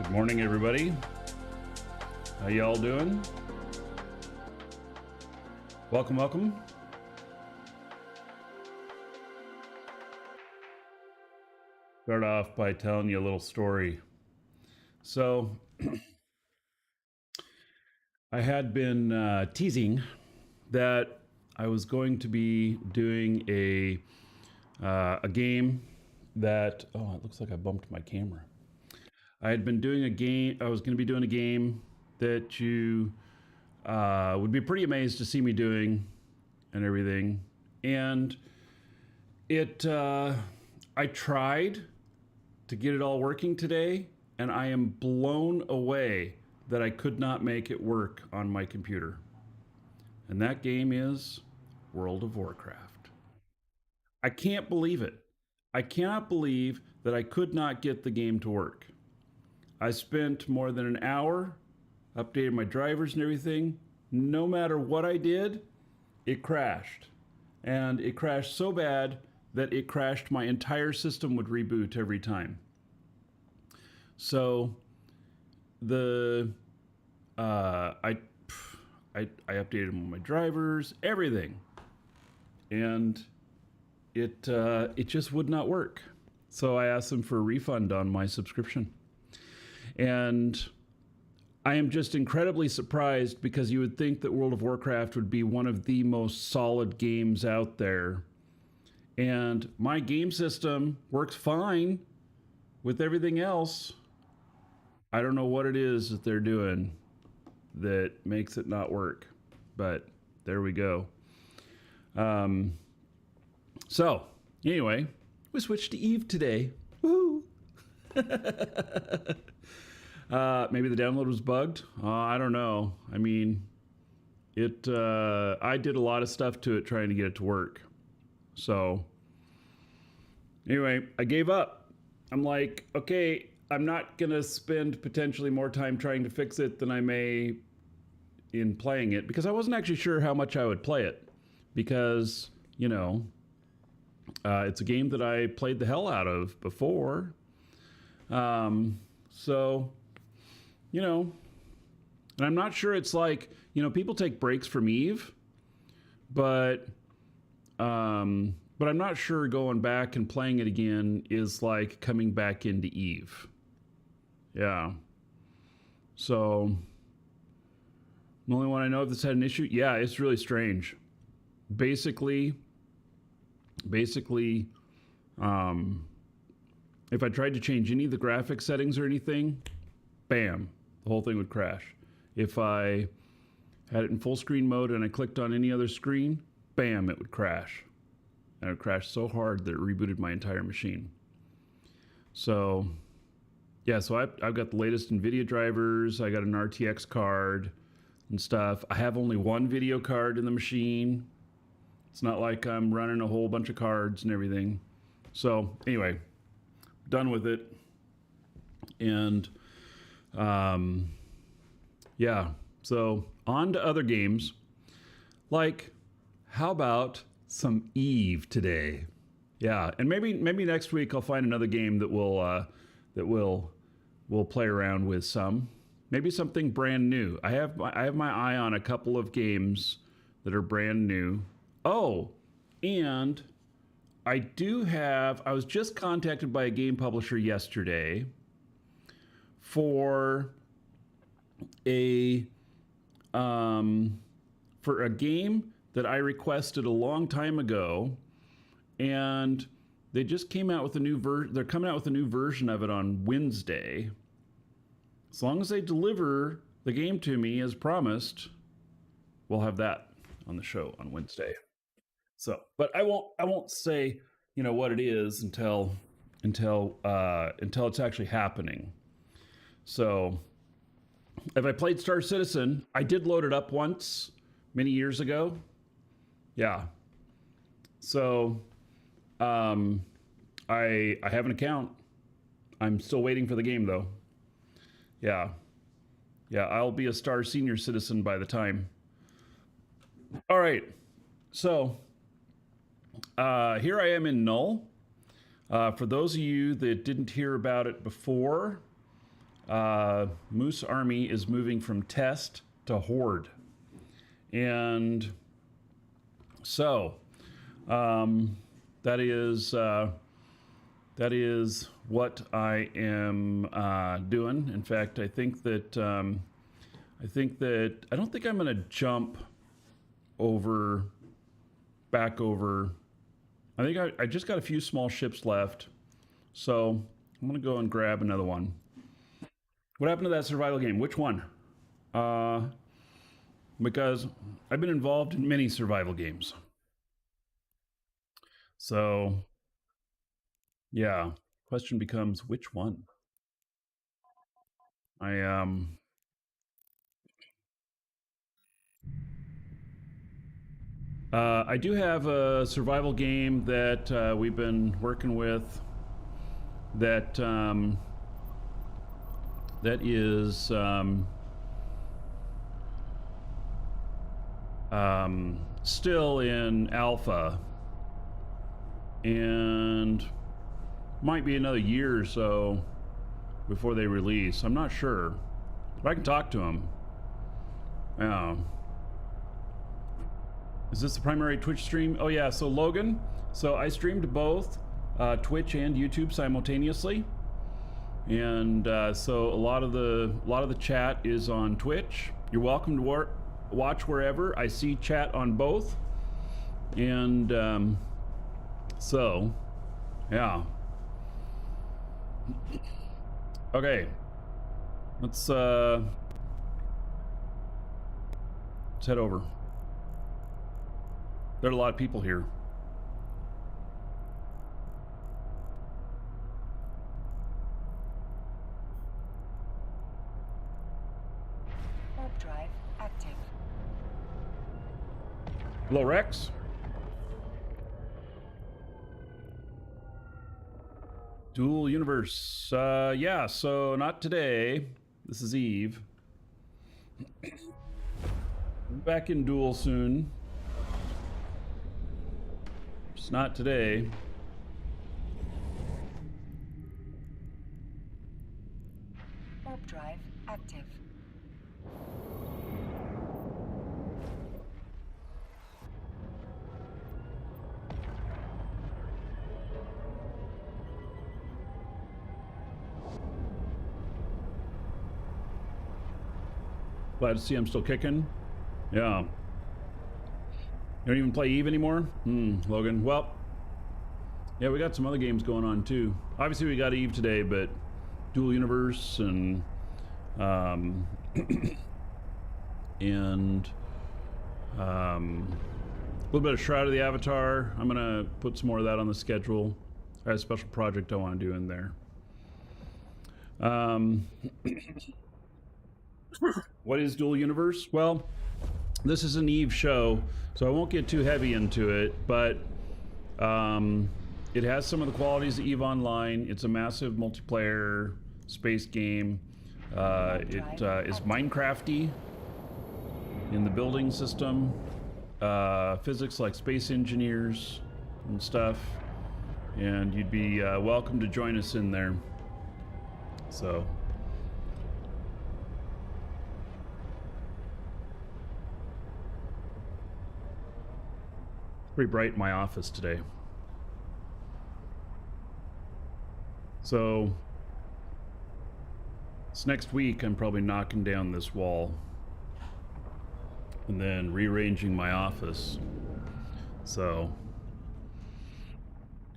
Good morning, everybody. How y'all doing? Welcome, welcome. Start off by telling you a little story. So, I had been teasing that I was going to be doing a game that, oh, it looks like I bumped my camera. I had been doing a game, I was going to be doing a game that you would be pretty amazed to see me doing and everything. And I tried to get it all working today, and I am blown away that I could not make it work on my computer. And that game is World of Warcraft. I can't believe it. I cannot believe that I could not get the game to work. I spent more than an hour, updated my drivers and everything. No matter what I did, it crashed. And it crashed so bad that it crashed my entire system would reboot every time. So I updated my drivers, everything, and it just would not work. So I asked them for a refund on my subscription. And I am just incredibly surprised, because you would think that World of Warcraft would be one of the most solid games out there. And my game system works fine with everything else. I don't know what it is that they're doing that makes it not work, but there we go. So anyway, we switched to Eve today. Woohoo! Maybe the download was bugged. I don't know. I mean, I did a lot of stuff to it trying to get it to work. So anyway, I gave up. I'm like, okay, I'm not going to spend potentially more time trying to fix it than I may in playing it, because I wasn't actually sure how much I would play it, because, you know, it's a game that I played the hell out of before. So, you know, and I'm not sure it's like, you know, people take breaks from Eve, but I'm not sure going back and playing it again is like coming back into Eve. Yeah. So the only one I know if this had an issue, yeah, it's really strange. Basically, if I tried to change any of the graphic settings or anything, bam, the whole thing would crash. If I had it in full screen mode and I clicked on any other screen, bam, it would crash. And it would crash so hard that it rebooted my entire machine. So yeah, so I've got the latest NVIDIA drivers. I got an RTX card and stuff. I have only one video card in the machine. It's not like I'm running a whole bunch of cards and everything. So anyway, done with it. And yeah, so on to other games. Like, how about some Eve today? Yeah, and maybe next week I'll find another game that we'll play around with some. Maybe something brand new. I have my eye on a couple of games that are brand new. Oh, and I was just contacted by a game publisher yesterday for a game that I requested a long time ago, and they just came out with a new version. They're coming out with a new version of it on Wednesday. As long as they deliver the game to me as promised, we'll have that on the show on Wednesday. So, but I won't say, you know, what it is until it's actually happening. So, if I played Star Citizen, I did load it up once many years ago. Yeah. So, I have an account. I'm still waiting for the game though. Yeah. Yeah, I'll be a Star Senior Citizen by the time. All right. So, here I am in Null. For those of you that didn't hear about it before, Moose Army is moving from test to horde. And so that is what I am doing. In fact, I think that I don't think I'm going to jump back over. I think I just got a few small ships left, so I'm going to go and grab another one. What happened to that survival game? Which one? Because I've been involved in many survival games. So, yeah, question becomes which one? I do have a survival game that we've been working with that is still in alpha and might be another year or so before they release. I'm not sure, but I can talk to them. Yeah. Is this the primary Twitch stream? Oh yeah, so Logan, so I streamed both Twitch and YouTube simultaneously, and so a lot of the chat is on Twitch. You're welcome to watch wherever. I see chat on both, and so yeah. Okay, let's head over. There are a lot of people here. Warp drive active. Hello, Rex. Dual universe. Yeah, so not today. This is Eve. Back in dual soon. Just not today. Warp drive active. Glad to see I'm still kicking. Yeah. You don't even play Eve anymore? Logan. Well, yeah, we got some other games going on too. Obviously we got Eve today, but Dual Universe and and a little bit of Shroud of the Avatar. I'm gonna put some more of that on the schedule. I have a special project I want to do in there. What is Dual Universe? Well, this is an Eve show, so I won't get too heavy into it, but it has some of the qualities of Eve Online. It's a massive multiplayer space game. It is Minecrafty in the building system, physics like space engineers and stuff, and you'd be welcome to join us in there. So. Pretty bright in my office today. So this next week I'm probably knocking down this wall and then rearranging my office. So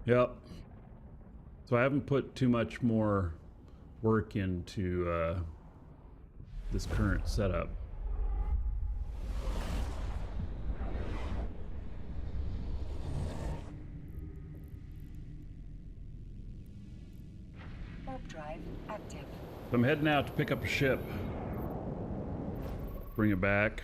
yep. So I haven't put too much more work into this current setup. Drive active. I'm heading out to pick up a ship. Bring it back.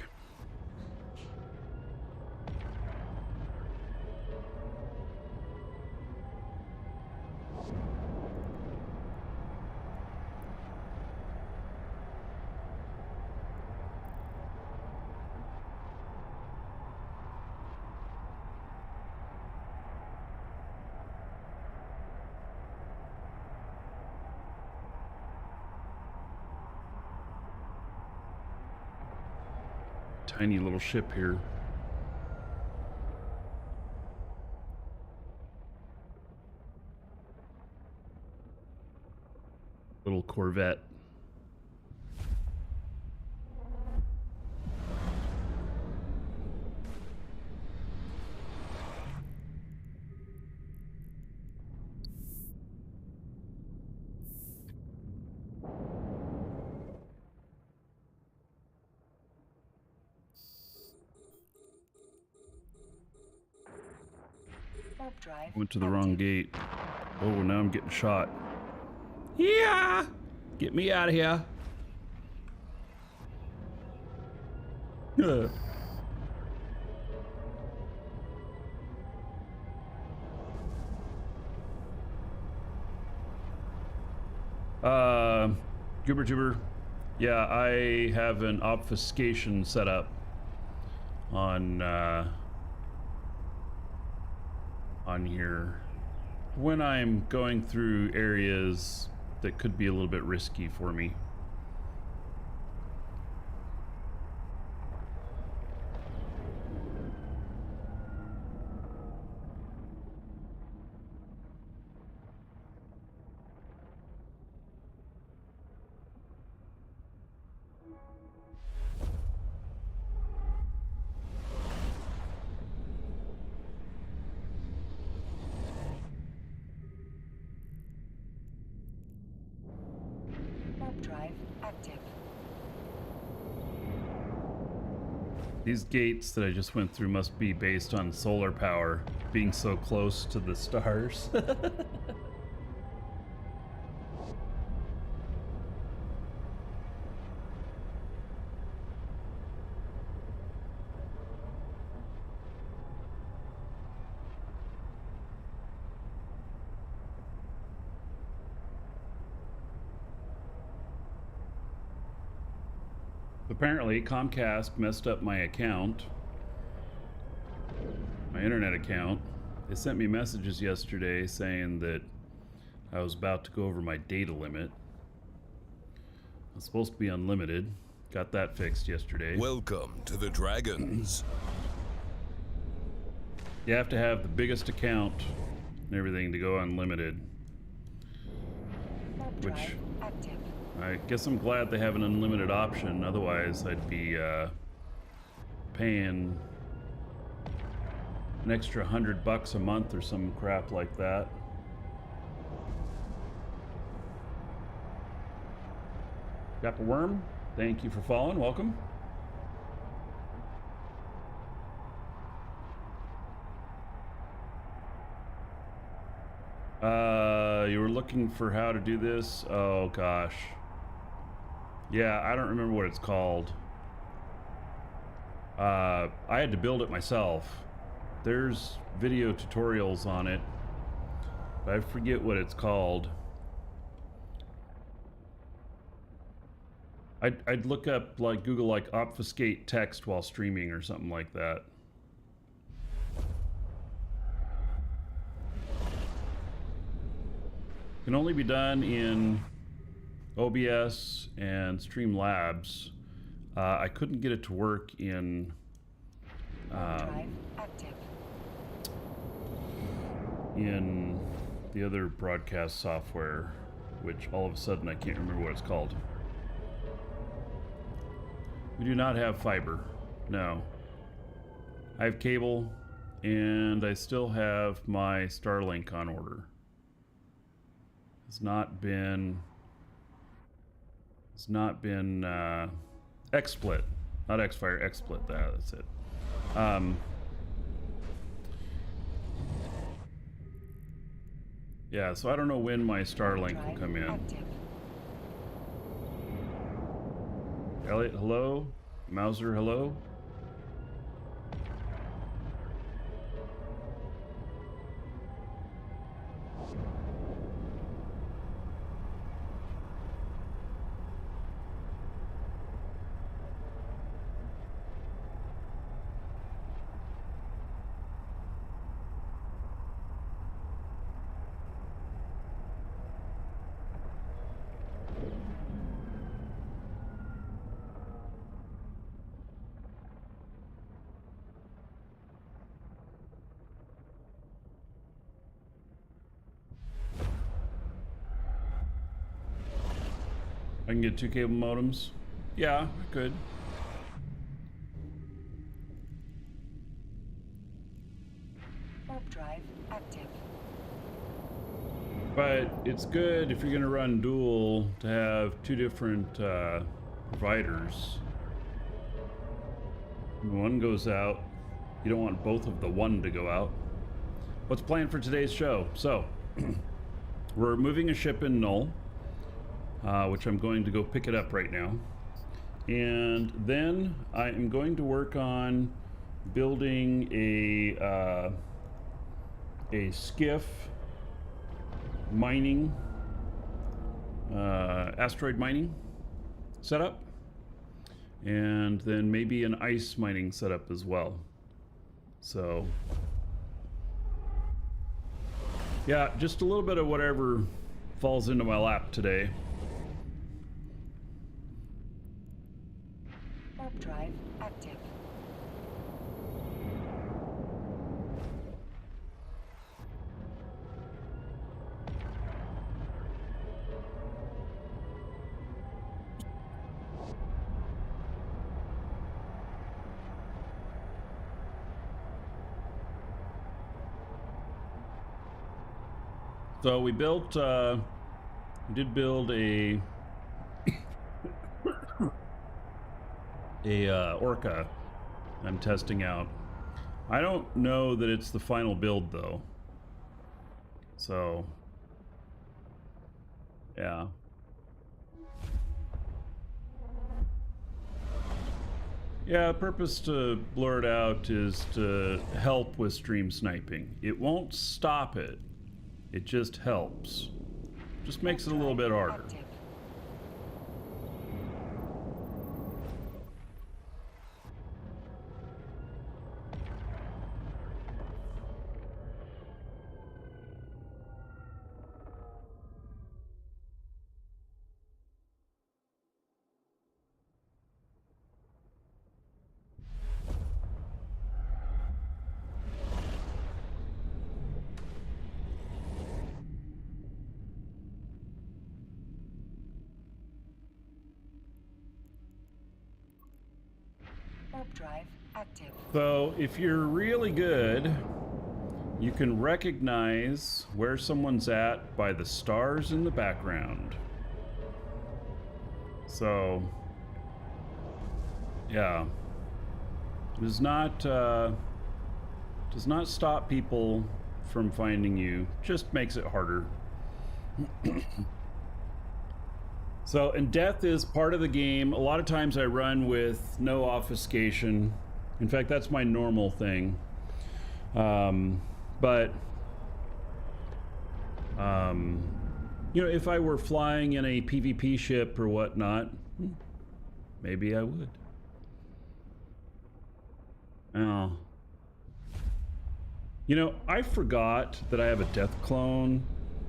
tiny little ship here. Little Corvette. Warp drive. Went to the wrong gate. Oh, now I'm getting shot. Yeah! Get me out of here. Goober Tuber. Yeah, I have an obfuscation set up on here when I'm going through areas that could be a little bit risky for me. Warp drive active. These gates that I just went through must be based on solar power, being so close to the stars. Apparently, Comcast messed up my account, my internet account. They sent me messages yesterday saying that I was about to go over my data limit. It's supposed to be unlimited. Got that fixed yesterday. Welcome to the Dragons. You have to have the biggest account and everything to go unlimited. Warp Which drive active. I guess I'm glad they have an unlimited option. Otherwise, I'd be paying an extra $100 a month or some crap like that. Got a worm. Thank you for following. Welcome. You were looking for how to do this? Oh gosh. Yeah, I don't remember what it's called. I had to build it myself. There's video tutorials on it, but I forget what it's called. I'd look up, like, Google, like, obfuscate text while streaming or something like that. Can only be done in OBS and Streamlabs. I couldn't get it to work in Drive active. in the other broadcast software, which all of a sudden I can't remember what it's called. We do not have fiber. No. I have cable, and I still have my Starlink on order. It's not been XSplit, not Xfire, XSplit. That's it. Yeah, so I don't know when my Starlink will come in. Active. Elliot, hello. Mauser, hello. I can get 2 cable modems. Yeah, I could. Warp drive active. But it's good if you're going to run dual to have 2 different providers. When one goes out, you don't want both of the one to go out. What's planned for today's show? So, we're moving a ship in Null, which I'm going to go pick it up right now. And then I am going to work on building a skiff mining, asteroid mining setup, and then maybe an ice mining setup as well. So yeah, just a little bit of whatever falls into my lap today. Warp drive active. So we built, we did build a Orca I'm testing out. I don't know that it's the final build though. So, yeah. Yeah, purpose to blur it out is to help with stream sniping. It won't stop it. It just helps. Just makes it a little bit harder. Active. Warp drive active. So if you're really good, you can recognize where someone's at by the stars in the background. So, yeah, does not stop people from finding you. Just makes it harder. So, and death is part of the game. A lot of times I run with no obfuscation. In fact, that's my normal thing. But you know, if I were flying in a PvP ship or whatnot, maybe I would. Oh. You know, I forgot that I have a death clone.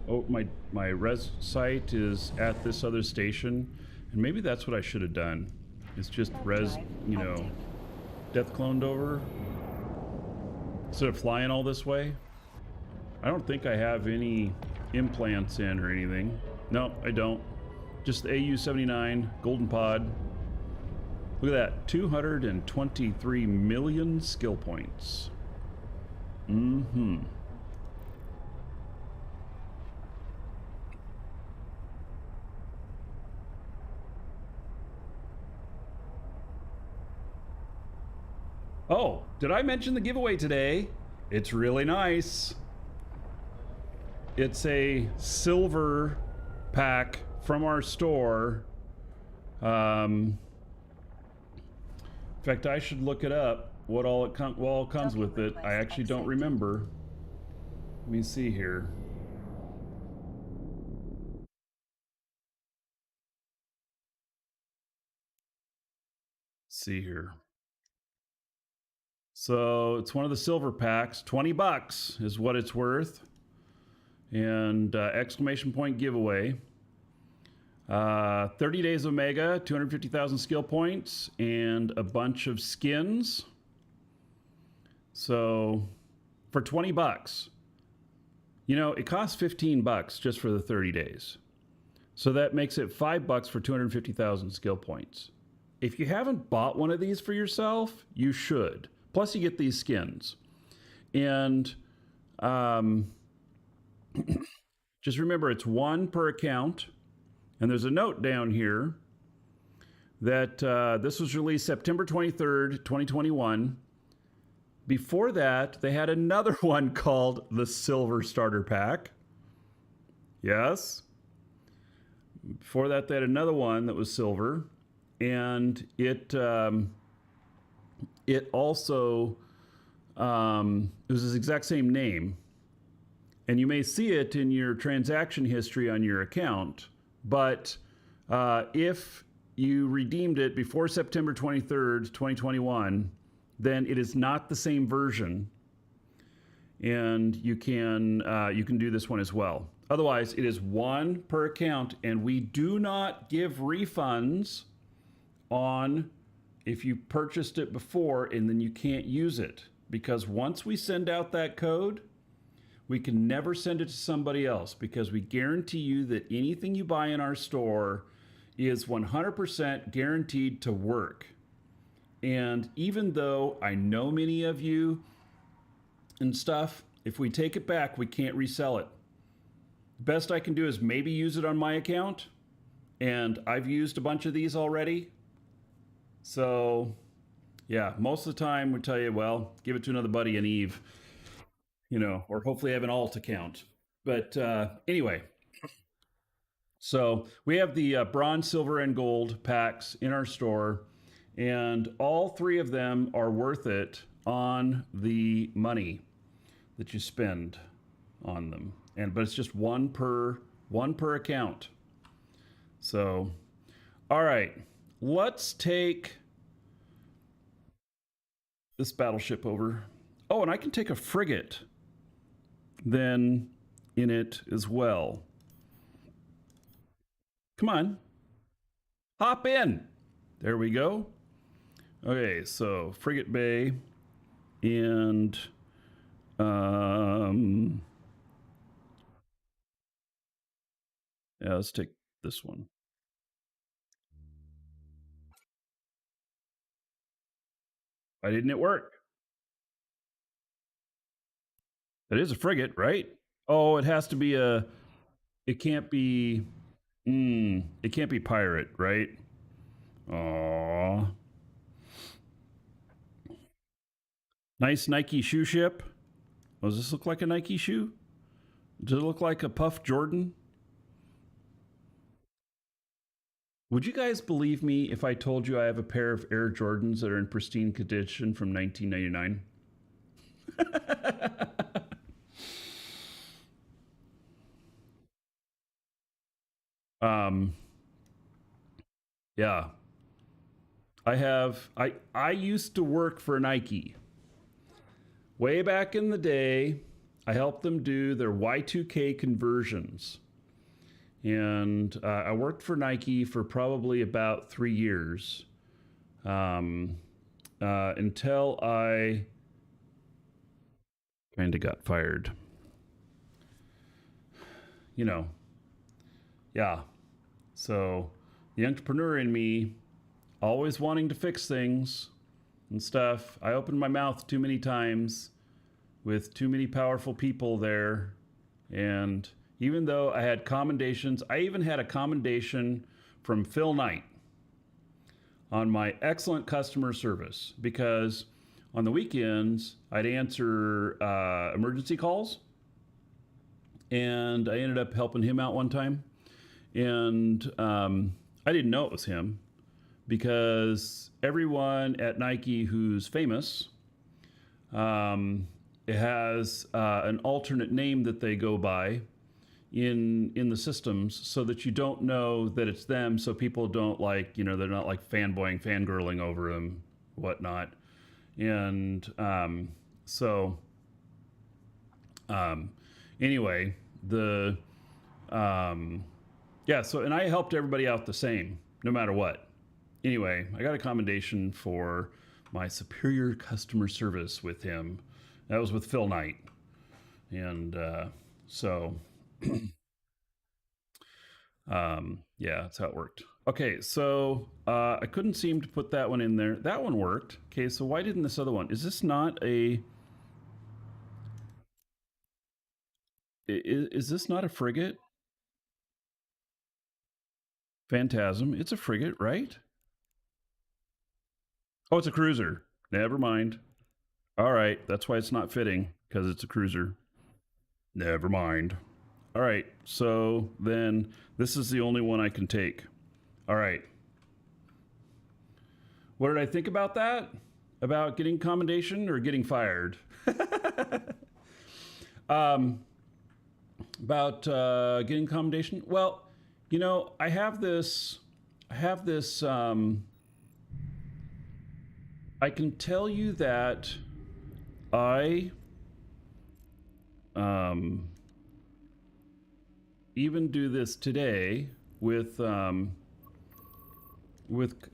Oh, my res site is at this other station, and maybe that's what I should have done. It's just res, you know, death cloned over instead of flying all this way. I don't think I have any implants in or anything. No, I don't. Just the AU-79 golden pod. Look at that, 223 million skill points. Mm-hmm. Oh, did I mention the giveaway today? It's really nice. It's a silver pack from our store. In fact, I should look it up. What all comes with it. I actually don't remember. Let me see here. See here. So it's one of the silver packs. 20 bucks is what it's worth. And exclamation point giveaway. 30 days Omega, 250,000 skill points, and a bunch of skins. So for 20 bucks, you know, it costs 15 bucks just for the 30 days. So that makes it $5 for 250,000 skill points. If you haven't bought one of these for yourself, you should. Plus, you get these skins. And just remember, it's one per account. And there's a note down here that this was released September 23rd, 2021. Before that, they had another one called the Silver Starter Pack. Yes. Before that, they had another one that was silver. And it also, it was his exact same name. And you may see it in your transaction history on your account. But if you redeemed it before September 23rd, 2021, then it is not the same version. And you can do this one as well. Otherwise, it is one per account, and we do not give refunds on if you purchased it before and then you can't use it. Because once we send out that code, we can never send it to somebody else, because we guarantee you that anything you buy in our store is 100% guaranteed to work. And even though I know many of you and stuff, if we take it back, we can't resell it. Best I can do is maybe use it on my account, and I've used a bunch of these already. So yeah, most of the time we tell you, well, give it to another buddy and Eve, or hopefully have an alt account. But anyway, so we have the bronze, silver, and gold packs in our store, and all three of them are worth it on the money that you spend on them. But it's just one per account. So, all right, let's take this battleship over. Oh, and I can take a frigate then in it as well. Come on, hop in. There we go. Okay, so Frigate Bay, and yeah, let's take this one. Why didn't it work? It is a frigate, right? Oh, it has to be it can't be, it can't be pirate, right? Aww. Nice Nike shoe ship. Oh, does this look like a Nike shoe? Does it look like a Puff Jordan? Would you guys believe me if I told you I have a pair of Air Jordans that are in pristine condition from 1999? Yeah. I used to work for Nike. Way back in the day, I helped them do their Y2K conversions. And I worked for Nike for probably about 3 years until I kind of got fired. Yeah. So the entrepreneur in me, always wanting to fix things and stuff, I opened my mouth too many times with too many powerful people there. And even though I had commendations, I even had a commendation from Phil Knight on my excellent customer service, because on the weekends I'd answer emergency calls, and I ended up helping him out one time. And I didn't know it was him, because everyone at Nike who's famous it has an alternate name that they go by in the systems, so that you don't know that it's them, so people don't they're not like fanboying, fangirling over them, whatnot. And anyway, and I helped everybody out the same, no matter what. Anyway, I got a commendation for my superior customer service with him. That was with Phil Knight. And Yeah, that's how it worked. Okay, so I couldn't seem to put that one in there. That one worked. Okay, so why didn't this other one? Is this not a... Is this not a frigate? Phantasm. It's a frigate, right? Oh, it's a cruiser. Never mind. All right, that's why it's not fitting, because it's a cruiser. Never mind. All right, so then this is the only one I can take. All right. What did I think about that? About getting commendation or getting fired? About getting commendation? Well, you know, I have this. I can tell you that I even do this today with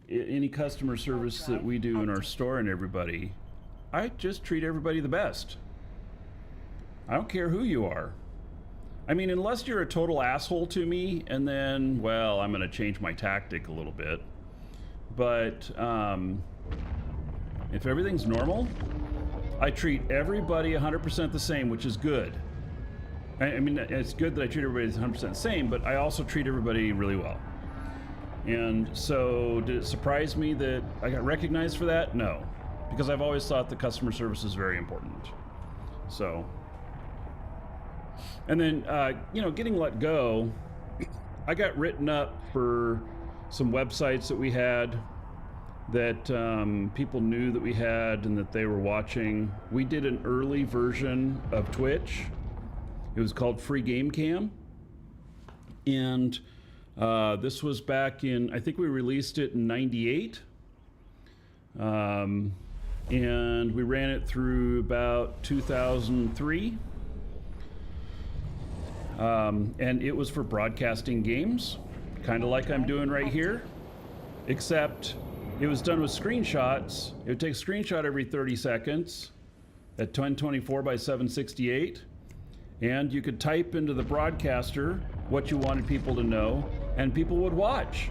any customer service that we do in our store and everybody. I just treat everybody the best. I don't care who you are. I mean, unless you're a total asshole to me, and then, well, I'm going to change my tactic a little bit. But if everything's normal, I treat everybody 100% the same, which is good. I mean, it's good that I treat everybody 100% the same, but I also treat everybody really well. And so, did it surprise me that I got recognized for that? No, because I've always thought that customer service is very important. So, and then, you know, getting let go, I got written up for some websites that we had that people knew that we had and that they were watching. We did an early version of Twitch. It was called Free Game Cam. And this was back in, I think we released it in '98. And we ran it through about 2003. And it was for broadcasting games, kind of like I'm doing right here, except it was done with screenshots. It would take a screenshot every 30 seconds at 1024 by 768. And you could type into the broadcaster what you wanted people to know, and people would watch.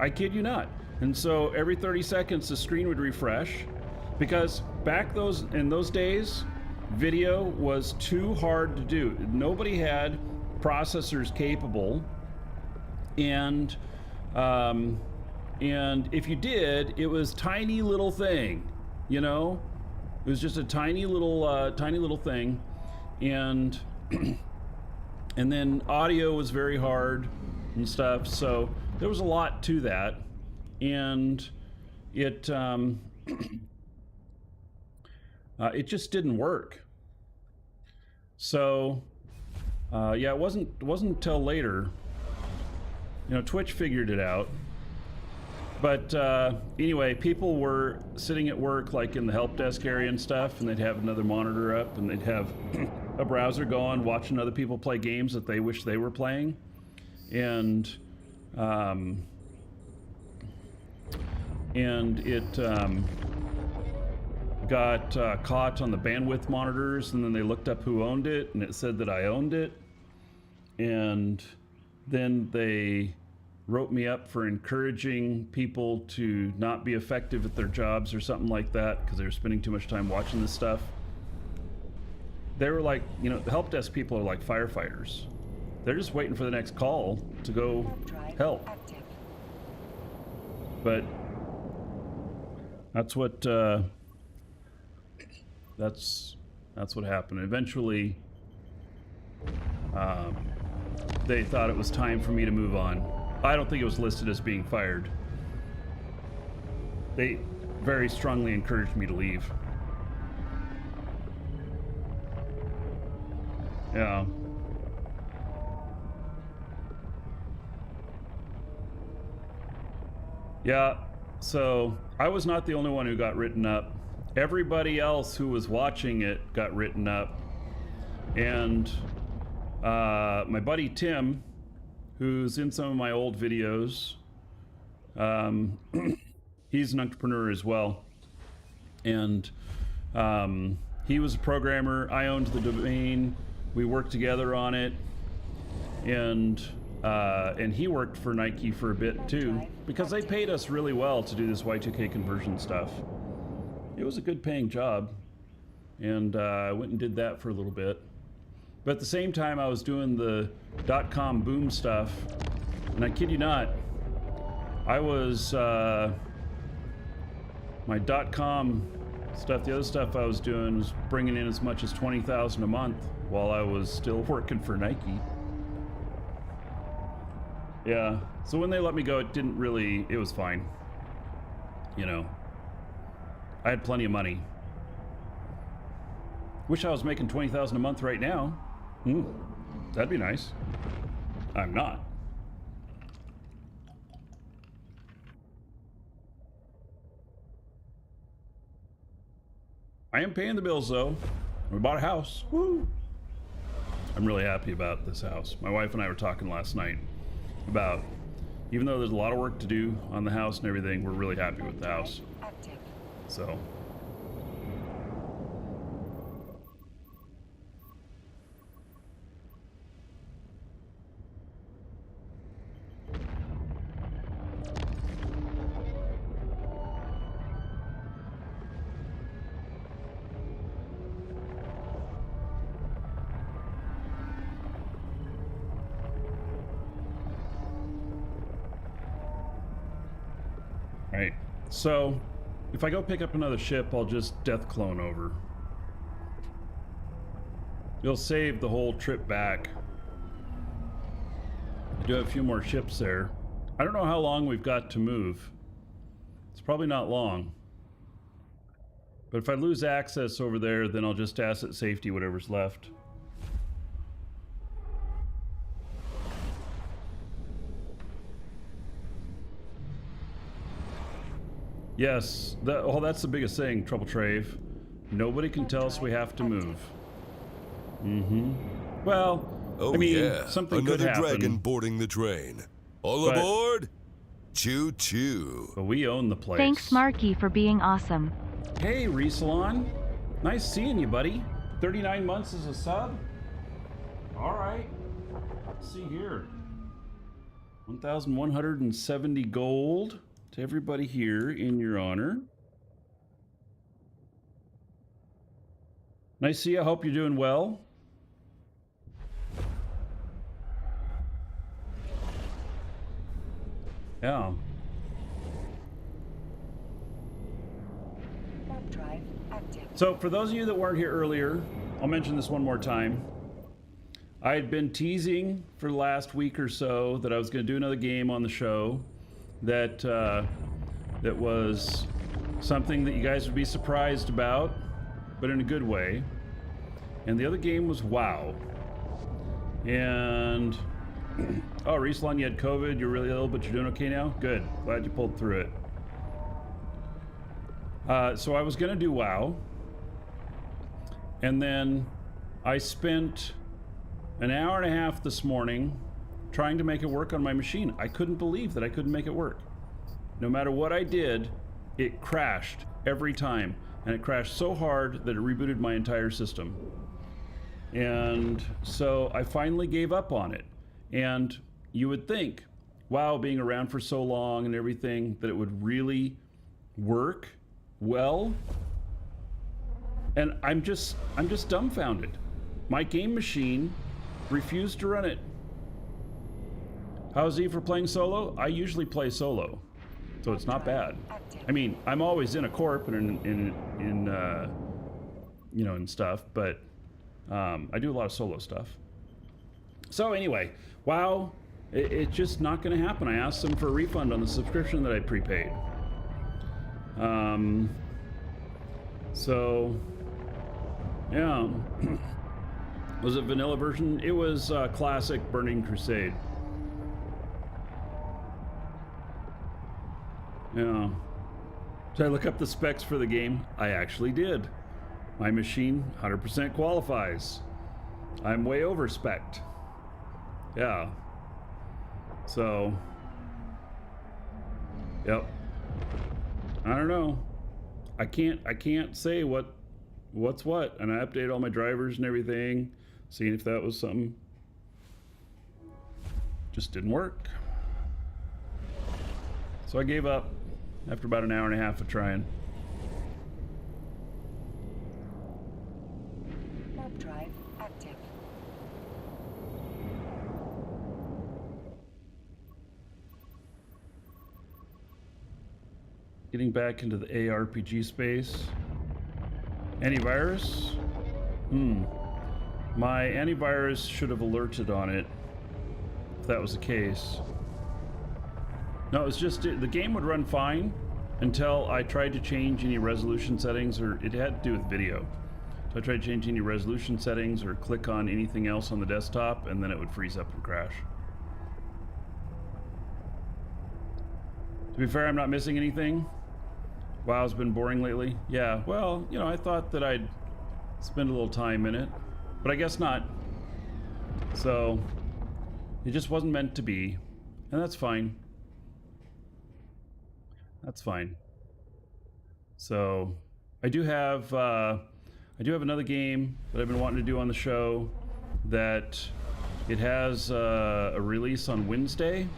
I kid you not. And so every 30 seconds, the screen would refresh, because back in those days, video was too hard to do. Nobody had processors capable, and if you did, it was tiny little thing, you know. It was just a tiny little thing, and and then audio was very hard and stuff. So there was a lot to that, and it it just didn't work. So yeah, it wasn't until later, you know, Twitch figured it out. But anyway, people were sitting at work, like in the help desk area and stuff, and they'd have another monitor up, and they'd have a browser going, watching other people play games that they wish they were playing, and it got caught on the bandwidth monitors, and then they looked up who owned it, and it said that I owned it, and then they wrote me up for encouraging people to not be effective at their jobs or something like that because they were spending too much time watching this stuff. They were like, you know, the help desk people are like firefighters. They're just waiting for the next call to go help. But that's what that's what happened. Eventually, they thought it was time for me to move on. I don't think it was listed as being fired. They very strongly encouraged me to leave. Yeah. Yeah, so I was not the only one who got written up. Everybody else who was watching it got written up. And my buddy Tim, who's in some of my old videos, he's an entrepreneur as well. And he was a programmer. I owned the domain. We worked together on it. And And he worked for Nike for a bit too, because they paid us really well to do this Y2K conversion stuff. It was a good paying job, and I went and did that for a little bit. But at the same time, I was doing the .com boom stuff, and I kid you not, I was my .com stuff. The other stuff I was doing was bringing in as much as $20,000 a month while I was still working for Nike. Yeah, so when they let me go, it was fine. You know, I had plenty of money. Wish I was making $20,000 a month right now. That'd be nice. I'm not. I am paying the bills though. We bought a house. Woo! I'm really happy about this house. My wife and I were talking last night about, even though there's a lot of work to do on the house and everything, we're really happy with the house. So. Right. So, if I go pick up another ship, I'll just death clone over. You'll save the whole trip back. I do have a few more ships there. I don't know how long we've got to move. It's probably not long. But if I lose access over there, then I'll just asset safety whatever's left. Yes, that's the biggest thing, Trouble Trave. Nobody can tell us we have to move. Well, oh, I mean, yeah. something could happen. Another dragon boarding the train. All aboard? Choo choo. But we own the place. Thanks, Markee, for being awesome. Hey, Resalon. Nice seeing you, buddy. 39 months as a sub? Alright. Let's see here. 1,170 gold. To everybody here in your honor. Nice to see you. I hope you're doing well. Yeah. Warp drive active. So for those of you that weren't here earlier, I'll mention this one more time. I had been teasing for the last week or so that I was going to do another game on the show. That was something that you guys would be surprised about, but in a good way. And the other game was WoW. And oh, Resalon, you had COVID, you're really ill, but you're doing okay now? Good, glad you pulled through it. So I was gonna do WoW, and then I spent an hour and a half this morning trying to make it work on my machine. I couldn't believe that I couldn't make it work. No matter what I did, it crashed every time. And it crashed so hard that it rebooted my entire system. And so I finally gave up on it. And you would think, wow, being around for so long and everything, that it would really work well. And I'm just dumbfounded. My game machine refused to run it. How's he for playing solo? I usually play solo, so it's not bad. I mean, I'm always in a corp and in you know, and stuff, but I do a lot of solo stuff. So anyway, WoW, it's just not going to happen. I asked them for a refund on the subscription that I prepaid. So yeah. Was it vanilla version? It was classic Burning Crusade. Yeah. Did I look up the specs for the game? I actually did. My machine 100% qualifies. I'm way over spec'd. Yeah. So. Yep. I don't know. I can't say what's what, and I updated all my drivers and everything, seeing if that was something. Just didn't work. So I gave up after about an hour and a half of trying. Warp drive active. Getting back into the ARPG space. Antivirus? My antivirus should have alerted on it, if that was the case. No, it was just, the game would run fine until I tried to change any resolution settings, or it had to do with video. So I tried to change any resolution settings or click on anything else on the desktop, and then it would freeze up and crash. To be fair, I'm not missing anything. WoW's been boring lately. Yeah, well, you know, I thought that I'd spend a little time in it, but I guess not. So, it just wasn't meant to be, and that's fine. That's fine. So, I do have another game that I've been wanting to do on the show that it has a release on Wednesday.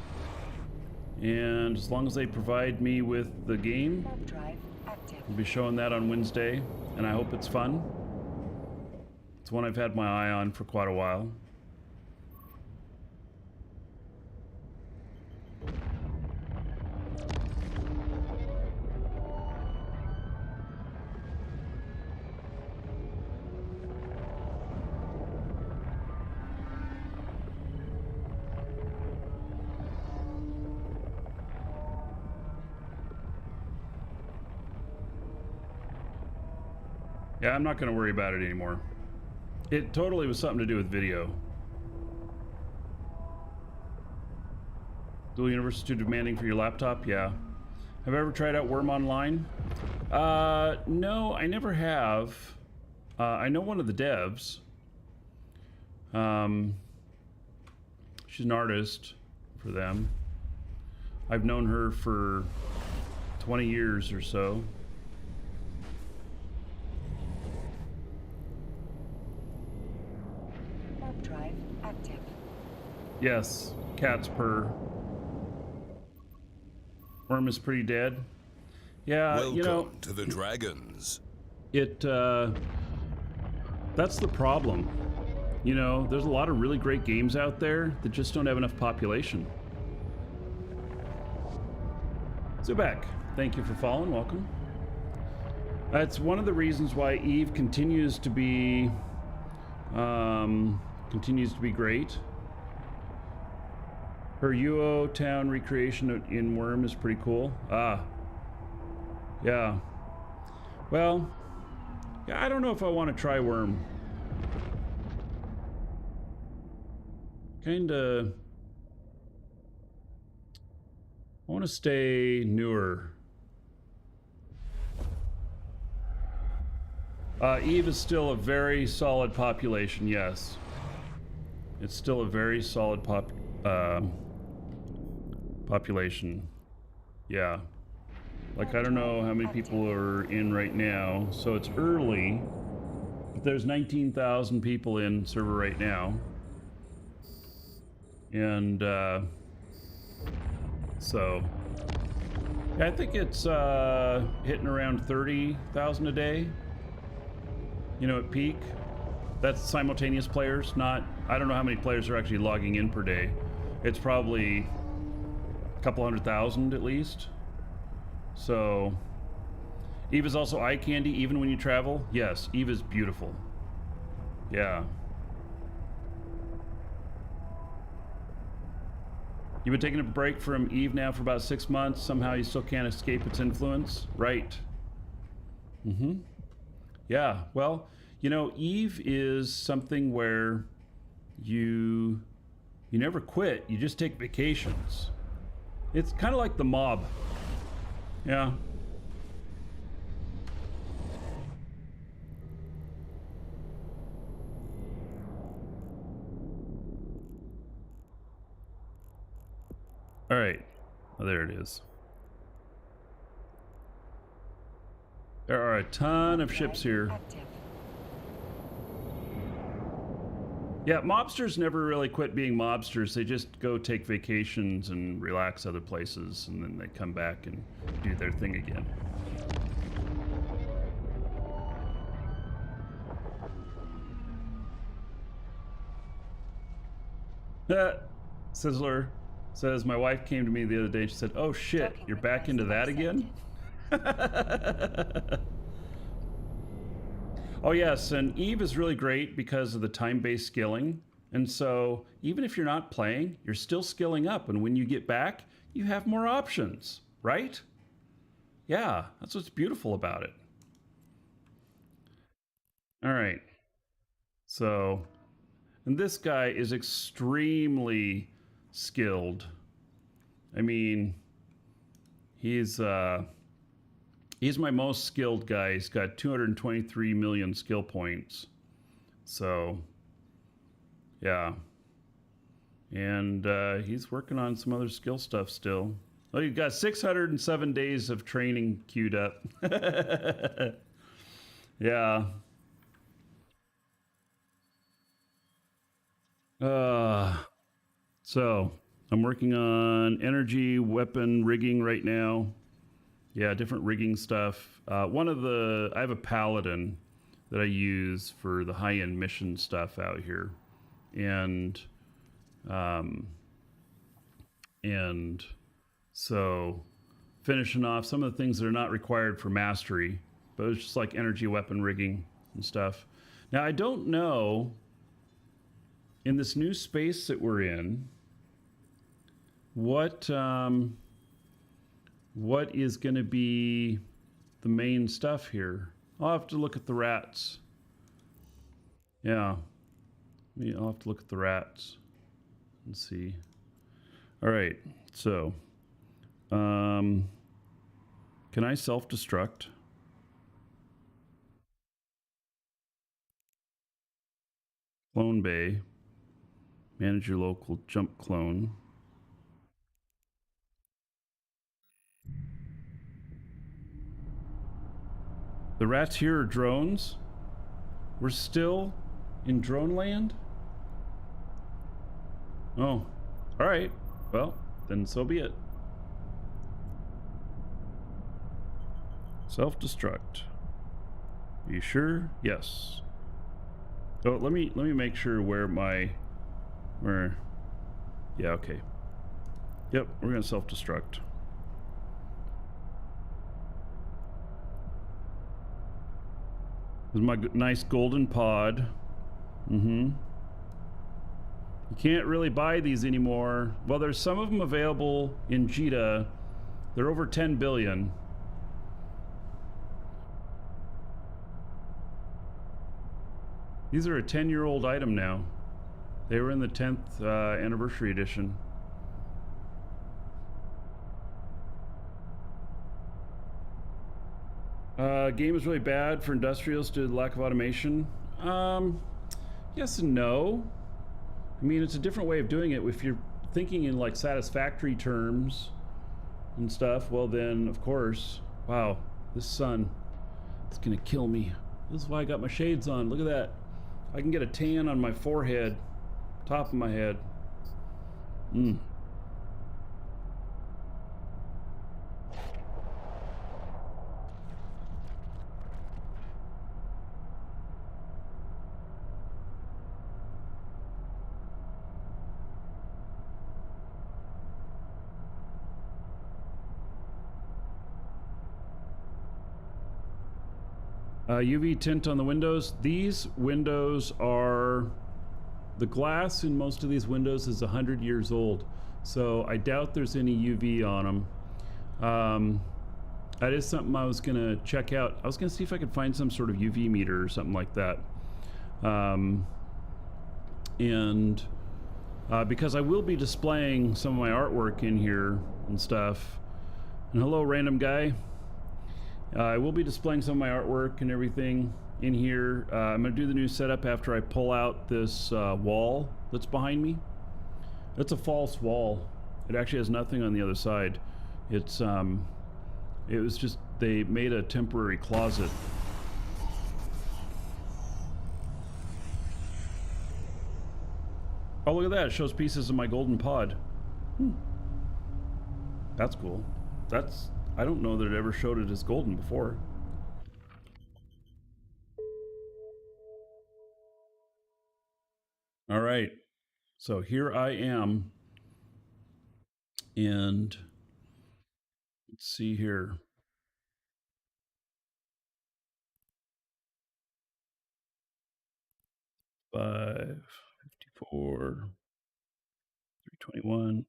And as long as they provide me with the game, Warp drive active. I'll be showing that on Wednesday, and I hope it's fun. It's one I've had my eye on for quite a while. Yeah, I'm not going to worry about it anymore. It totally was something to do with video. Dual Universe is too demanding for your laptop? Yeah. Have I ever tried out Worm Online? No, I never have. I know one of the devs. She's an artist for them. I've known her for 20 years or so. Warp drive active. Yes, cats purr. Worm is pretty dead. Yeah, Welcome you know, to the Dragons. that's the problem. You know, there's a lot of really great games out there that just don't have enough population. Zubek, thank you for following. Welcome. That's one of the reasons why Eve continues to be great. Her UO town recreation in Worm is pretty cool. Ah, yeah. Well, yeah, I don't know if I want to try Worm. Kinda. I want to stay newer. Eve is still a very solid population, yes. It's still a very solid population. Yeah. Like, I don't know how many people are in right now, so it's early. But there's 19,000 people in server right now. And, so... yeah, I think it's, hitting around 30,000 a day. You know, at peak. That's simultaneous players, not... I don't know how many players are actually logging in per day. It's probably a couple 100,000 at least. So... Eve is also eye candy even when you travel. Yes, Eve is beautiful. Yeah. You've been taking a break from Eve now for about 6 months. Somehow you still can't escape its influence. Right. Mm-hmm. Yeah, well, you know, Eve is something where you never quit. You just take vacations. It's kind of like the mob. Yeah. All right. Oh, there it is. There are a ton of ships here. Active. Yeah, mobsters never really quit being mobsters. They just go take vacations and relax other places, and then they come back and do their thing again. Sizzler says, my wife came to me the other day and she said, oh shit, you're back into that again? Oh yes, and Eve is really great because of the time-based skilling. And so even if you're not playing, you're still skilling up. And when you get back, you have more options, right? Yeah, that's what's beautiful about it. All right. So, and this guy is extremely skilled. I mean, he's my most skilled guy. He's got 223 million skill points. So, yeah. And he's working on some other skill stuff still. Oh, you've got 607 days of training queued up. Yeah. So I'm working on energy weapon rigging right now. Yeah, different rigging stuff. I have a paladin that I use for the high-end mission stuff out here. And so finishing off some of the things that are not required for mastery, but it's just like energy weapon rigging and stuff. Now, I don't know, in this new space that we're in, what is going to be the main stuff here. I'll have to look at the rats. Yeah. I'll have to look at the rats and see. All right. So, can I self-destruct? Clone bay. Manage your local jump clone. The rats here are drones. We're still in drone land? Oh, all right. Well, then so be it. Self-destruct. Are you sure? Yes. Oh, let me make sure where yeah, okay. Yep, we're gonna self-destruct. This is my nice golden pod. You can't really buy these anymore. Well, there's some of them available in Jita. They're over 10 billion. These are a 10-year-old item now. They were in the 10th anniversary edition. Game is really bad for industrials due to the lack of automation. Yes and no. I mean, it's a different way of doing it. If you're thinking in like satisfactory terms and stuff, well then, of course, wow, this sun, it's gonna kill me. This is why I got my shades on. Look at that. I can get a tan on my forehead, top of my head. UV tint on the windows. These windows are, the glass in most of these windows is 100 years old, so I doubt there's any UV on them. That is something I was gonna check out. I was gonna see if I could find some sort of UV meter or something like that. Because I will be displaying some of my artwork in here and stuff. And hello, random guy. I will be displaying some of my artwork and everything in here. I'm going to do the new setup after I pull out this wall that's behind me. That's a false wall. It actually has nothing on the other side. It's it was just, they made a temporary closet. Oh, look at that. It shows pieces of my golden pod. That's cool. I don't know that it ever showed it as golden before. All right. So here I am. And let's see here. $5.54, $3.21,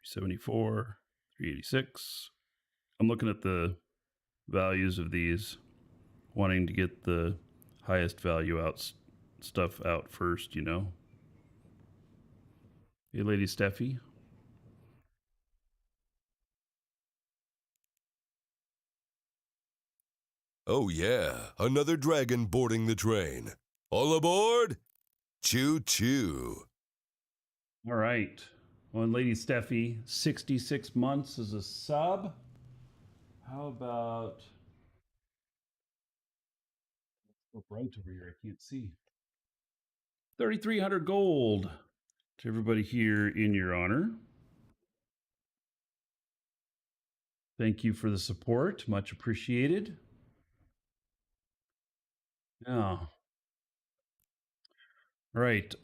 $3.74, $3.86. I'm looking at the values of these, wanting to get the highest value stuff out first, you know. Hey, Lady Steffi. Oh yeah, another dragon boarding the train. All aboard! Choo choo. All right. Well, and Lady Steffi, 66 months as a sub. How about... Let's go bright over here. I can't see. 3,300 gold to everybody here in your honor. Thank you for the support. Much appreciated. Yeah. Right.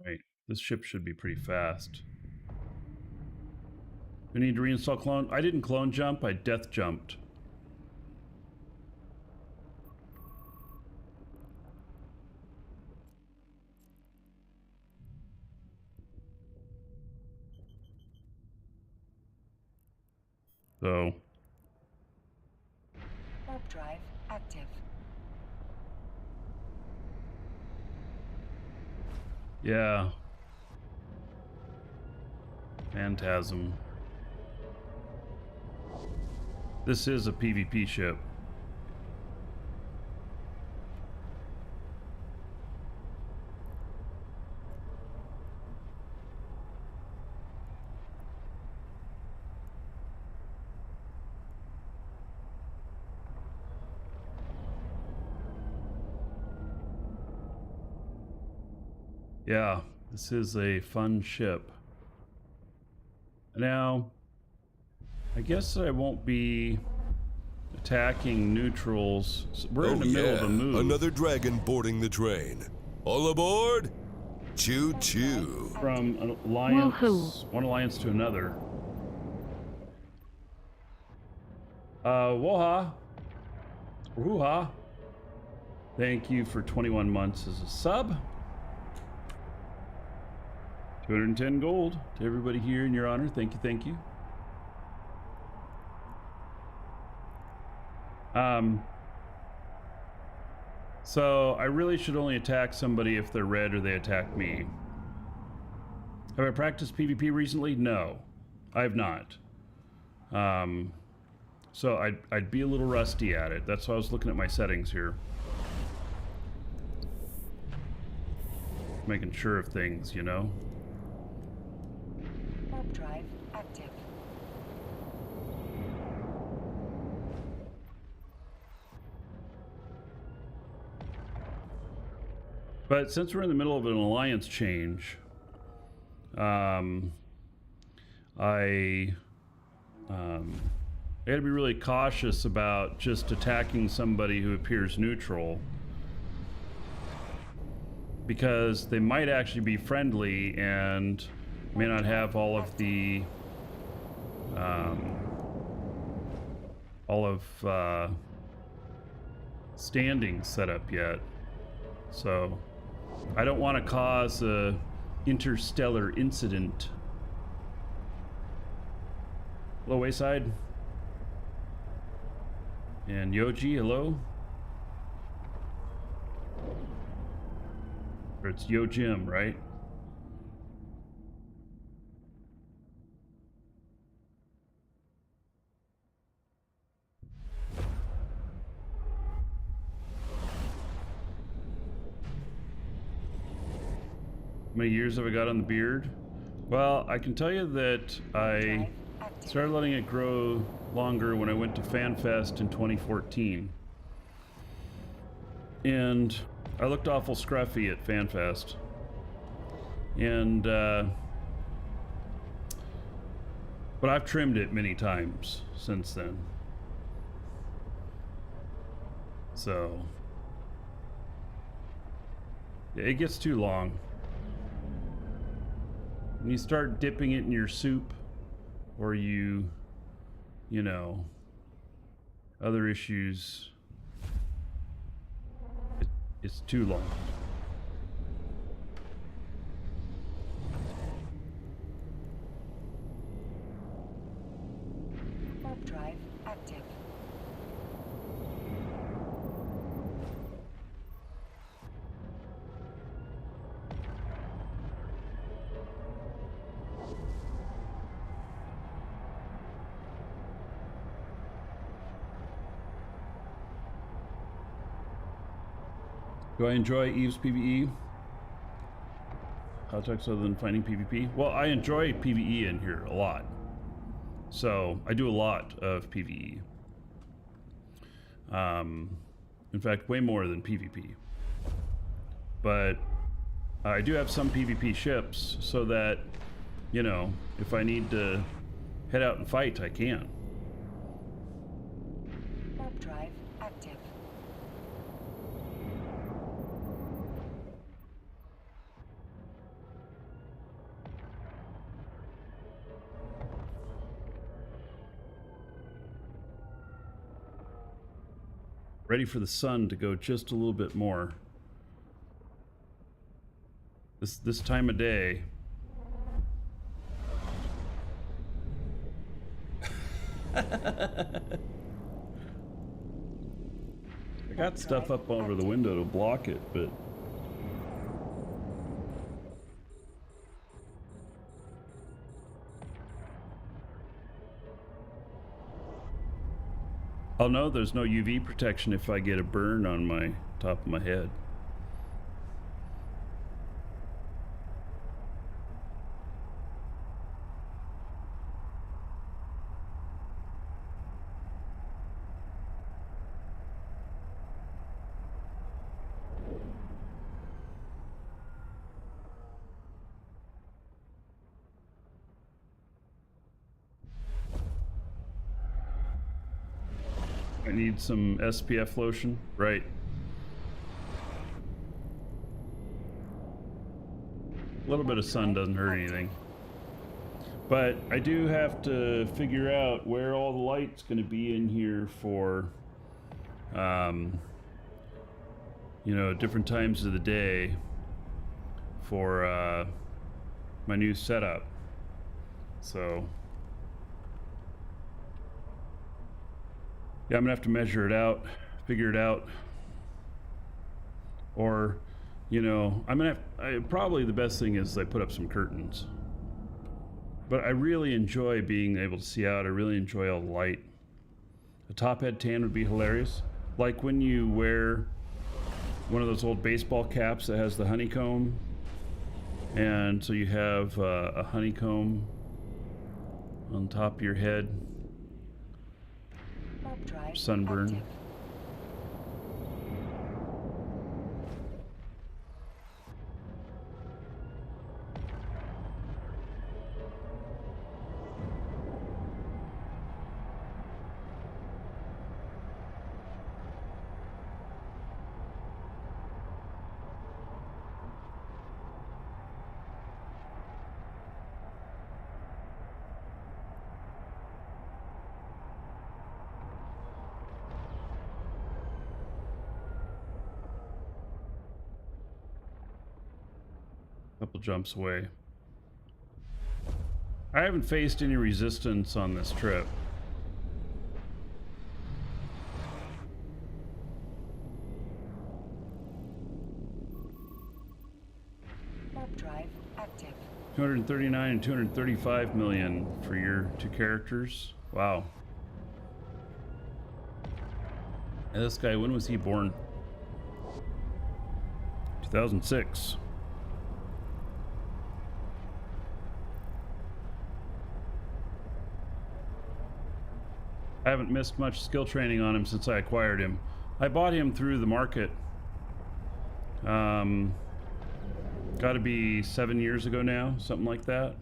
Right. This ship should be pretty fast. We need to reinstall clone. I didn't clone jump. I death jumped. So, Warp drive active. yeah. Phantasm. This is a PvP ship. Yeah, this is a fun ship. Now, I guess I won't be attacking neutrals. We're in the middle of a move. Another dragon boarding the train. All aboard! Choo choo. From an alliance, Woohoo. one alliance to another. Woha. Wooha. Thank you for 21 months as a sub. 210 gold to everybody here in your honor. Thank you, thank you. So I really should only attack somebody if they're red or they attack me. Have I practiced PvP recently? No, I have not. So I'd be a little rusty at it. That's why I was looking at my settings here. Making sure of things, you know? Warp drive active. But since we're in the middle of an alliance change, I gotta be really cautious about just attacking somebody who appears neutral, because they might actually be friendly and may not have all of the standings set up yet. So I don't want to cause a interstellar incident. Hello, Wayside. And Yoji, hello. Or it's Yo Jim, right? many years have I got on the beard? Well, I can tell you that I Drive active. started letting it grow longer when I went to FanFest in 2014. And I looked awful scruffy at FanFest. And, but I've trimmed it many times since then. So, yeah, it gets too long. When you start dipping it in your soup, or you know, other issues, it's too long. Warp drive active. Do I enjoy Eve's PvE? Context other than finding PvP? Well, I enjoy PvE in here a lot. So, I do a lot of PvE. In fact, way more than PvP. But I do have some PvP ships so that, you know, if I need to head out and fight, I can. Warp drive active. Ready for the sun to go just a little bit more. This time of day. I got stuff up over the window to block it, but I'll know there's no UV protection if I get a burn on my top of my head. I need some SPF lotion, right? A little bit of sun doesn't hurt anything. But I do have to figure out where all the light's going to be in here for, you know, different times of the day for my new setup. So, yeah, I'm gonna have to measure it out, figure it out, or, you know, probably the best thing is I put up some curtains. But I really enjoy being able to see out. I really enjoy all the light. A top head tan would be hilarious. Like when you wear one of those old baseball caps that has the honeycomb, and so you have a honeycomb on top of your head. Warp drive Sunburn. active. Couple jumps away. I haven't faced any resistance on this trip. Warp drive active. 239 and 235 million for your two characters. Wow. And this guy, when was he born? 2006. I haven't missed much skill training on him since I acquired him. I bought him through the market. Got to be 7 years ago now, something like that.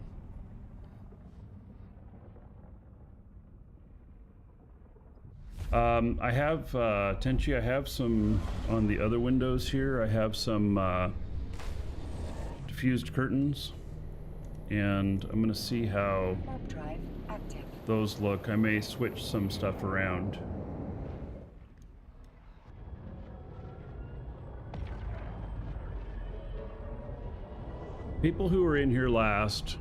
I have, Tenchi, I have some on the other windows here. I have some diffused curtains, and I'm going to see how Warp drive active. those look. I may switch some stuff around. People who were in here last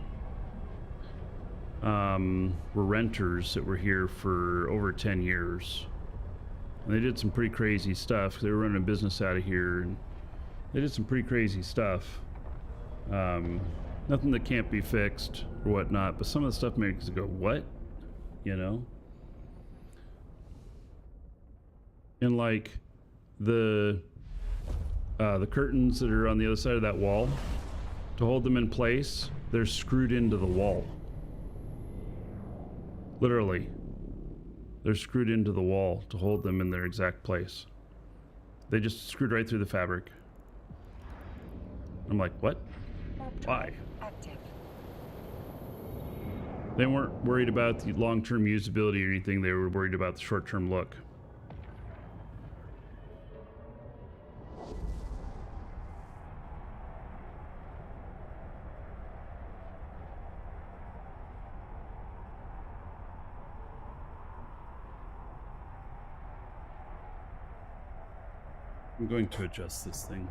were renters that were here for over 10 years. And they did some pretty crazy stuff. They were running a business out of here, and they did some pretty crazy stuff. Nothing that can't be fixed or whatnot, but some of the stuff makes you go, what? You know? And like the curtains that are on the other side of that wall, to hold them in place, they're screwed into the wall. Literally. They're screwed into the wall to hold them in their exact place. They just screwed right through the fabric. I'm like, what? Warp Why? drive active. They weren't worried about the long-term usability or anything. They were worried about the short-term look. I'm going to adjust this thing.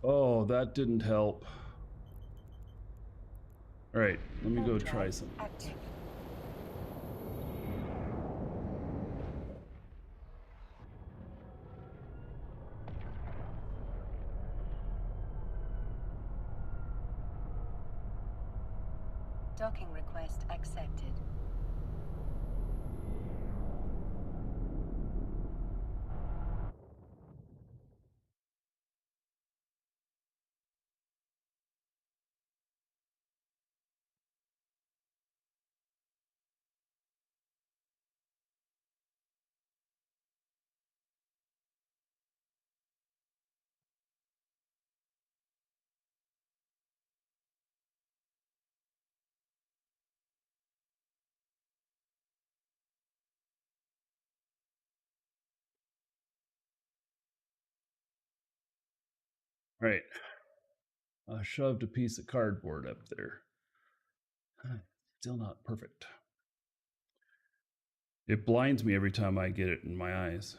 Oh, that didn't help. All right, let me go Warp try drive some. active. Docking request accepted. All right, I shoved a piece of cardboard up there. Still not perfect. It blinds me every time I get it in my eyes.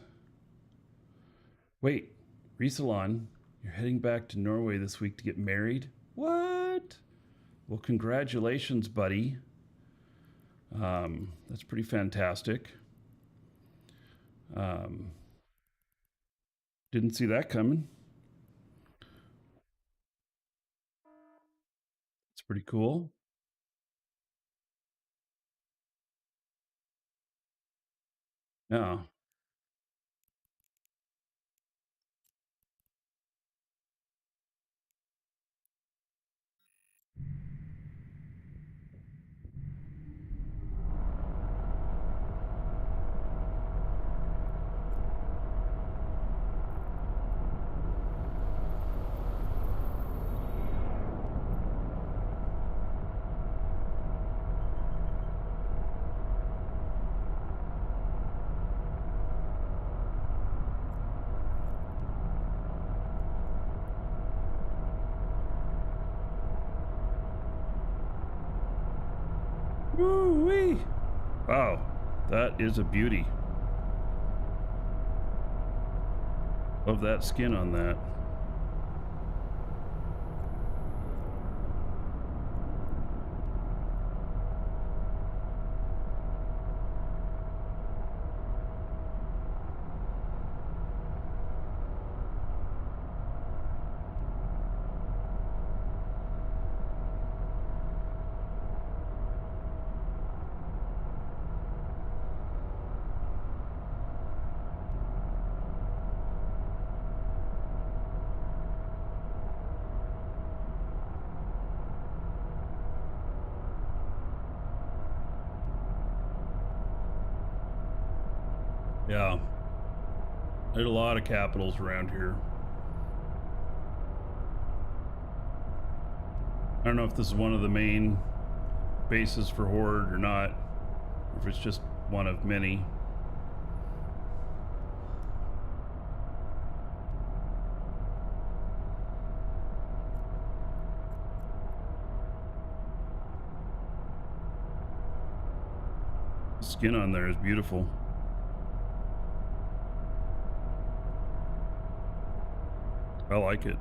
Wait, Risalon, you're heading back to Norway this week to get married? What? Well, congratulations, buddy. That's pretty fantastic. Didn't see that coming. It's pretty cool. Yeah. Woo-wee. Wow, that is a beauty. Love that skin on that. Yeah. There's a lot of capitals around here. I don't know if this is one of the main bases for Horde or not, or if it's just one of many. The skin on there is beautiful. I like it.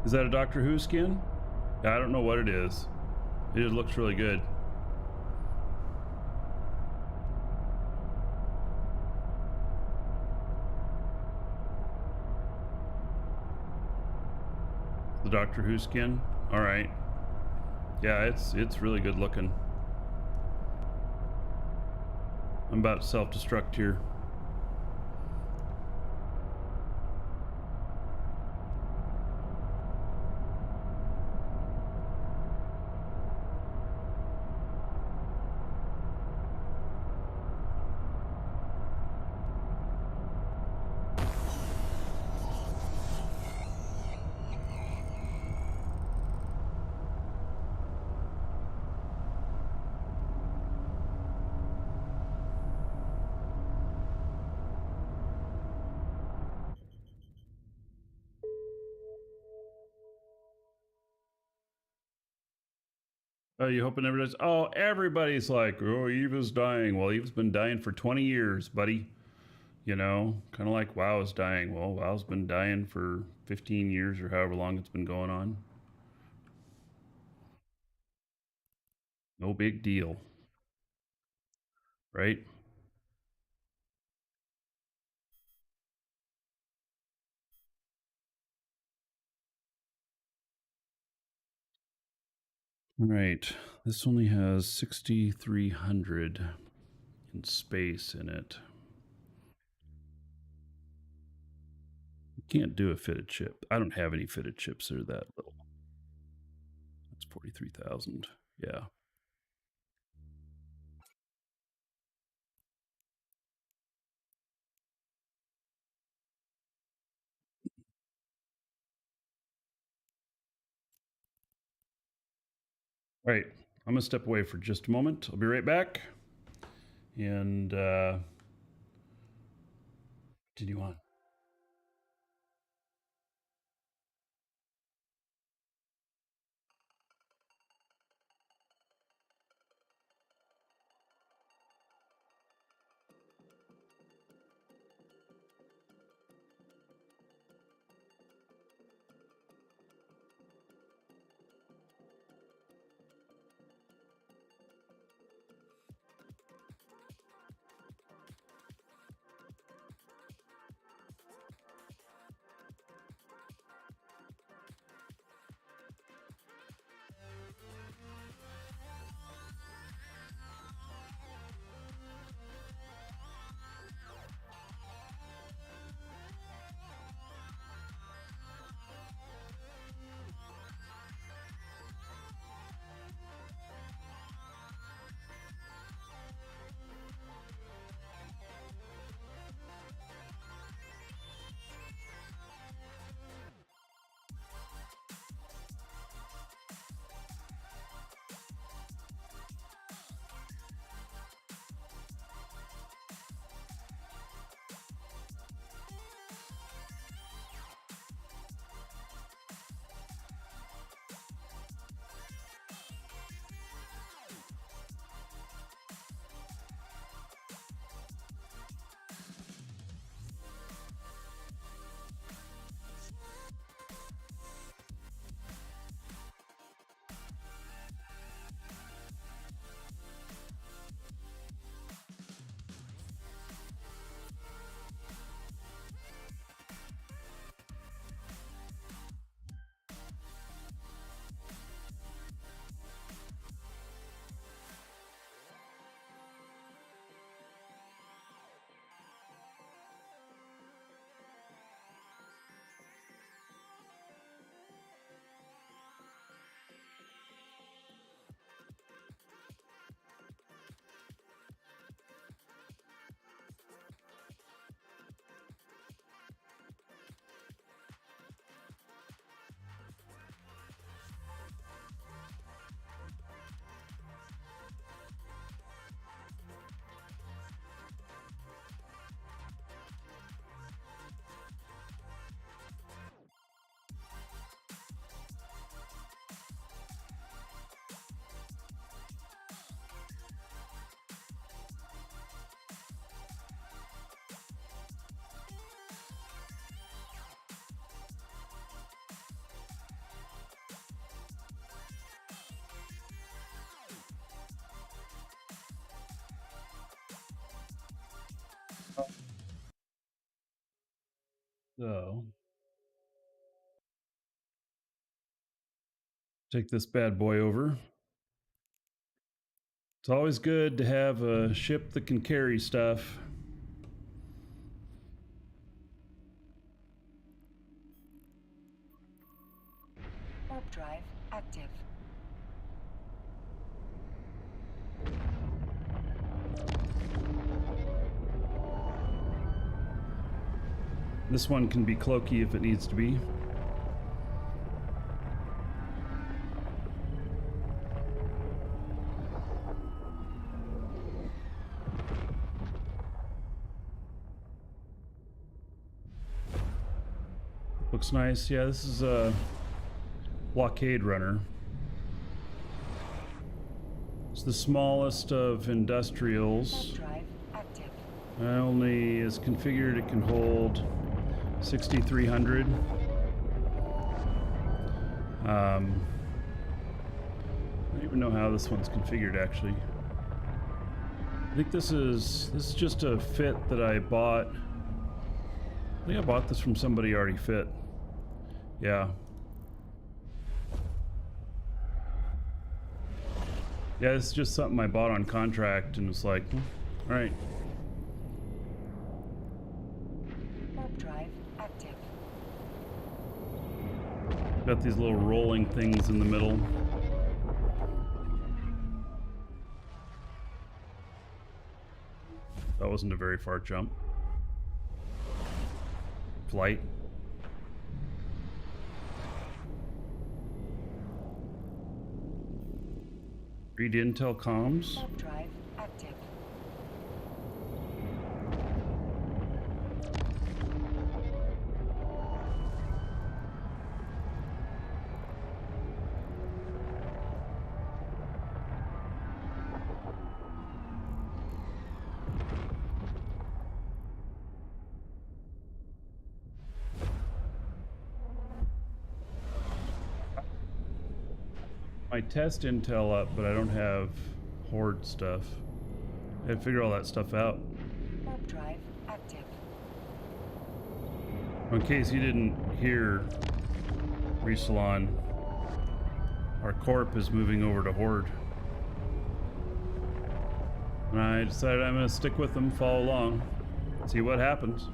Is that a Doctor Who skin? Yeah, I don't know what it is. It just looks really good. The Doctor Who skin? All right. Yeah, it's really good looking. I'm about to self-destruct here. Oh, you hoping everybody's... Oh, everybody's like, oh, Eva's dying. Well, Eva's been dying for 20 years, buddy. You know, kind of like WoW's dying. Well, WoW's been dying for 15 years or however long it's been going on. No big deal. Right? Right. This only has 6,300 in space in it. You can't do a fitted chip. I don't have any fitted chips that are that little. That's 43,000. Yeah. All right. I'm going to step away for just a moment. I'll be right back. And continue on. So take this bad boy over. It's always good to have a ship that can carry stuff. Warp drive active. This one can be cloaky if it needs to be. Looks nice. Yeah, this is a blockade runner. It's the smallest of industrials. Warp drive active. Only is configured, it can hold 6,300. I don't even know how this one's configured actually. I think this is just a fit that I bought. I think I bought this from somebody already fit. Yeah. Yeah, this is just something I bought on contract and was like, all right. Warp drive active. Got these little rolling things in the middle. That wasn't a very far jump. Flight. Read intel comms. Warp drive active. My test intel up, but I don't have horde stuff. I had to figure all that stuff out. Warp drive active. In case you didn't hear, Resalon, our corp is moving over to horde. And I decided I'm going to stick with them, follow along, see what happens.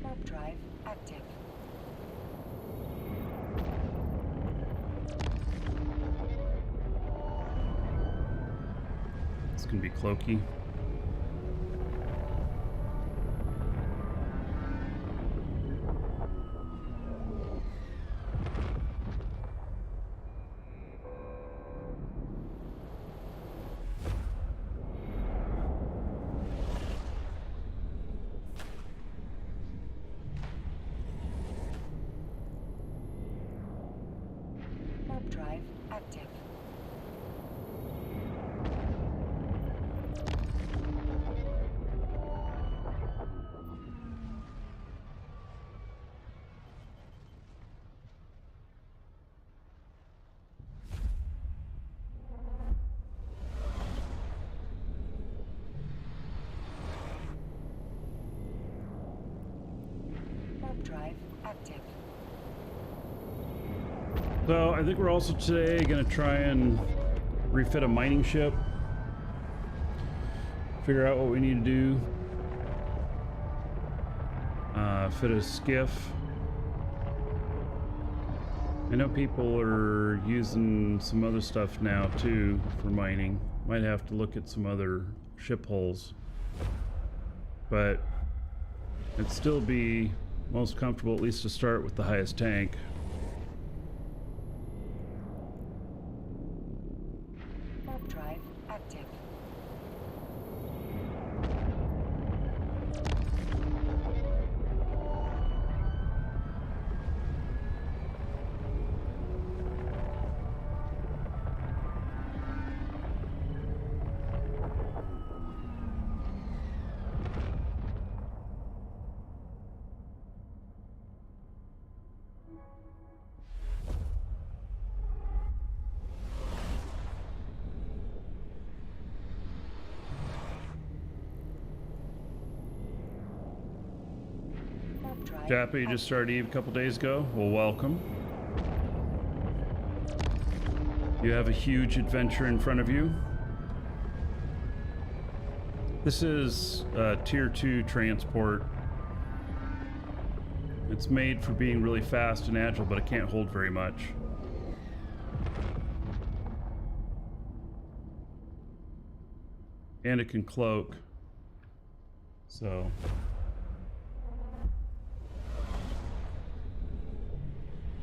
Warp drive active. This can be cloaky. Warp drive active. Warp drive active. So I think we're also today going to try and refit a mining ship. Figure out what we need to do. Fit a skiff. I know people are using some other stuff now too for mining. Might have to look at some other ship hulls. But it'd still be most comfortable at least to start with the highest tank. Warp drive active. Jappa, you just started Eve a couple days ago. Well, welcome. You have a huge adventure in front of you. This is Tier 2 transport. It's made for being really fast and agile, but it can't hold very much. And it can cloak. So...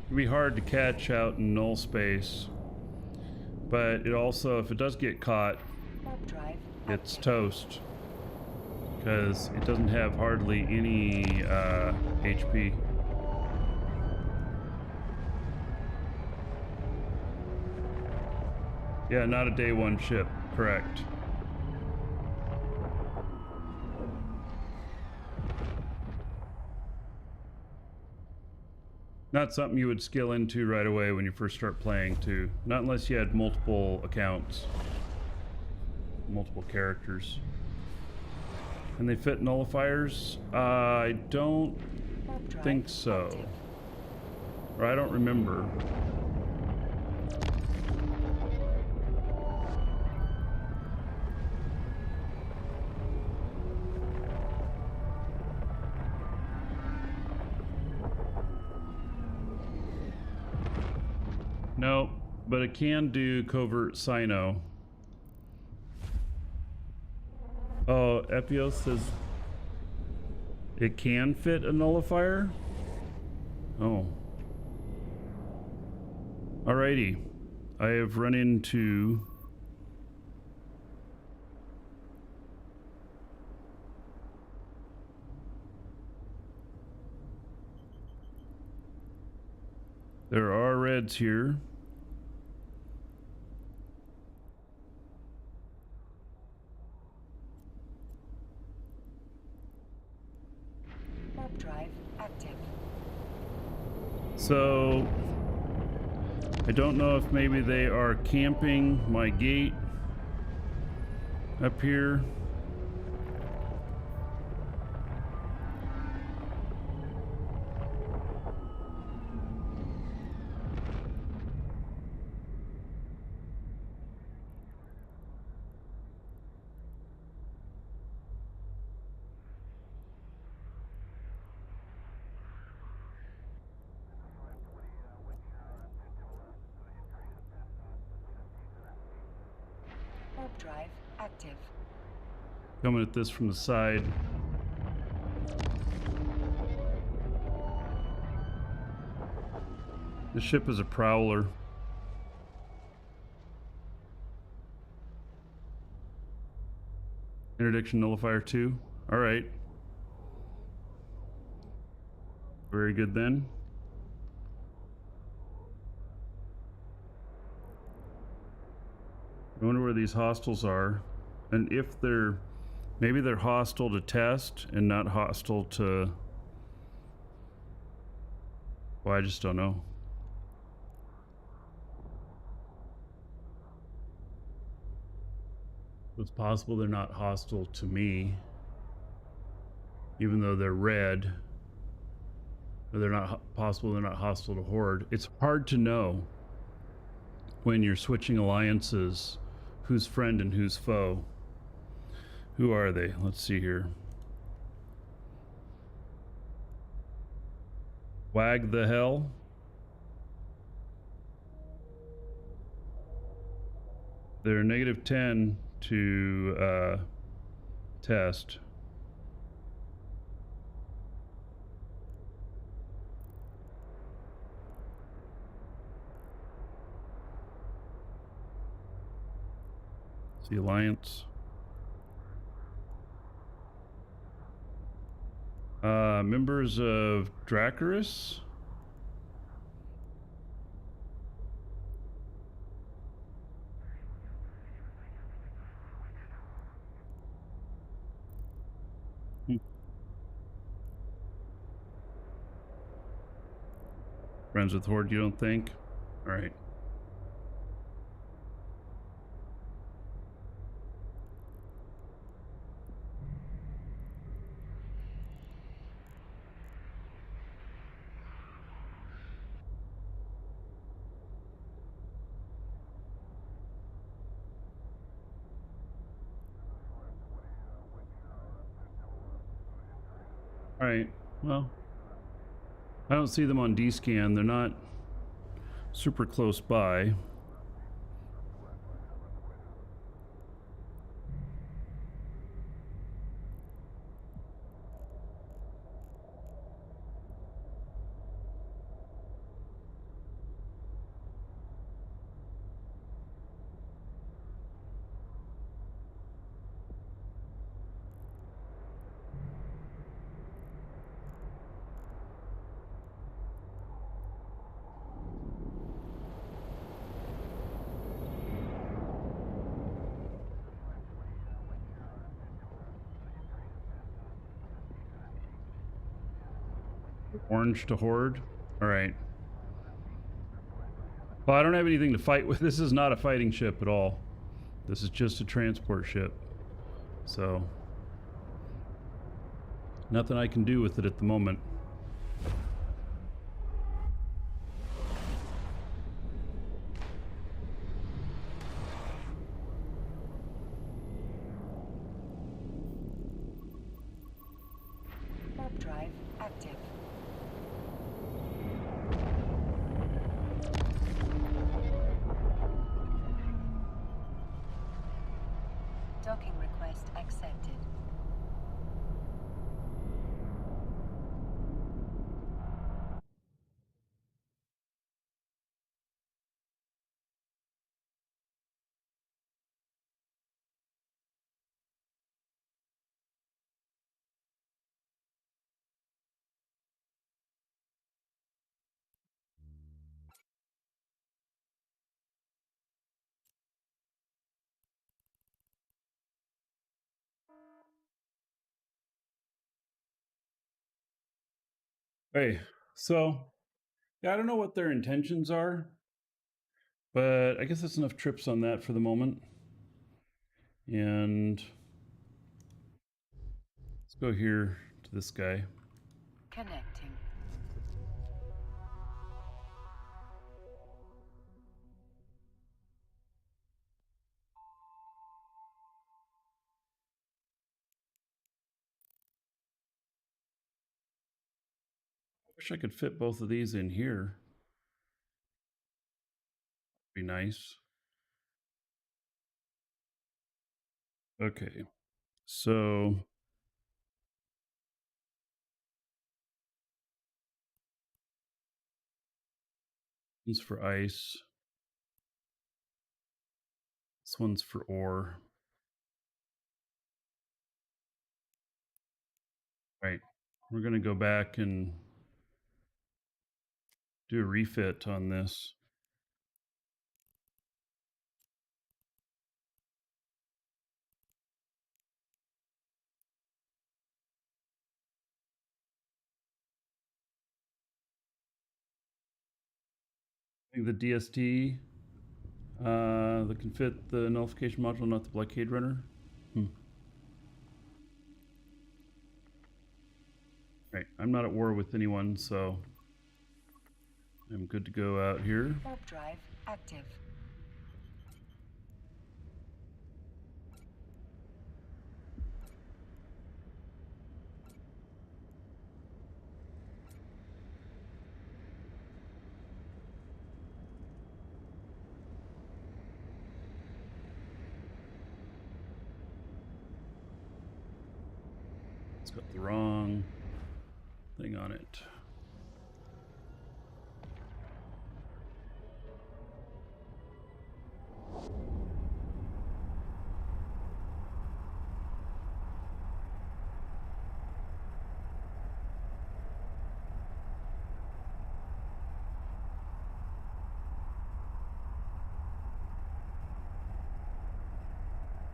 it'd be hard to catch out in null space. But it also, if it does get caught, Warp drive it's active. toast. Because it doesn't have hardly any HP. Yeah, not a day one ship, correct. Not something you would skill into right away when you first start playing, too. Not unless you had multiple accounts. Multiple characters. And they fit nullifiers? I don't Warp drive think so. active. Or I don't remember. No, but it can do covert Sino. Oh, Epios says it can fit a nullifier? Oh. Alrighty. I have run into... there are reds here. Warp drive active. So I don't know if maybe they are camping my gate up here. Warp drive active. Coming at this from the side. The ship is a prowler. Interdiction nullifier 2. All right. Very good then. I wonder where these hostiles are, and if they're, maybe they're hostile to test and not hostile to, well, I just don't know. It's possible they're not hostile to me, even though they're red. Or they're not possible they're not hostile to Horde. It's hard to know when you're switching alliances who's friend and who's foe. Who are they? Let's see here. Wag the hell. They're -10 to test. It's the Alliance. Members of Dracarys. Friends with Horde, you don't think? All right. Alright, well, I don't see them on D-scan. They're not super close by. Orange to Horde. Alright. Well, I don't have anything to fight with. This is not a fighting ship at all. This is just a transport ship. So, nothing I can do with it at the moment. Warp drive active. Docking request accepted. Hey, so, yeah, I don't know what their intentions are, but I guess that's enough trips on that for the moment. And let's go here to this guy. Connecting. Wish I could fit both of these in here. Be nice. Okay, so this for ice. This one's for ore. Right. We're going to go back and do a refit on this. I think the DST that can fit the nullification module, not the blockade runner. Right. I'm not at war with anyone, so I'm good to go out here. Warp drive active. It's got the wrong thing on it.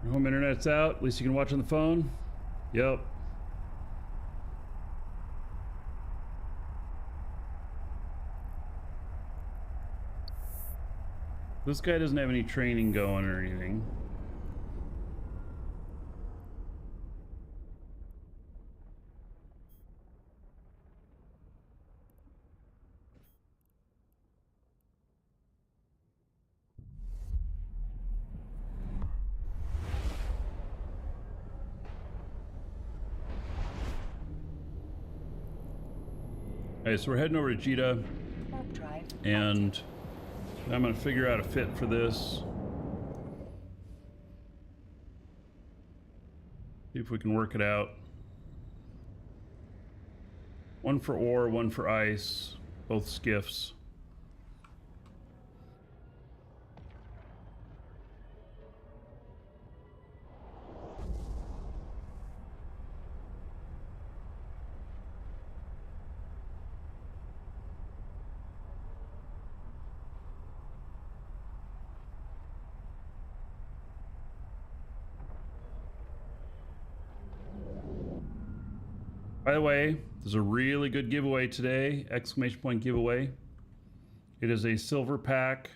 Your home internet's out. At least you can watch on the phone. Yep. This guy doesn't have any training going or anything. Okay, so we're heading over to Jita, Warp drive. and I'm gonna figure out a fit for this. See if we can work it out. One for ore, one for ice, both skiffs. By the way, there's a really good giveaway today, exclamation point giveaway. It is a silver pack.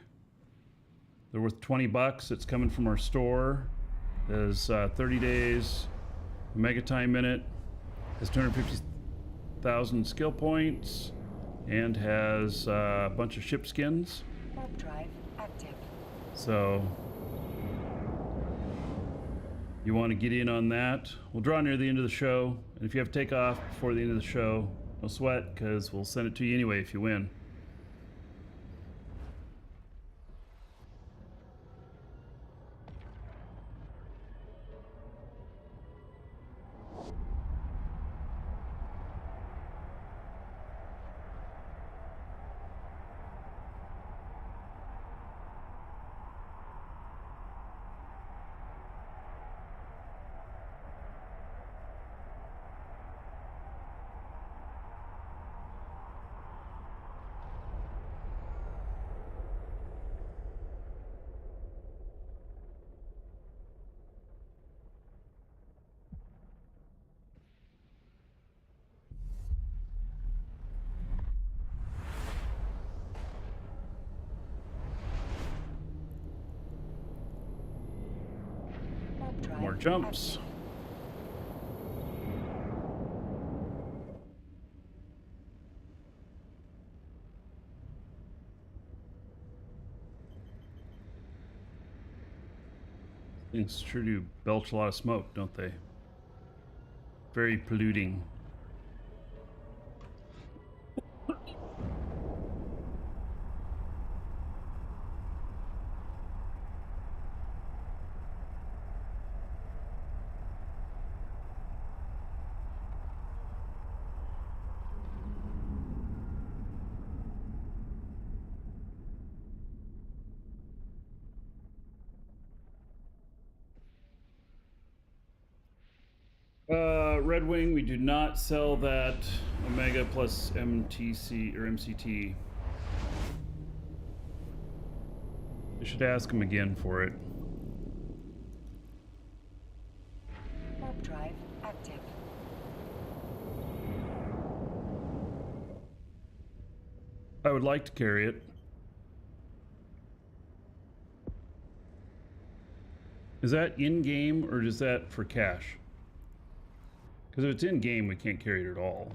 They're worth 20 bucks. It's coming from our store. There's 30 days, mega time in it. Has 250,000 skill points and has a bunch of ship skins. Warp drive active. So you want to get in on that. We'll draw near the end of the show. And if you have takeoff before the end of the show, no sweat, because we'll send it to you anyway if you win. Warp drive More jumps. active. Things sure do belch a lot of smoke, don't they? Very polluting. Red Wing, we do not sell that Omega plus MTC or MCT. I should ask him again for it. Warp drive active. I would like to carry it. Is that in-game or is that for cash? Because if it's in-game, we can't carry it at all.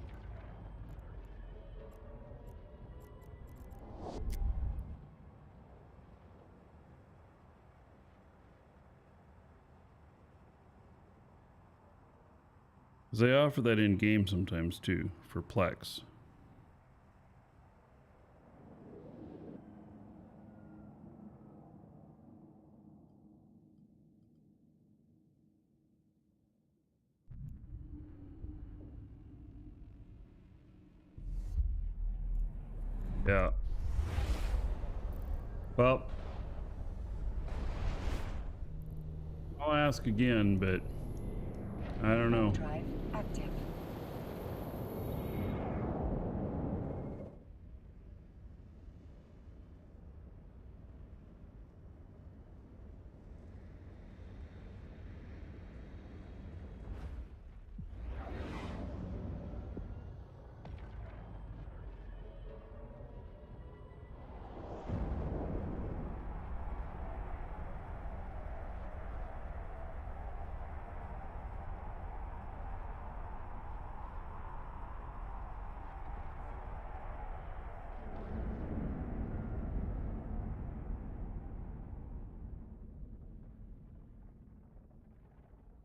Because they offer that in-game sometimes too, for Plex. Yeah. Well, I'll ask again, but I don't know. Warp drive active.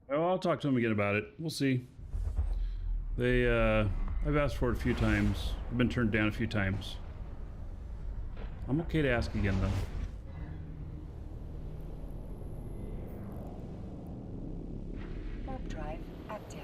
Well, I'll talk to them again about it. We'll see. They, I've asked for it a few times. I've been turned down a few times. I'm okay to ask again, though. Warp drive active.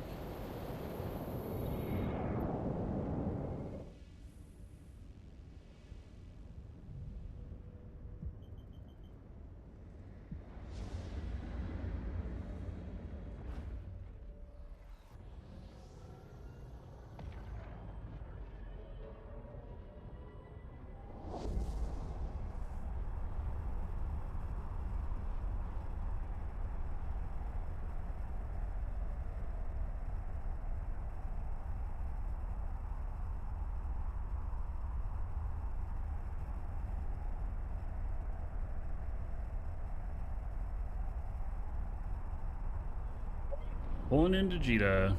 Pulling into Jita.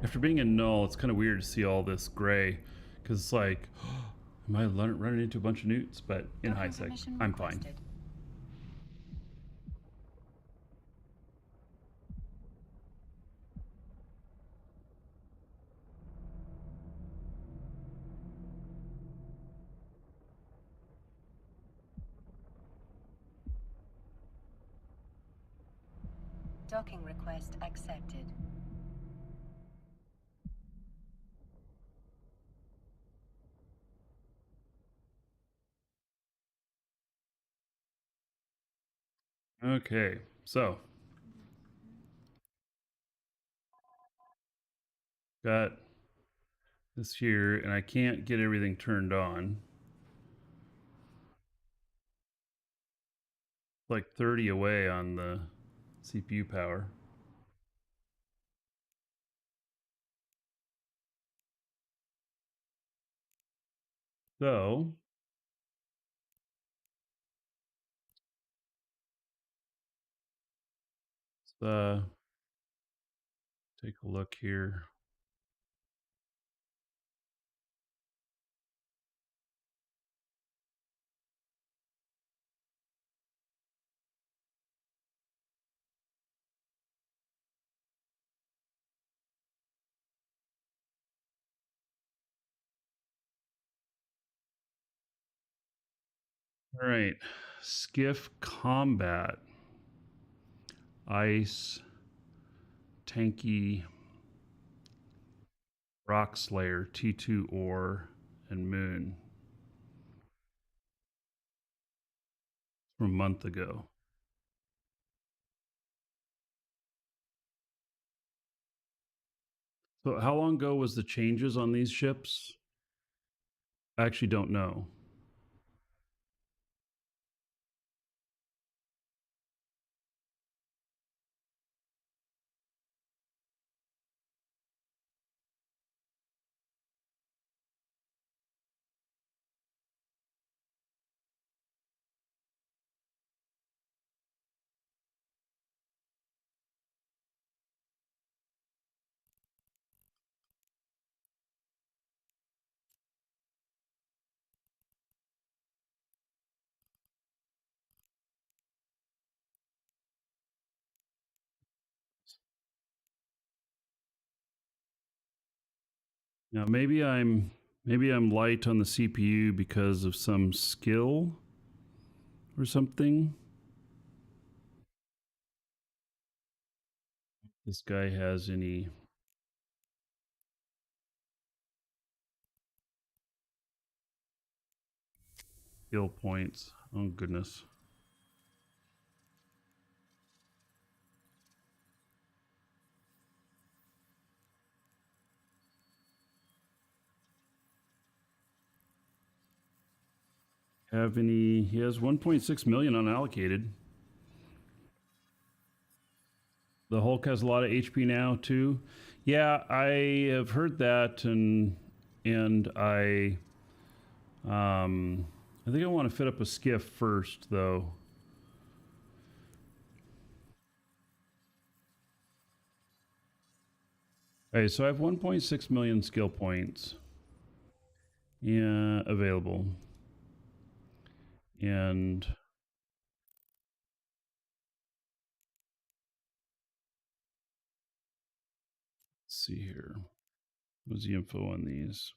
After being in null, it's kind of weird to see all this gray, because it's like, am I running into a bunch of newts? But in Docking hindsight, permission I'm fine. requested. Docking request accepted. Okay, so got this here, and I can't get everything turned on. Like 30 away on the CPU power. So let's take a look here. All right, skiff combat, ice, tanky, rock slayer, T2 ore, and moon. From a month ago. So how long ago was the changes on these ships? I actually don't know. Now maybe I'm light on the CPU because of some skill or something. This guy has any skill points? Oh goodness. Have any? He has 1.6 million unallocated. The Hulk has a lot of HP now too. Yeah, I have heard that, and I think I want to fit up a skiff first, though. Okay, so I have 1.6 million skill points. Yeah, available. And let's see here. What's the info on these?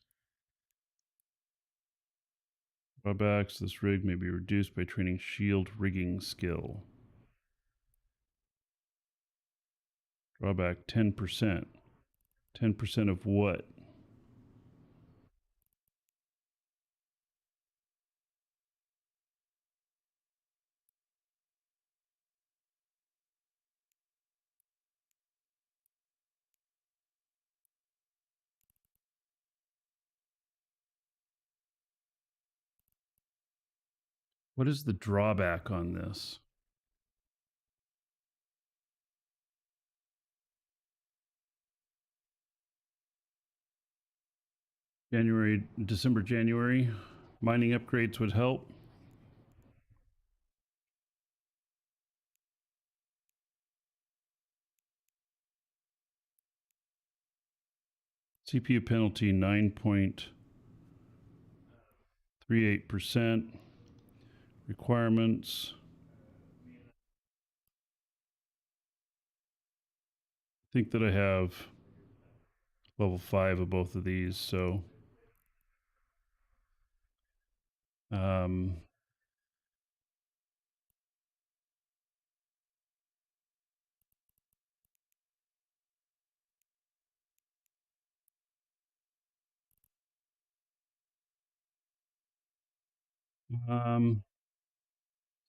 Drawbacks. This rig may be reduced by training shield rigging skill. Drawback 10%. 10% of what? What is the drawback on this? December, January. Mining upgrades would help. CPU penalty 9.38%. Requirements. I think that I have level 5 of both of these, so um,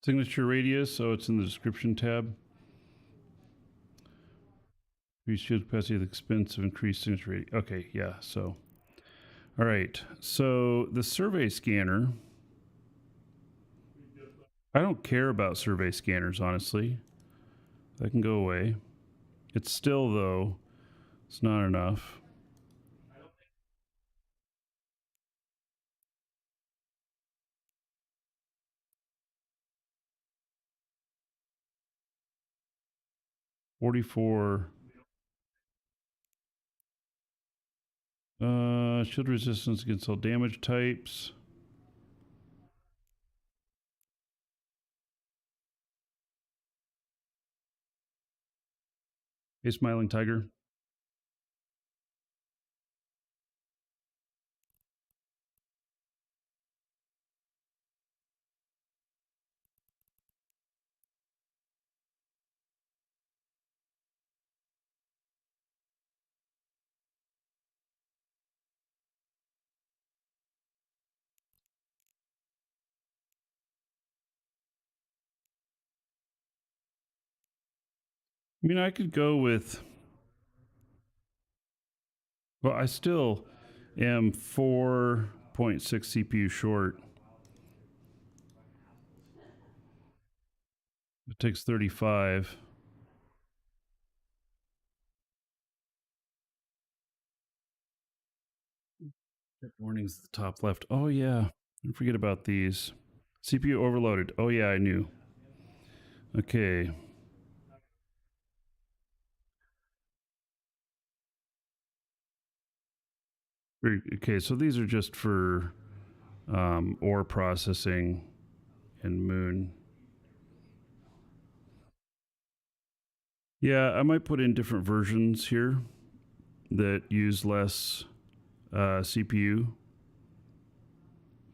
signature radius, so it's in the description tab. Increase shield capacity at the expense of increased signature radius. Okay, yeah, so. All right, so the survey scanner. I don't care about survey scanners, honestly. That can go away. It's still, though, it's not enough. $44. Shield resistance against all damage types. Hey, Smiling Tiger. I mean, I could go with. Well, I still am 4.6 CPU short. It takes 35. Warnings at the top left. Oh, yeah. Don't forget about these. CPU overloaded. Oh, yeah, I knew. Okay. Okay, so these are just for ore processing and moon. Yeah, I might put in different versions here that use less CPU.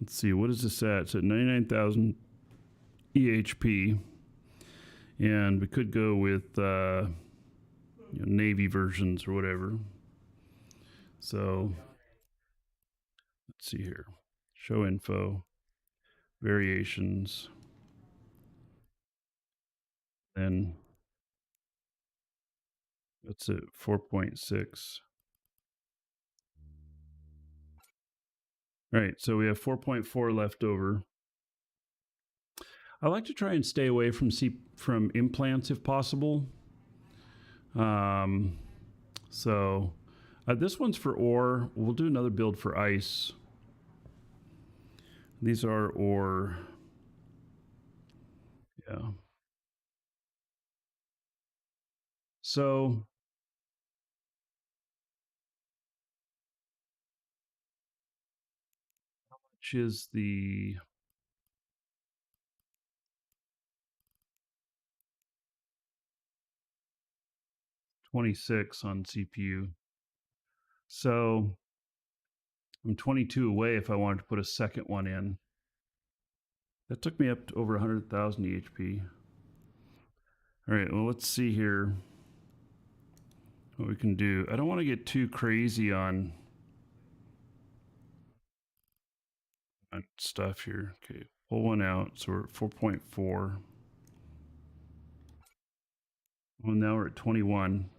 Let's see, what is this at? It's at 99,000 EHP. And we could go with Navy versions or whatever. So let's see here. Show info, variations. Then that's it, 4.6. All right, so we have 4.4 left over. I like to try and stay away from implants if possible. So this one's for ore. We'll do another build for ice. These are ore. Yeah. So how much is the 26 on CPU? So I'm 22 away if I wanted to put a second one in. That took me up to over 100,000 EHP. All right, well, let's see here what we can do. I don't want to get too crazy on stuff here. Okay, pull one out. So we're at 4.4. Well, now we're at 21.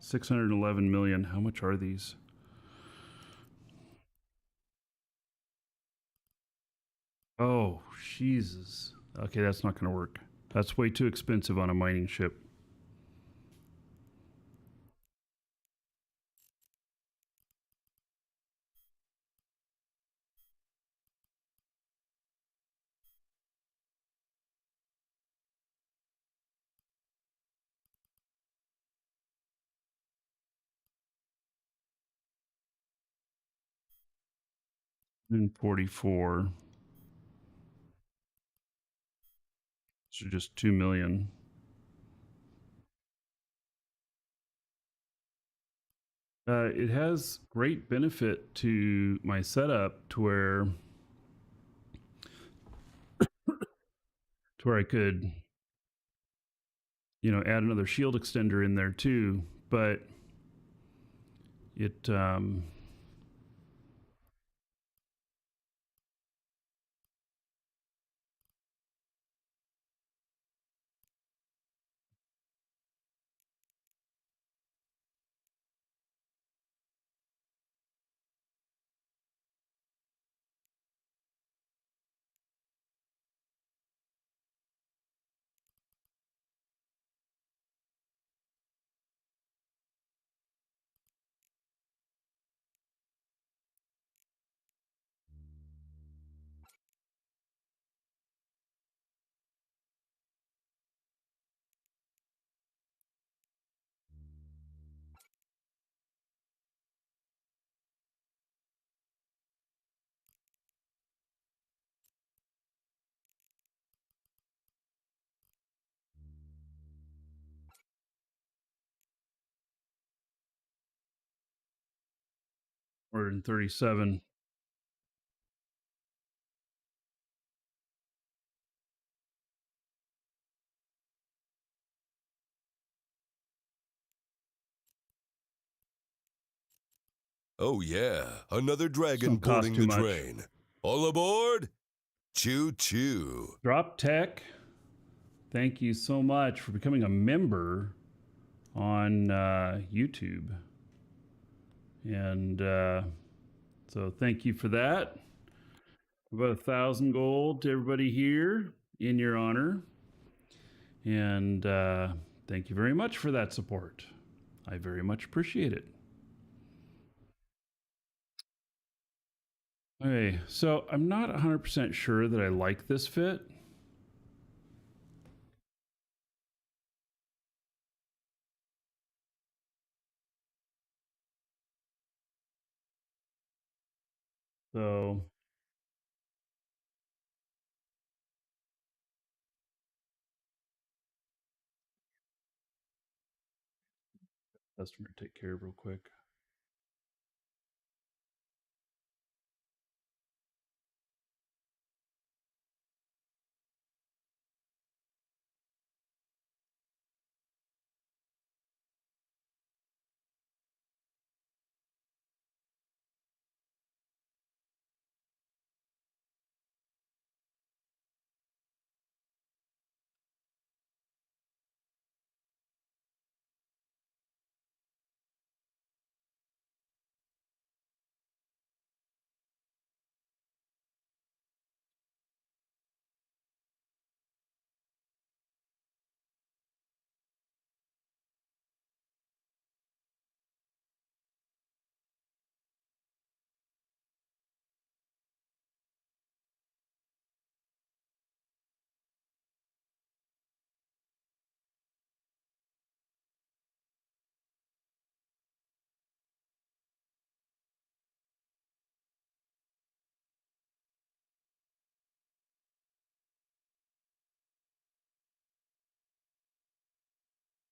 611 million. How much are these? Oh, Jesus. Okay, that's not going to work. That's way too expensive on a mining ship. And 44. So just 2 million. It has great benefit to my setup to where I could, add another shield extender in there too. But it ordered in 37. Oh, yeah, another dragon Don't cost boarding too the much. train. All aboard! Choo choo. Drop Tech, thank you so much for becoming a member on YouTube. And so thank you for that. About 1,000 gold to everybody here in your honor. And thank you very much for that support. I very much appreciate it. Okay, so I'm not 100% sure that I like this fit. So customer take care of real quick.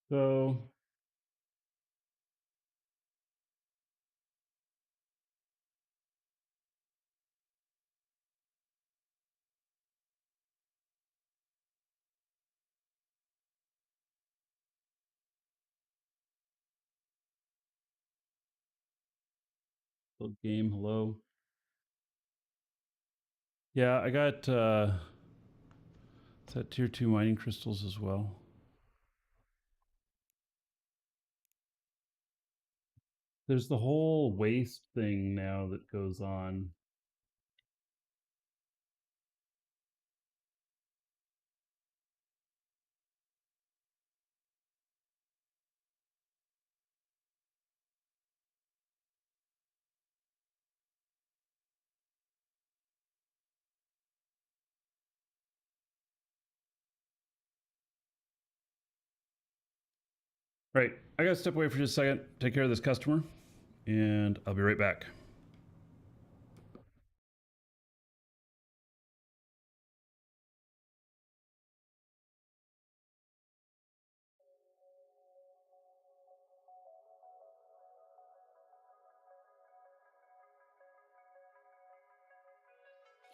So Little game, hello. Yeah, I got is that tier 2 mining crystals as well. There's the whole waste thing now that goes on. Right, I gotta step away for just a second, take care of this customer, and I'll be right back.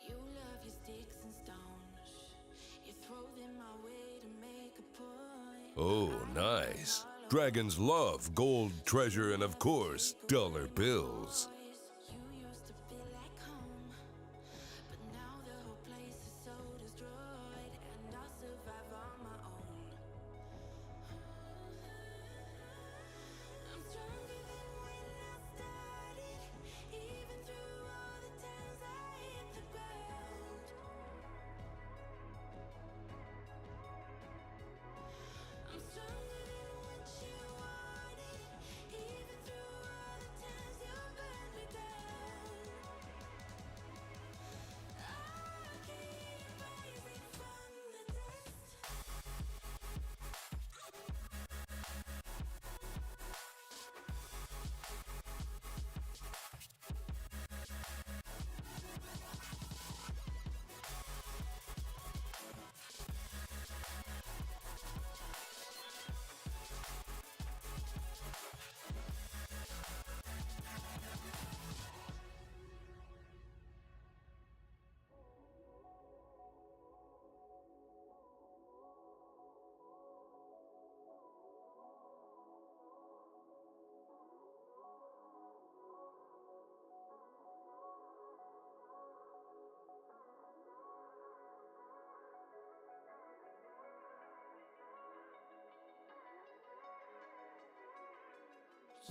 You love your sticks and stones. You throw them my way to make a point. Oh, nice. Dragons love gold, treasure, and of course, dollar bills. You used to feel like home, but now the whole place is so destroyed, and I'll survive on my own. I'm stronger than when I started, even through all the times I hit the ground. I'm stronger than what you wanted, even through all the times you burned me down. I'll keep rising from the dust.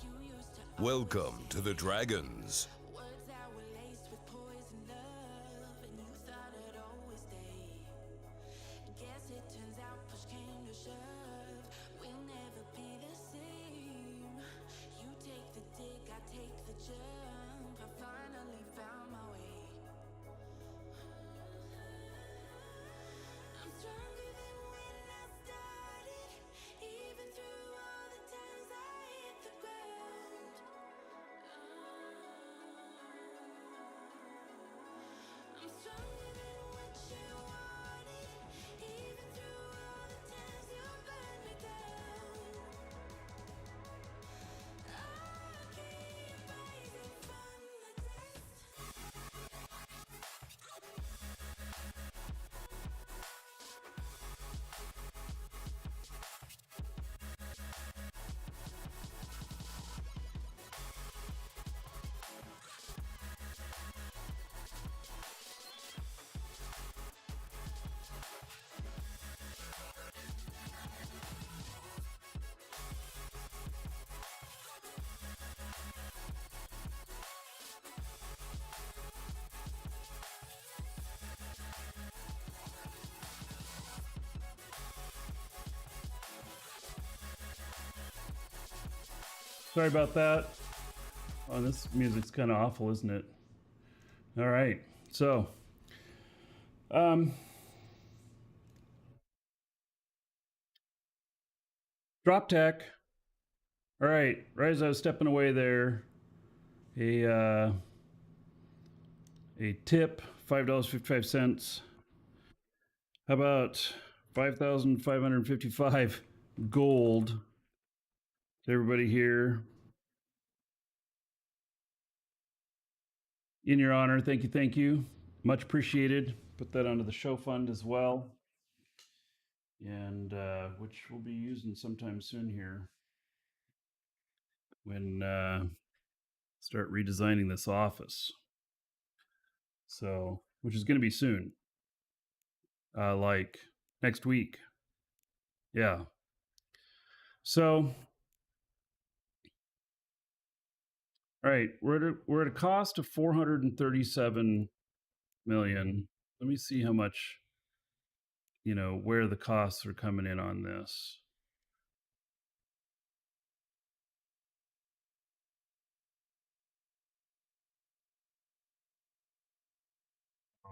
You used to Welcome to the Dragons. words that were laced with poison love, and you thought I'd always stay. Guess it turns out push came to shove, we'll never be the same. You take the dig, I take the jump. I finally found my way. I'm stronger than when I started, even through all the times I hit the ground. I'm stronger than what you wanted, even through all the times you burned me down. I'll keep rising from the dust. Sorry about that. Oh, this music's kind of awful, isn't it? All right, so drop tech. All right, right as I was stepping away there, a tip, $5.55. How about 5,555 gold to everybody here? In your honor, thank you, thank you. Much appreciated. Put that onto the show fund as well. And which we'll be using sometime soon here when start redesigning this office. So, which is going to be soon. Like next week. Yeah. So, all right, we're at a cost of 437 million. Let me see how much, where the costs are coming in on this.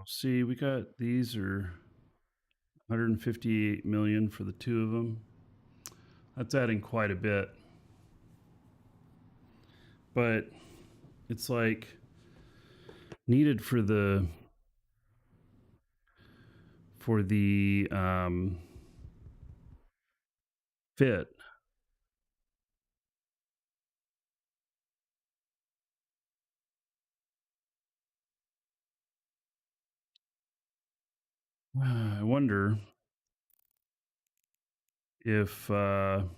See, we got these are 158 million for the two of them. That's adding quite a bit. But it's like needed for the fit. I wonder if happen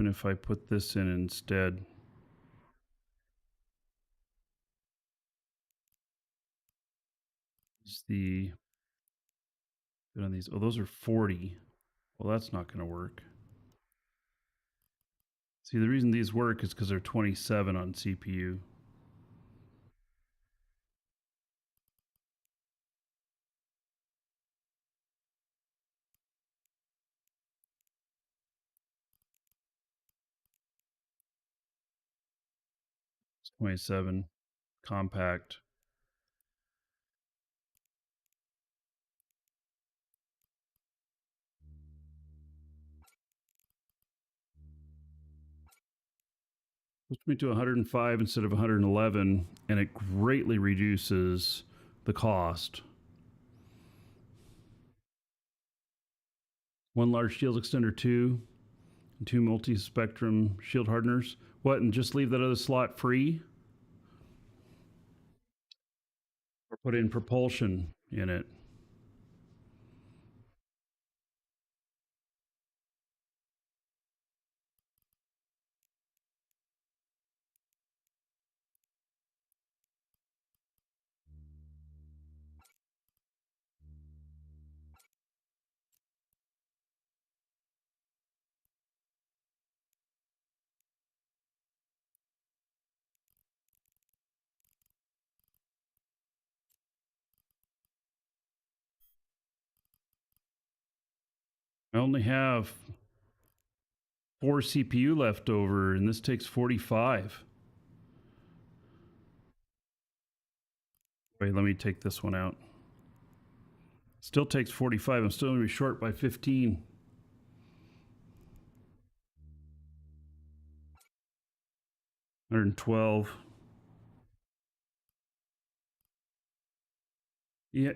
if I put this in instead. Is the on these? Oh, those are 40. Well, that's not going to work. See, the reason these work is because they're 27 on CPU. It's 27 compact. Puts me to 105 instead of 111, and it greatly reduces the cost. One large shield extender, two multi-spectrum shield hardeners. What, and just leave that other slot free? Or put in propulsion in it? I only have 4 CPU left over, and this takes 45. Wait, let me take this one out. Still takes 45. I'm still going to be short by 15. $112. Yeah,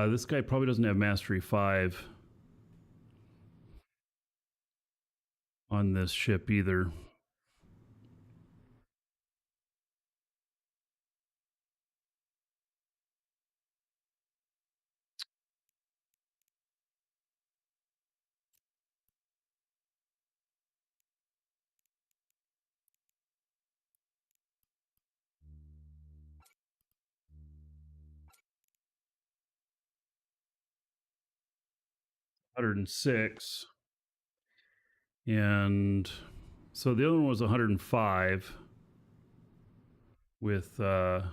this guy probably doesn't have Mastery 5 on this ship either. $106. And so the other one was 105 with the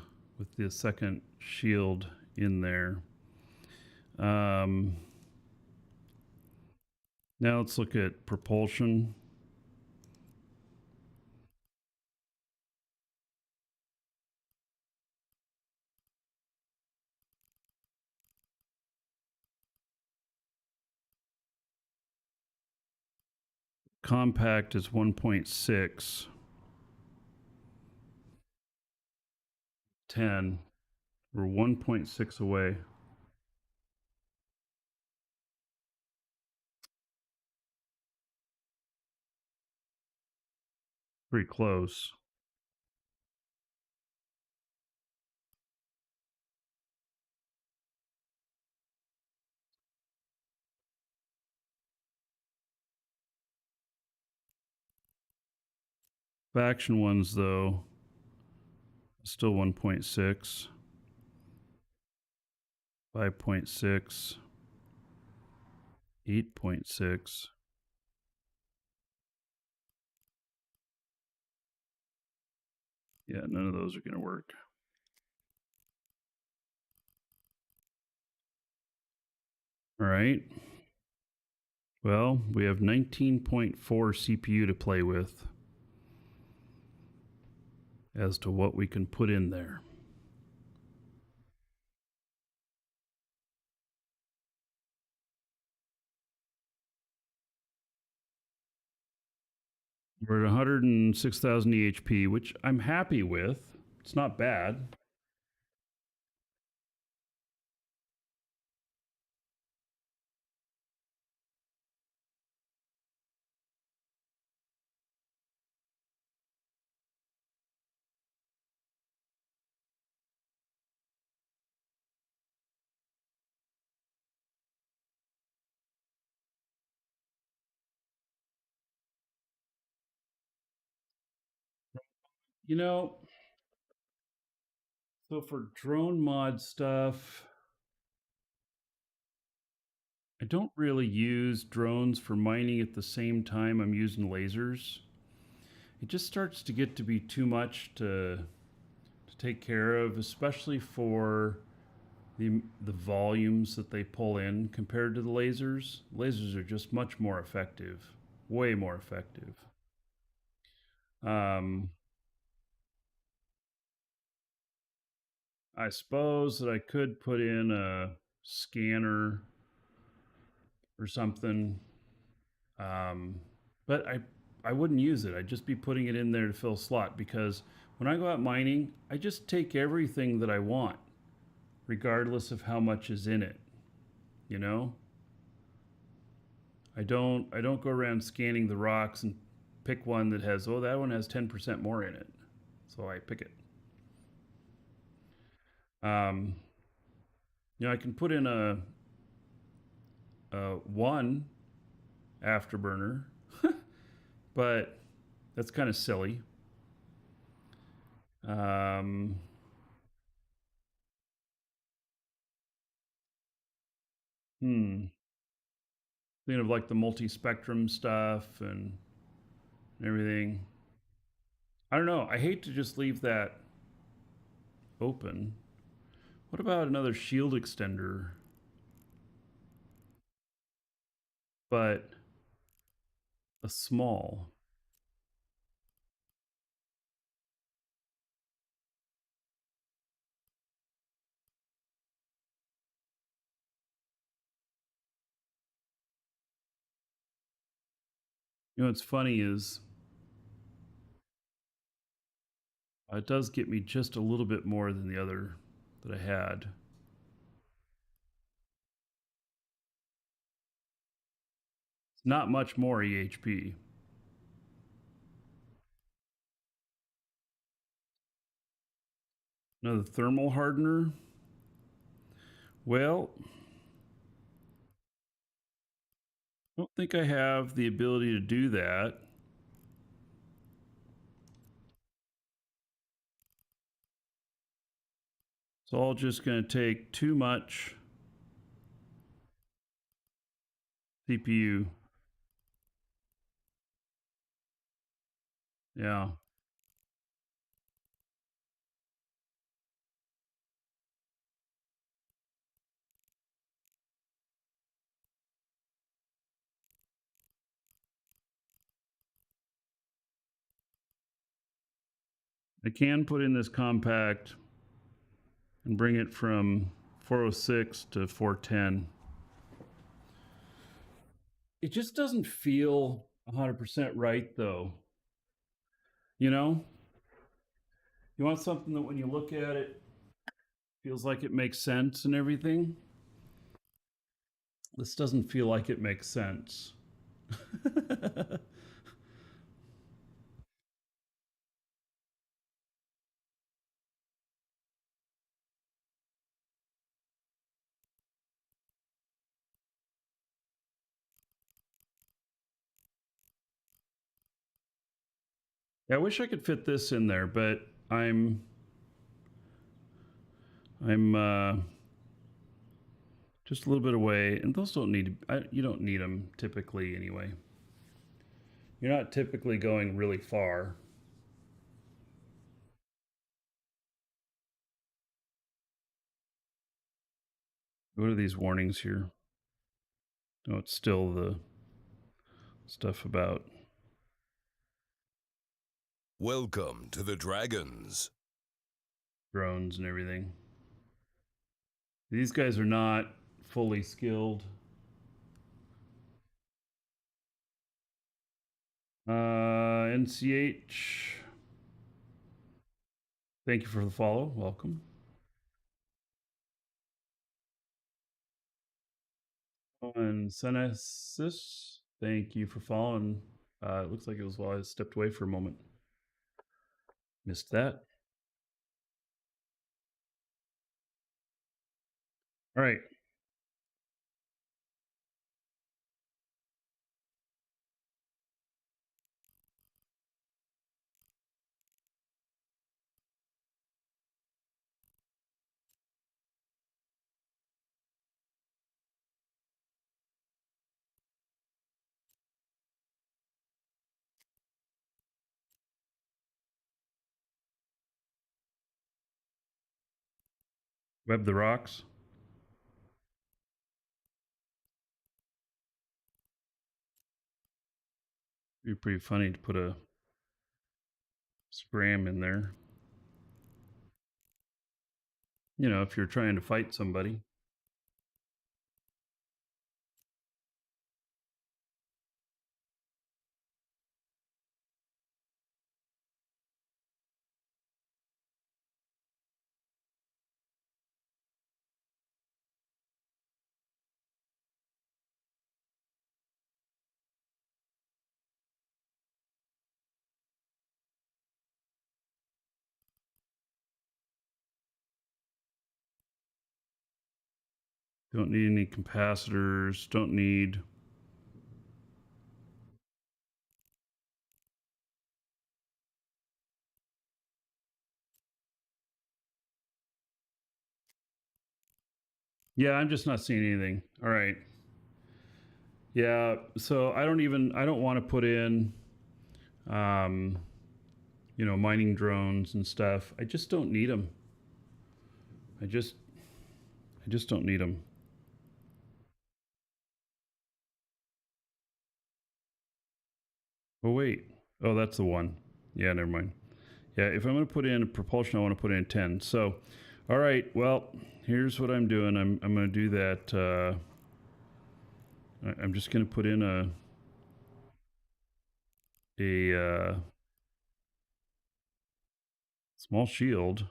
second shield in there. Now let's look at propulsion. Compact is 1.6. 10. We're 1.6 away. Pretty close. Faction ones, though, still 1.6, 5.6, 8.6. Yeah, none of those are going to work. All right. Well, we have 19.4 CPU to play with as to what we can put in there. We're at 106,000 EHP, which I'm happy with. It's not bad. You know, so for drone mod stuff, I don't really use drones for mining at the same time I'm using lasers. It just starts to get to be too much to take care of, especially for the volumes that they pull in compared to the lasers. Lasers are just much more effective, way more effective. I suppose that I could put in a scanner or something, but I wouldn't use it. I'd just be putting it in there to fill a slot, because when I go out mining, I just take everything that I want, regardless of how much is in it. You know, I don't go around scanning the rocks and pick one that has, oh, that one has 10% more in it, so I pick it. I can put in a one afterburner, but that's kind of silly. Um, Thinking of like the multi-spectrum stuff and everything. I don't know. I hate to just leave that open. What about another shield extender? But a small. What's funny is it does get me just a little bit more than the other that I had. It's not much more EHP. Another thermal hardener. Well, I don't think I have the ability to do that. It's all just going to take too much CPU. Yeah. I can put in this compact and bring it from 406 to 410. It just doesn't feel 100% right, though. You know, you want something that when you look at it, feels like it makes sense and everything. This doesn't feel like it makes sense. Yeah, I wish I could fit this in there, but I'm just a little bit away, and those don't need you don't need them typically anyway. You're not typically going really far. What are these warnings here? Oh, it's still the stuff about Welcome to the Dragons. drones and everything. These guys are not fully skilled. NCH. Thank you for the follow. Welcome. And Senesis, thank you for following. It looks like it was while I stepped away for a moment. Missed that. All right. Web the rocks. It'd be pretty funny to put a scram in there. You know, if you're trying to fight somebody. Don't need any capacitors. Don't need. Yeah, I'm just not seeing anything. All right. Yeah, so I don't want to put in, mining drones and stuff. I just don't need them. I just don't need them. Oh, wait. Oh, that's the one. Yeah, never mind. Yeah, if I'm going to put in a propulsion, I want to put in 10. So, all right, well, here's what I'm doing. I'm going to do that. I'm just going to put in a small shield.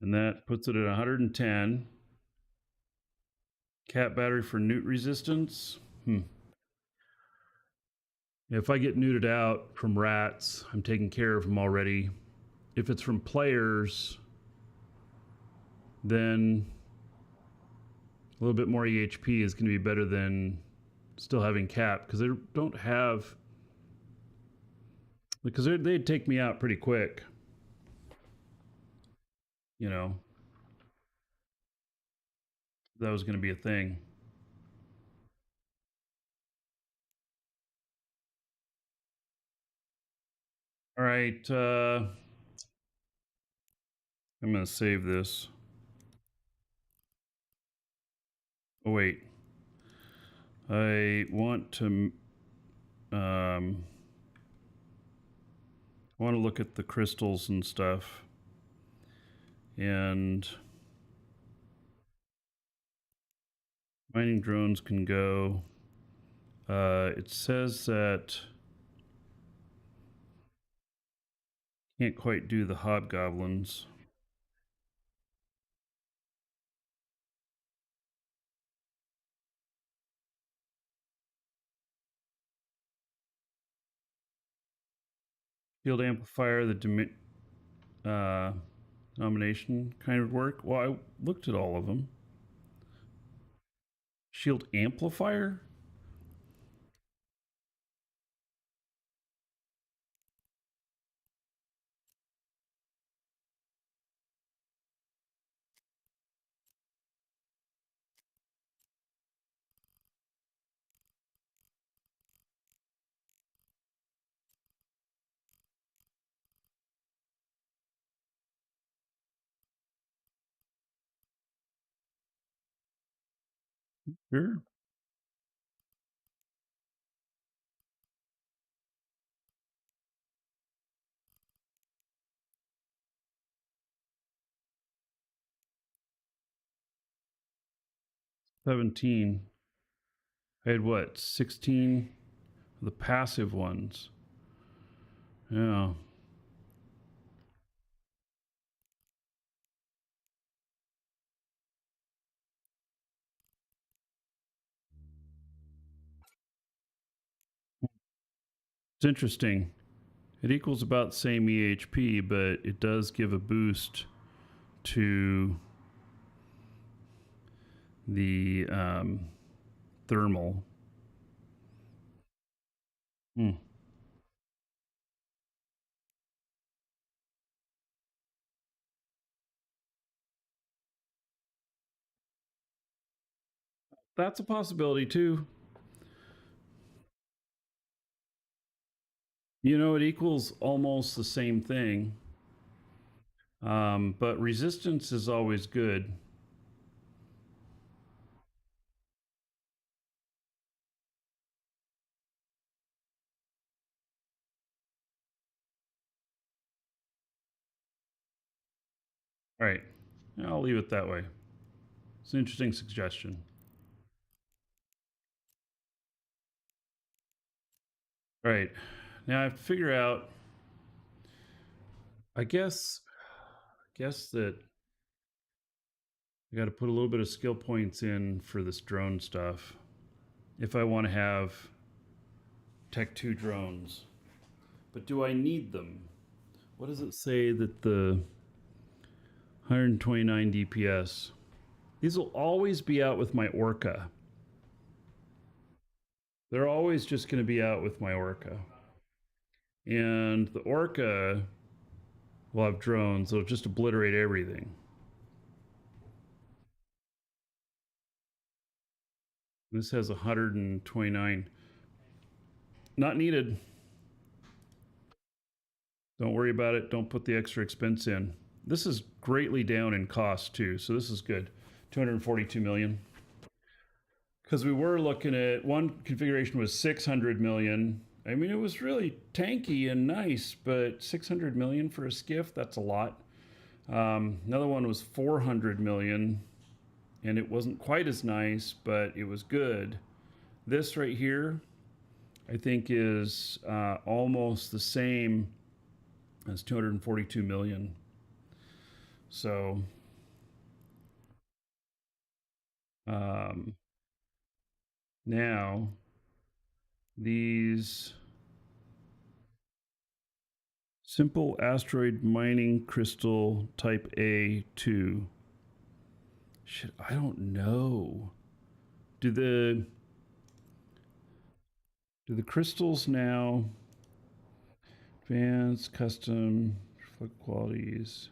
And that puts it at 110. Cat battery for newt resistance. If I get neuted out from rats, I'm taking care of them already. If it's from players, then a little bit more EHP is going to be better than still having cap, because they don't have, because they'd take me out pretty quick. You know, that was going to be a thing. All right, I'm going to save this. Oh, wait. I want to look at the crystals and stuff. And mining drones can go. It says that can't quite do the hobgoblins. Field amplifier, the nomination kind of work. Well, I looked at all of them. Shield amplifier? Sure. $17. I had what, 16? The passive ones. Yeah. It's interesting. It equals about the same EHP, but it does give a boost to the thermal. Hmm. That's a possibility too. You know, it equals almost the same thing. But resistance is always good. All right. I'll leave it that way. It's an interesting suggestion. All right. Now I have to figure out, I guess that I got to put a little bit of skill points in for this drone stuff if I want to have Tech 2 drones. But do I need them? What does it say that the 129 DPS? These will always be out with my Orca. They're always just going to be out with my Orca. And the Orca will have drones. They'll just obliterate everything. This has 129. Not needed. Don't worry about it. Don't put the extra expense in. This is greatly down in cost too, so this is good. 242 million. Because we were looking at one configuration was 600 million. I mean, it was really tanky and nice, but 600 million for a skiff, that's a lot. Another one was 400 million, and it wasn't quite as nice, but it was good. This right here, I think, is almost the same as 242 million. So, now these simple asteroid mining crystal type A2. Shit, I don't know. Do the crystals now advanced custom reflect qualities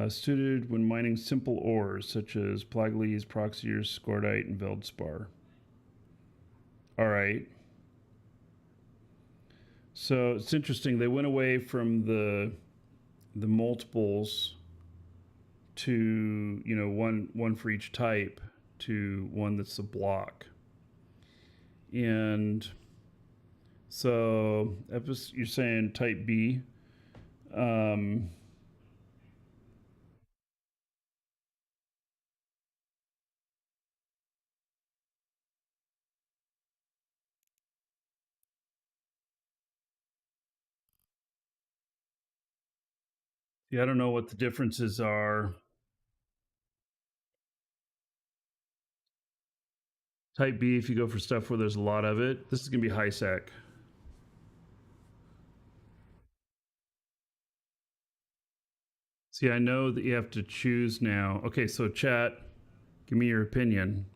suited when mining simple ores such as plagies, proxiers, scordite, and veldspar? All right. So it's interesting. They went away from the multiples to, you know, one for each type, to one that's a block. And so you're saying type B. Yeah, I don't know what the differences are. Type B, if you go for stuff where there's a lot of it, this is going to be high sec. See, I know that you have to choose now. Okay, so chat, give me your opinion.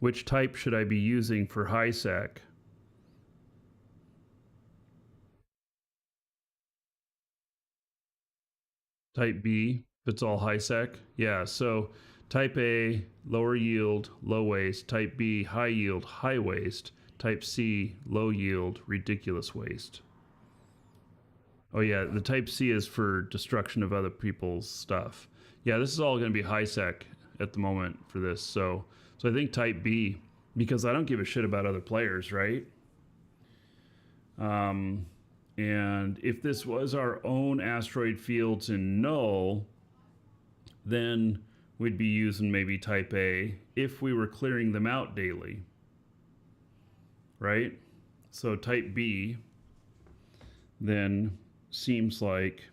which type should I be using for high sec? Type B, if it's all high sec? Yeah, so type A, lower yield, low waste. Type B, high yield, high waste. Type C, low yield, ridiculous waste. Oh yeah, the type C is for destruction of other people's stuff. Yeah, this is all going to be high sec at the moment for this. So I think type B, because I don't give a shit about other players, right? And if this was our own asteroid fields in null, then we'd be using maybe type A if we were clearing them out daily, right? So type B then seems like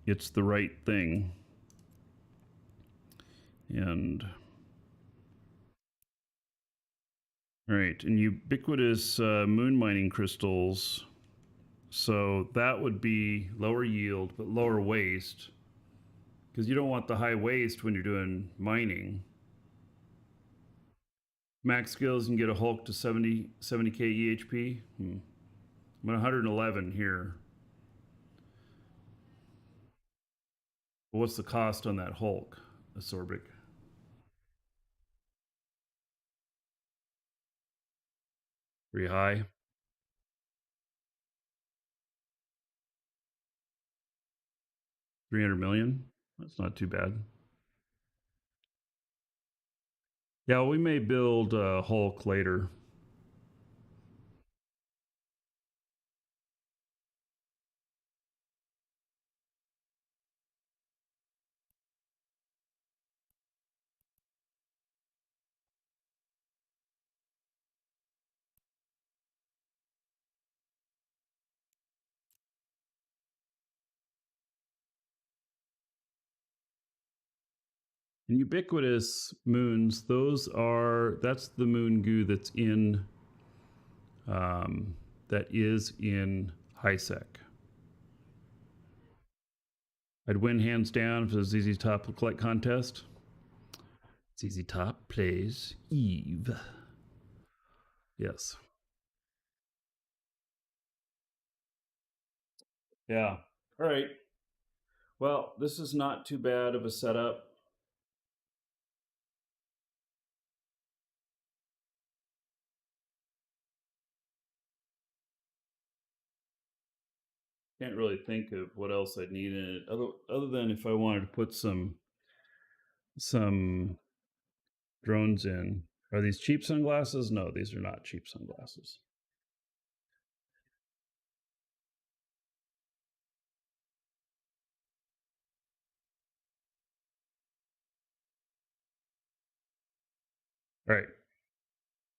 it's the right thing. And all right, and ubiquitous moon mining crystals. So that would be lower yield, but lower waste. Because you don't want the high waste when you're doing mining. Max skills and get a Hulk to 70k EHP. I'm at 111 here. But what's the cost on that Hulk, Asorbic? Pretty high. 300 million? That's not too bad. Yeah, we may build Hulk later. And ubiquitous moons, that's the moon goo that's in that is in high sec. I'd win hands down if it was ZZ Top Look-Like contest. ZZ Top plays Eve. Yes. Yeah. All right. Well, this is not too bad of a setup. Can't really think of what else I'd need in it, other than if I wanted to put some drones in. Are these cheap sunglasses? No, these are not cheap sunglasses. All right.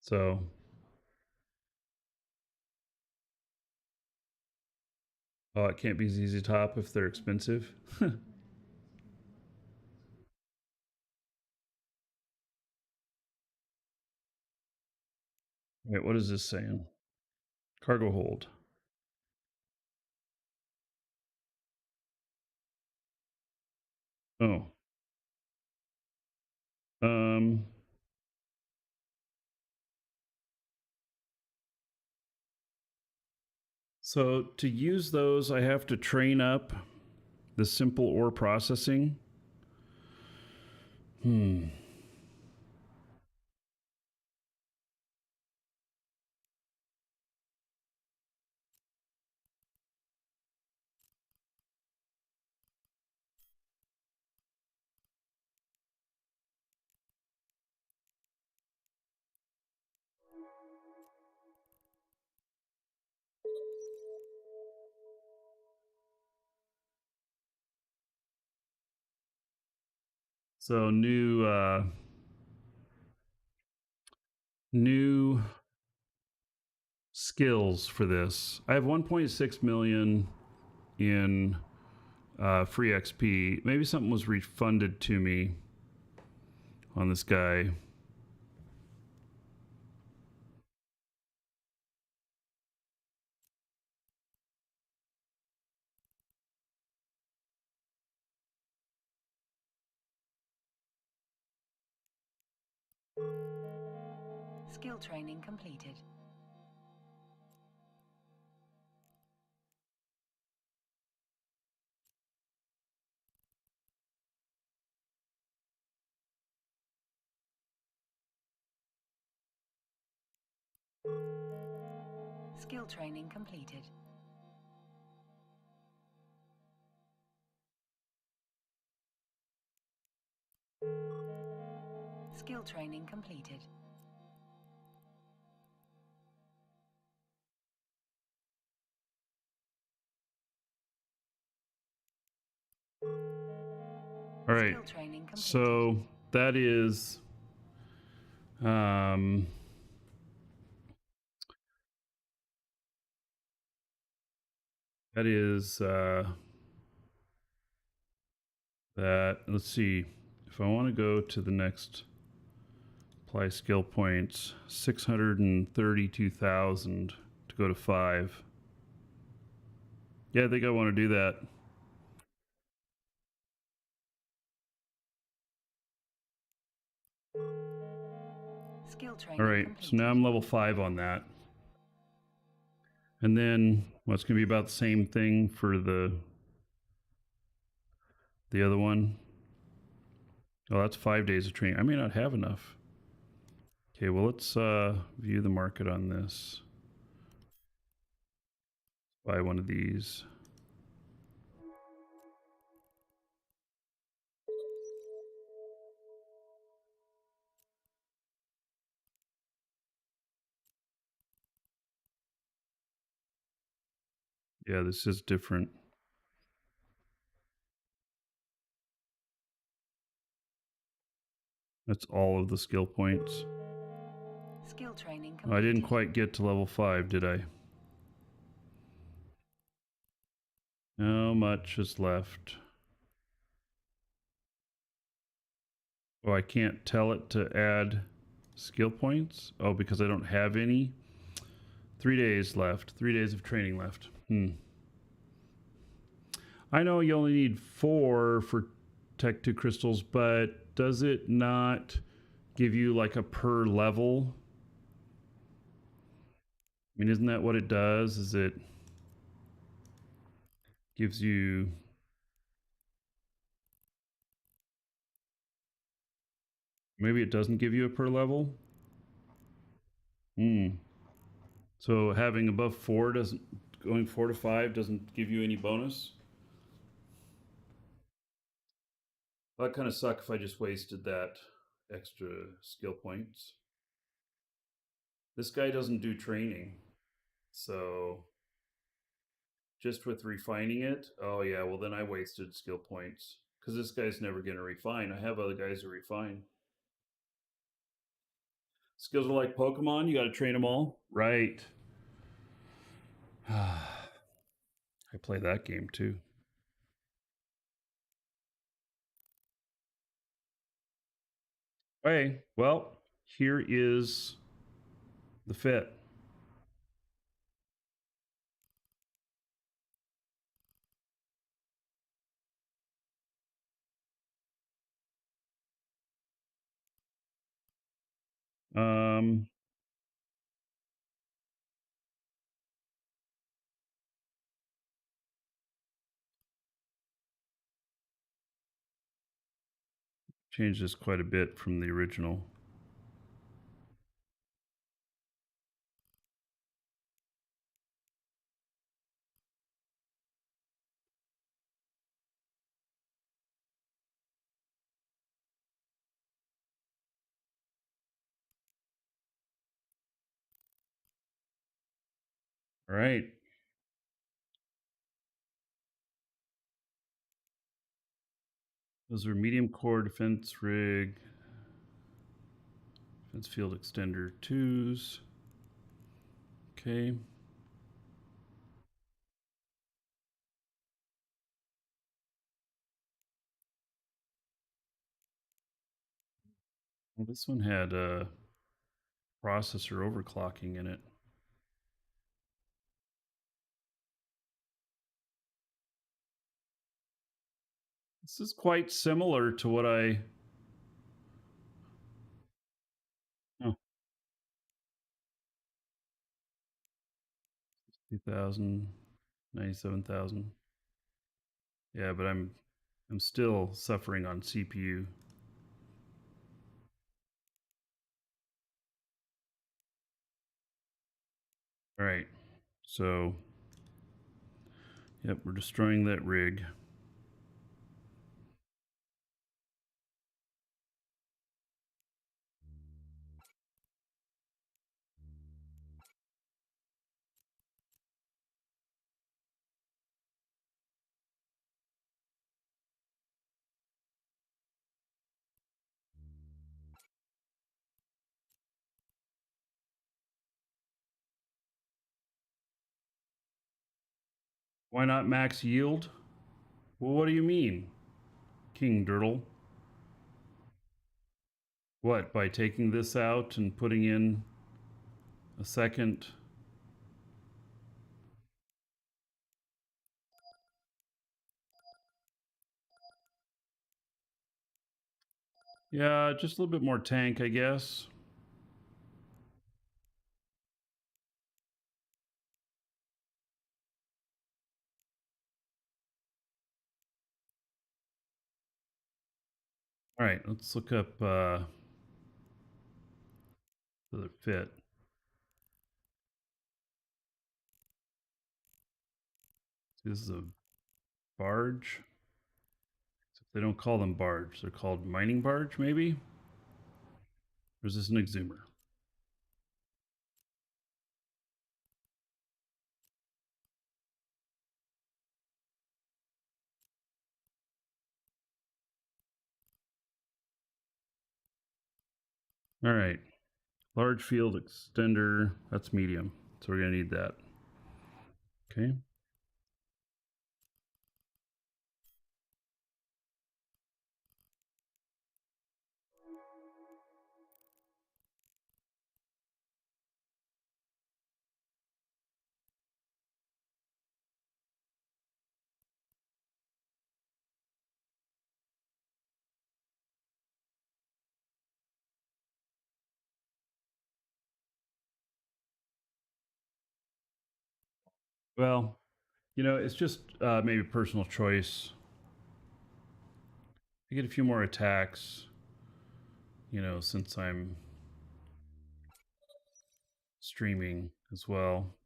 So oh, it can't be ZZ Top if they're expensive. Wait, what is this saying? Cargo hold. Oh. Um. So to use those, I have to train up the simple ore processing. So new skills for this. I have 1.6 million in free XP. Maybe something was refunded to me on this guy. Skill training completed. Skill training completed. Skill training completed. All right. Skill training completed. So that is that, let's see, if I want to go to the next apply skill points, 632,000 to go to 5. Yeah, I think I want to do that. Skill training All right, completed. so now I'm level 5 on that. And then, well, it's going to be about the same thing for the other one. Oh, that's 5 days of training. I may not have enough. Okay, well, let's view the market on this. Buy one of these. Yeah, this is different. That's all of the skill points. Skill training Oh, I didn't completed. quite get to level 5, did I? How much is left? Oh, I can't tell it to add skill points? Oh, because I don't have any? 3 days left. 3 days of training left. I know you only need 4 for Tech 2 crystals, but does it not give you like a per level? I mean, isn't that what it does? Is it gives you... Maybe it doesn't give you a per level? So having above 4 doesn't... Going 4 to 5 doesn't give you any bonus? Well, that kind of suck if I just wasted that extra skill points. This guy doesn't do training. So just with refining it, oh yeah, well then I wasted skill points. Because this guy's never going to refine. I have other guys who refine. Skills are like Pokemon, you got to train them all. Right. I play that game too. Okay, well, here is the fit. Um, changed this quite a bit from the original. All right. Those are medium core defense rig, defense field extender 2s. Okay. Well, this one had a processor overclocking in it. This is quite similar to what I... Oh. 2,000, 97,000. Yeah, but I'm still suffering on CPU. All right, so yep, we're destroying that rig. Why not max yield? Well, what do you mean, King Dirtle? What, by taking this out and putting in a second? Yeah, just a little bit more tank, I guess. All right, let's look up the fit. This is a barge. Except they don't call them barge. They're called mining barge, maybe? Or is this an exhumer? All right. Large field extender. That's medium. So we're going to need that. Okay. Well, it's just maybe personal choice. I get a few more attacks, since I'm streaming as well.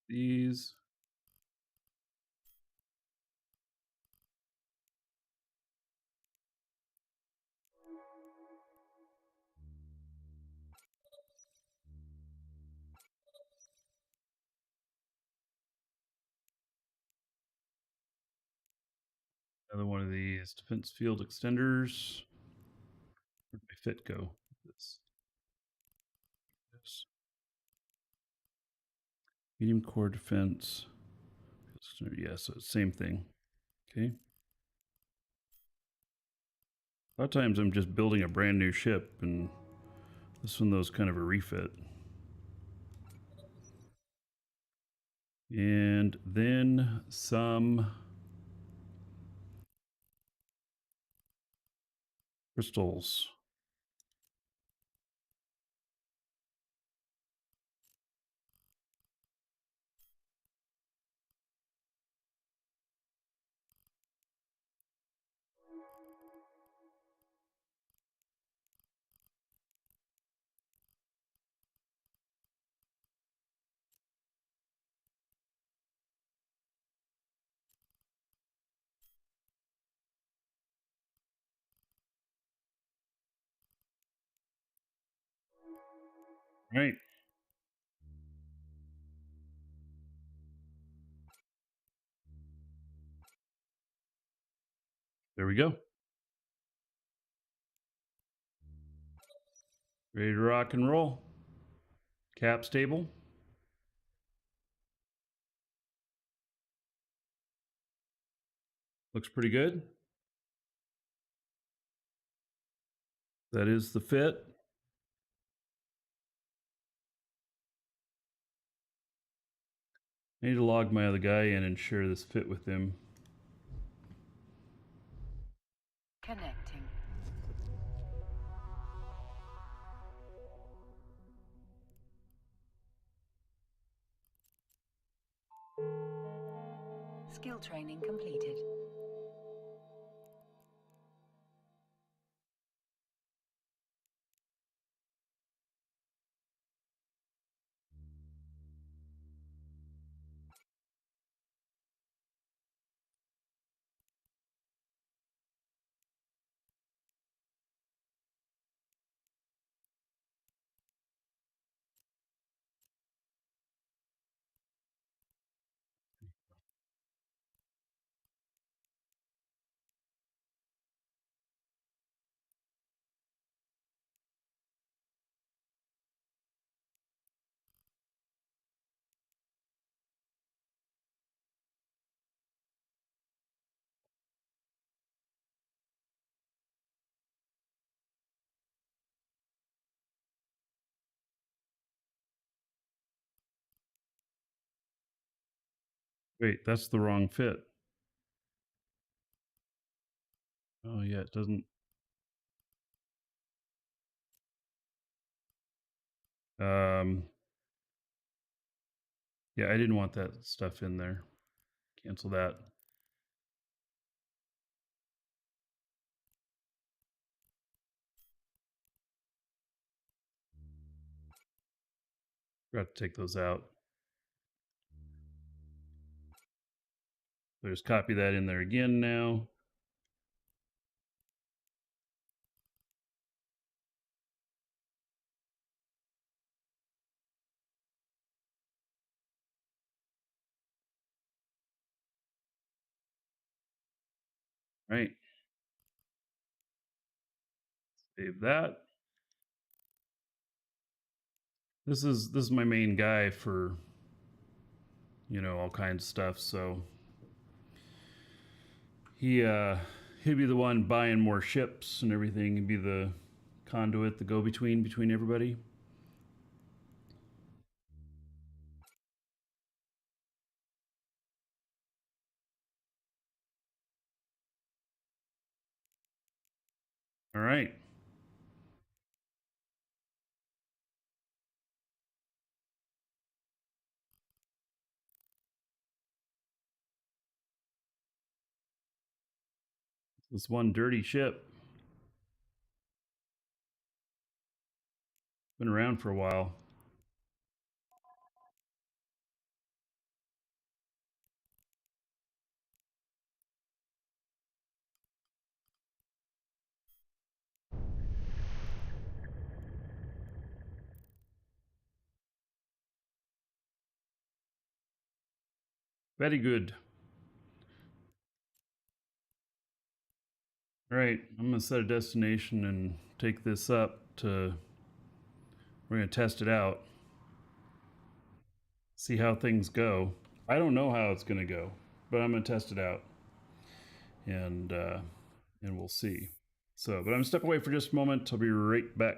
These. Another one of these defense field extenders. Where'd my fit go? This. Medium core defense. Yeah, so same thing. Okay. A lot of times I'm just building a brand new ship, and this one though is kind of a refit. And then some crystals. Right. There we go. Ready to rock and roll. Cap stable. Looks pretty good. That is the fit. I need to log my other guy in and share this fit with him. Connecting. Skill training completed. Wait, that's the wrong fit. Oh yeah, it doesn't. Yeah, I didn't want that stuff in there. Cancel that. Forgot to take those out. So just copy that in there again now. Right. Save that. This is my main guy for, you know, all kinds of stuff. So he'd be the one buying more ships and everything. He'd be the conduit, the go-between between everybody. All right. This one dirty ship. Been around for a while. Very good. All right, I'm gonna set a destination and take this up to. We're gonna test it out. See how things go. I don't know how it's gonna go, but I'm gonna test it out, and we'll see. So, but I'm gonna step away for just a moment. I'll be right back.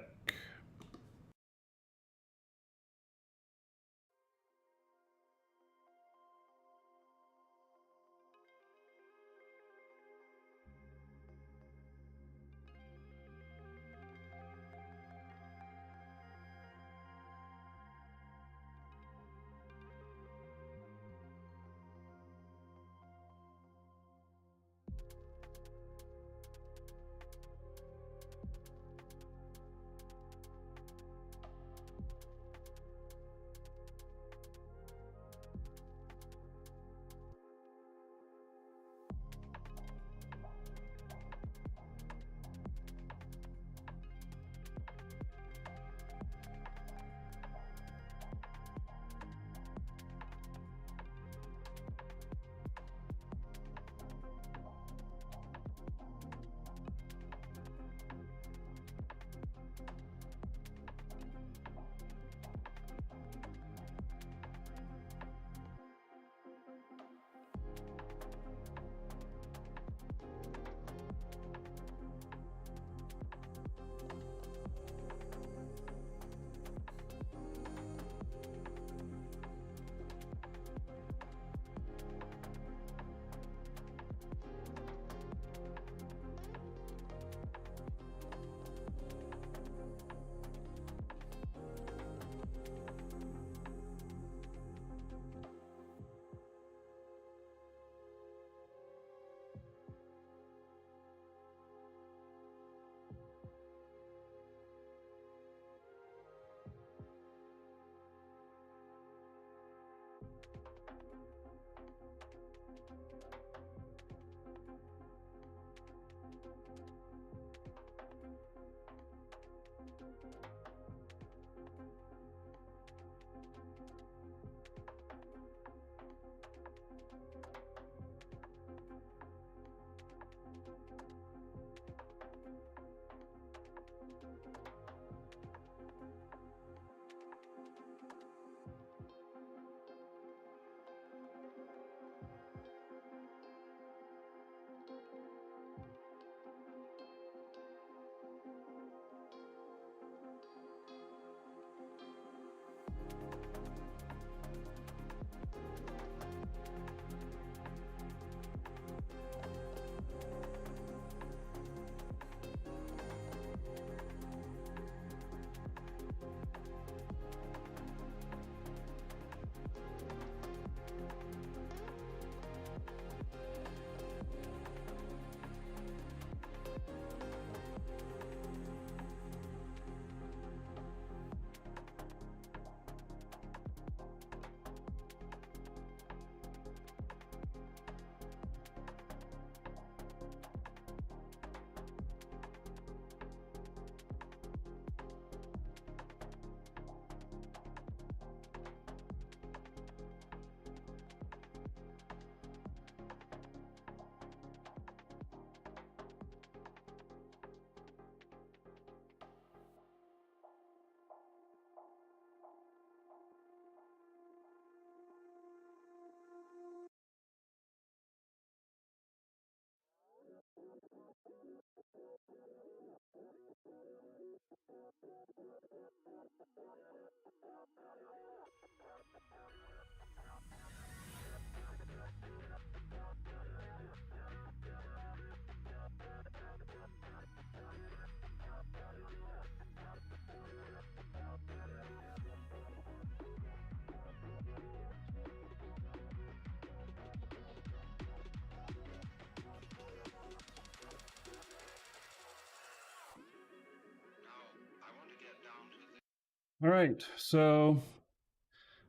All right, so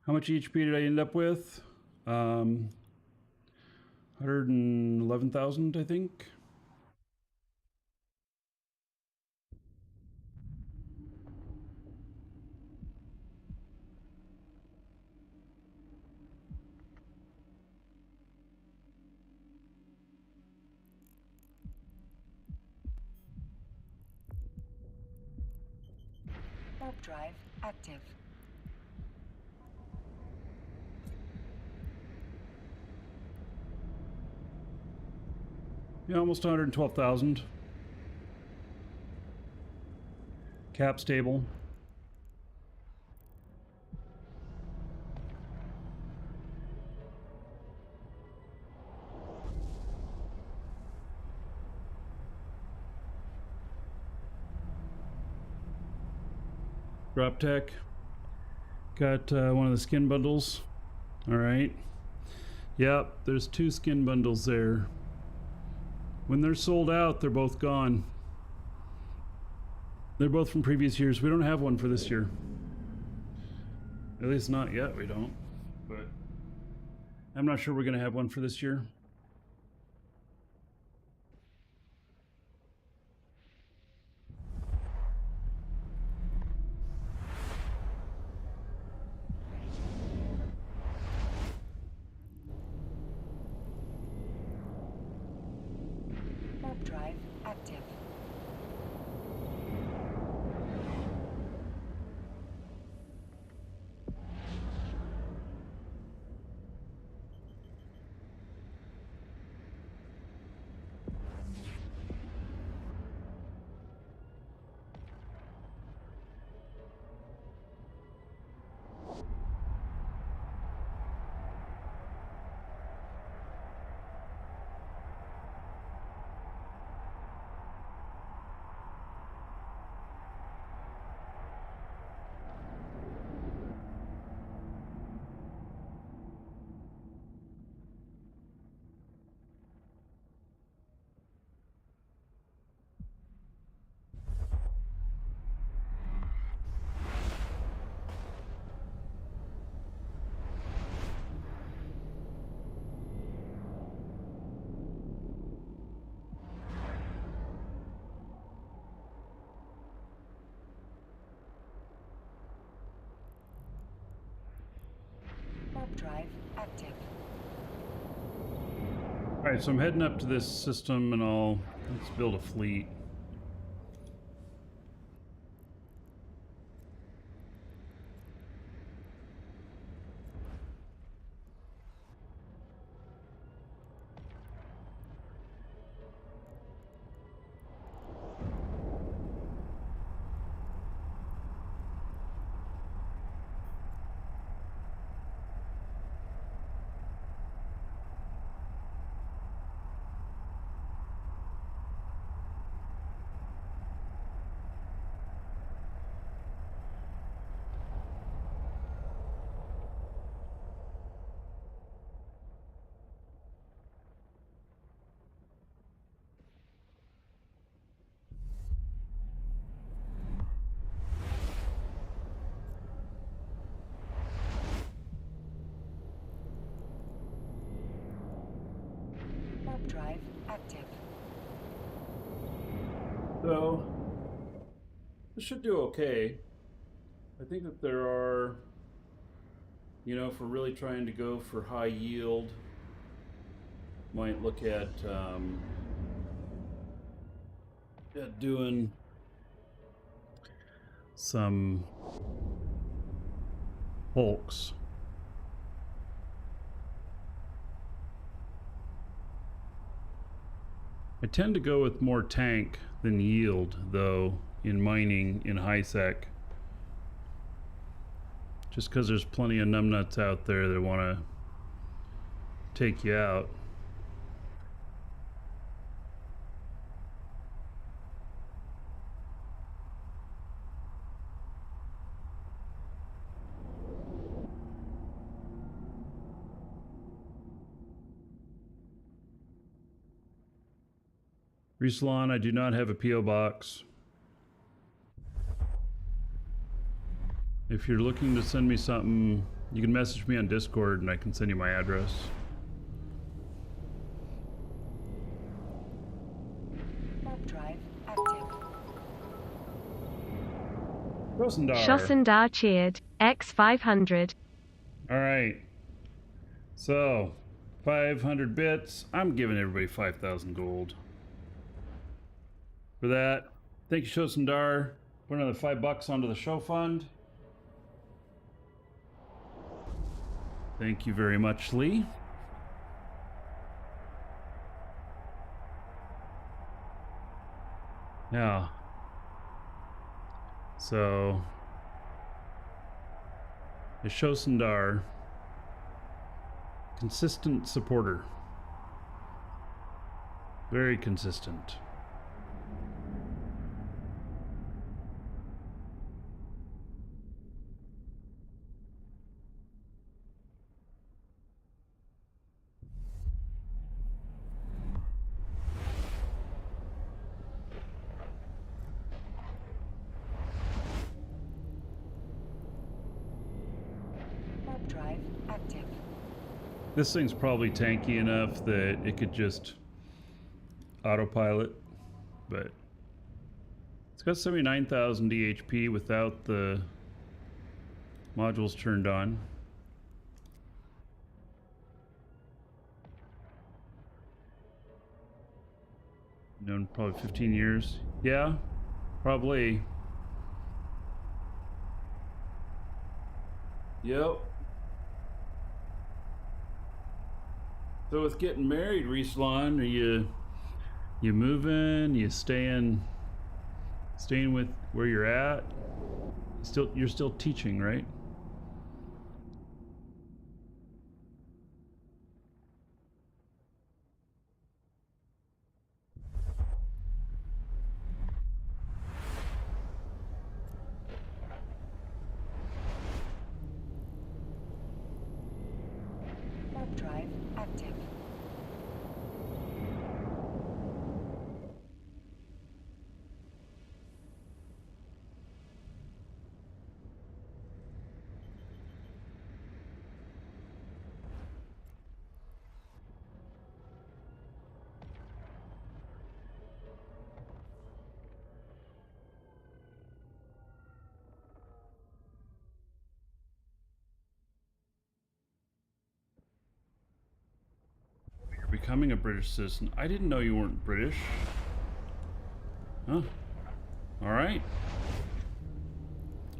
how much HP did I end up with? 111,000, I think. Warp drive active. Yeah, almost 112,000. Cap stable. Drop tech. Got one of the skin bundles. All right. Yep, there's 2 skin bundles there. When they're sold out, they're both gone. They're both from previous years. We don't have one for this year. At least not yet, we don't. But I'm not sure we're going to have one for this year. Warp drive active. Warp drive active. All right, so I'm heading up to this system and let's build a fleet. active. So, this should do okay. I think that there are, you know, if we're really trying to go for high yield, might look at doing some hulks. I tend to go with more tank than yield, though, in mining in high sec. Just because there's plenty of numbnuts out there that want to take you out. Ruslan, I do not have a P.O. box. If you're looking to send me something, you can message me on Discord and I can send you my address. Warp drive active. Schossendar cheered. X500. All right. So, 500 bits. I'm giving everybody 5,000 gold. For that, thank you, Schossendar. Put another $5 onto the show fund. Thank you very much, Lee. Yeah. So, Schossendar, consistent supporter. Very consistent. Warp drive active. This thing's probably tanky enough that it could just autopilot, but it's got 79,000 DHP without the modules turned on. Known probably 15 years. Yeah, probably. Yep. So with getting married, Ruslan, are you moving? You staying with where you're at? You're still teaching, right? Warp drive active. You're becoming a British citizen. I didn't know you weren't British. Huh. All right.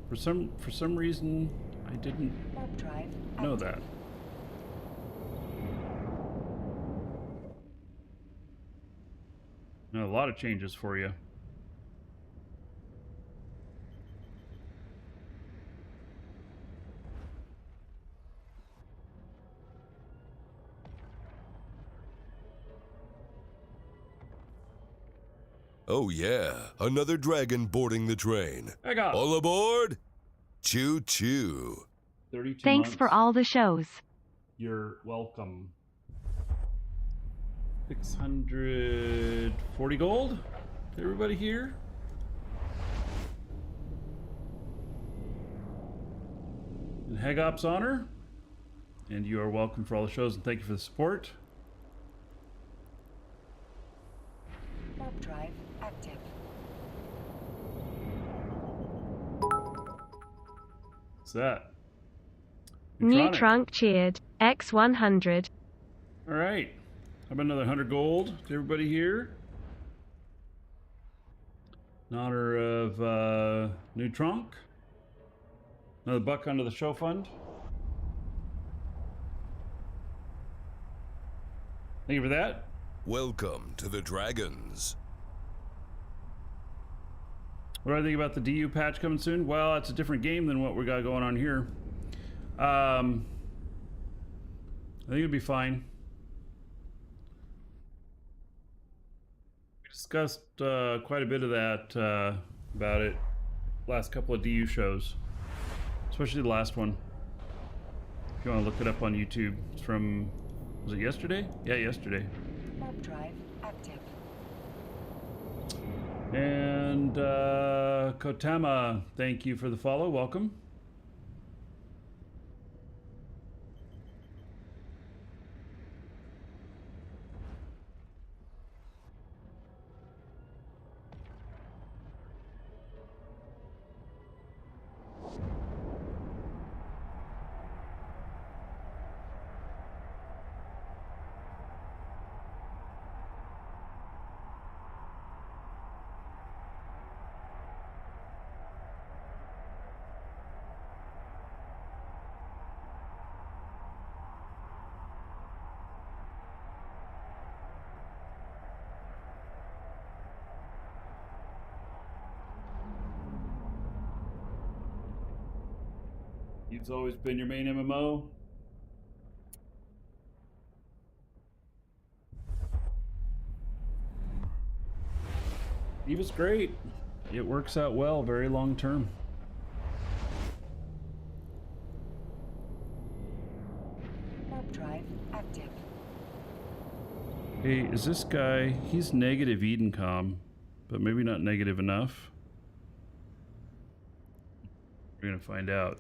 For some reason, I didn't Warp drive know active. that. A lot of changes for you. Oh yeah, another dragon boarding the train. I got All aboard! Choo choo. 32 Thanks months. for all the shows. You're welcome. 640 gold? Everybody here? In Hagop's honor. And you are welcome for all the shows and thank you for the support. Warp drive active. What's that? New Neutronic. trunk cheered. X100. All right. How about another 100 gold to everybody here? In honor of new trunk. Another buck under the show fund. Thank you for that. Welcome to the Dragons. What do I think about the DU patch coming soon? Well, it's a different game than what we got going on here. I think it'll be fine. We discussed quite a bit of that about it last couple of DU shows, especially the last one. If you want to look it up on YouTube, it's from, was it yesterday? Yeah, yesterday. Warp drive active. And Kotama, thank you for the follow. Welcome. Eve's always been your main MMO. Eve is great. It works out well, very long term. Warp drive active. Hey, is this guy, he's negative Edencom, but maybe not negative enough. We're gonna find out.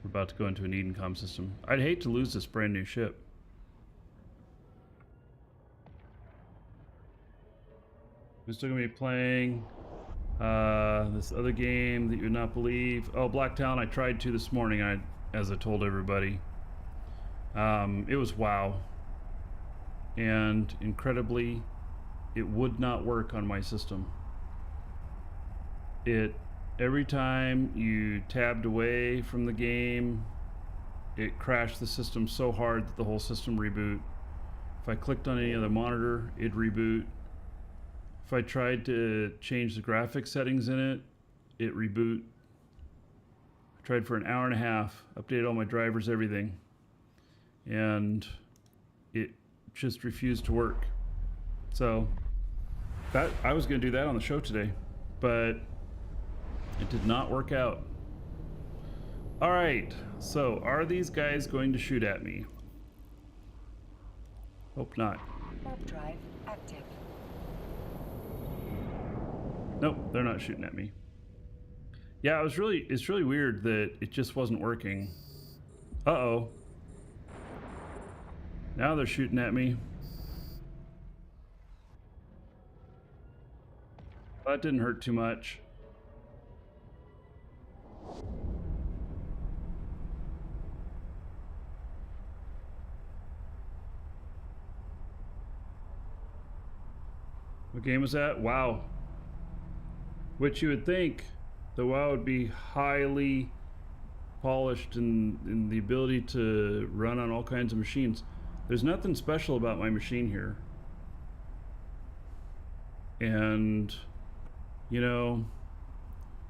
We're about to go into an Edencom system. I'd hate to lose this brand new ship. We're still gonna be playing this other game that you would not believe. Oh, Blacktown, I tried to this morning, as I told everybody. It was WoW. And incredibly, it would not work on my system. Every time you tabbed away from the game, it crashed the system so hard that the whole system reboot. If I clicked on any other monitor, it'd reboot. If I tried to change the graphics settings in it, it reboot. I tried for an hour and a half, updated all my drivers, everything, and it just refused to work. So that I was going to do that on the show today, but it did not work out. All right, so are these guys going to shoot at me? Hope not. Warp drive active. Nope, they're not shooting at me. Yeah, it's really weird that it just wasn't working. Uh-oh. Now they're shooting at me. That didn't hurt too much. What game was that? WoW. Which you would think the WoW would be highly polished in the ability to run on all kinds of machines. There's nothing special about my machine here. And, you know,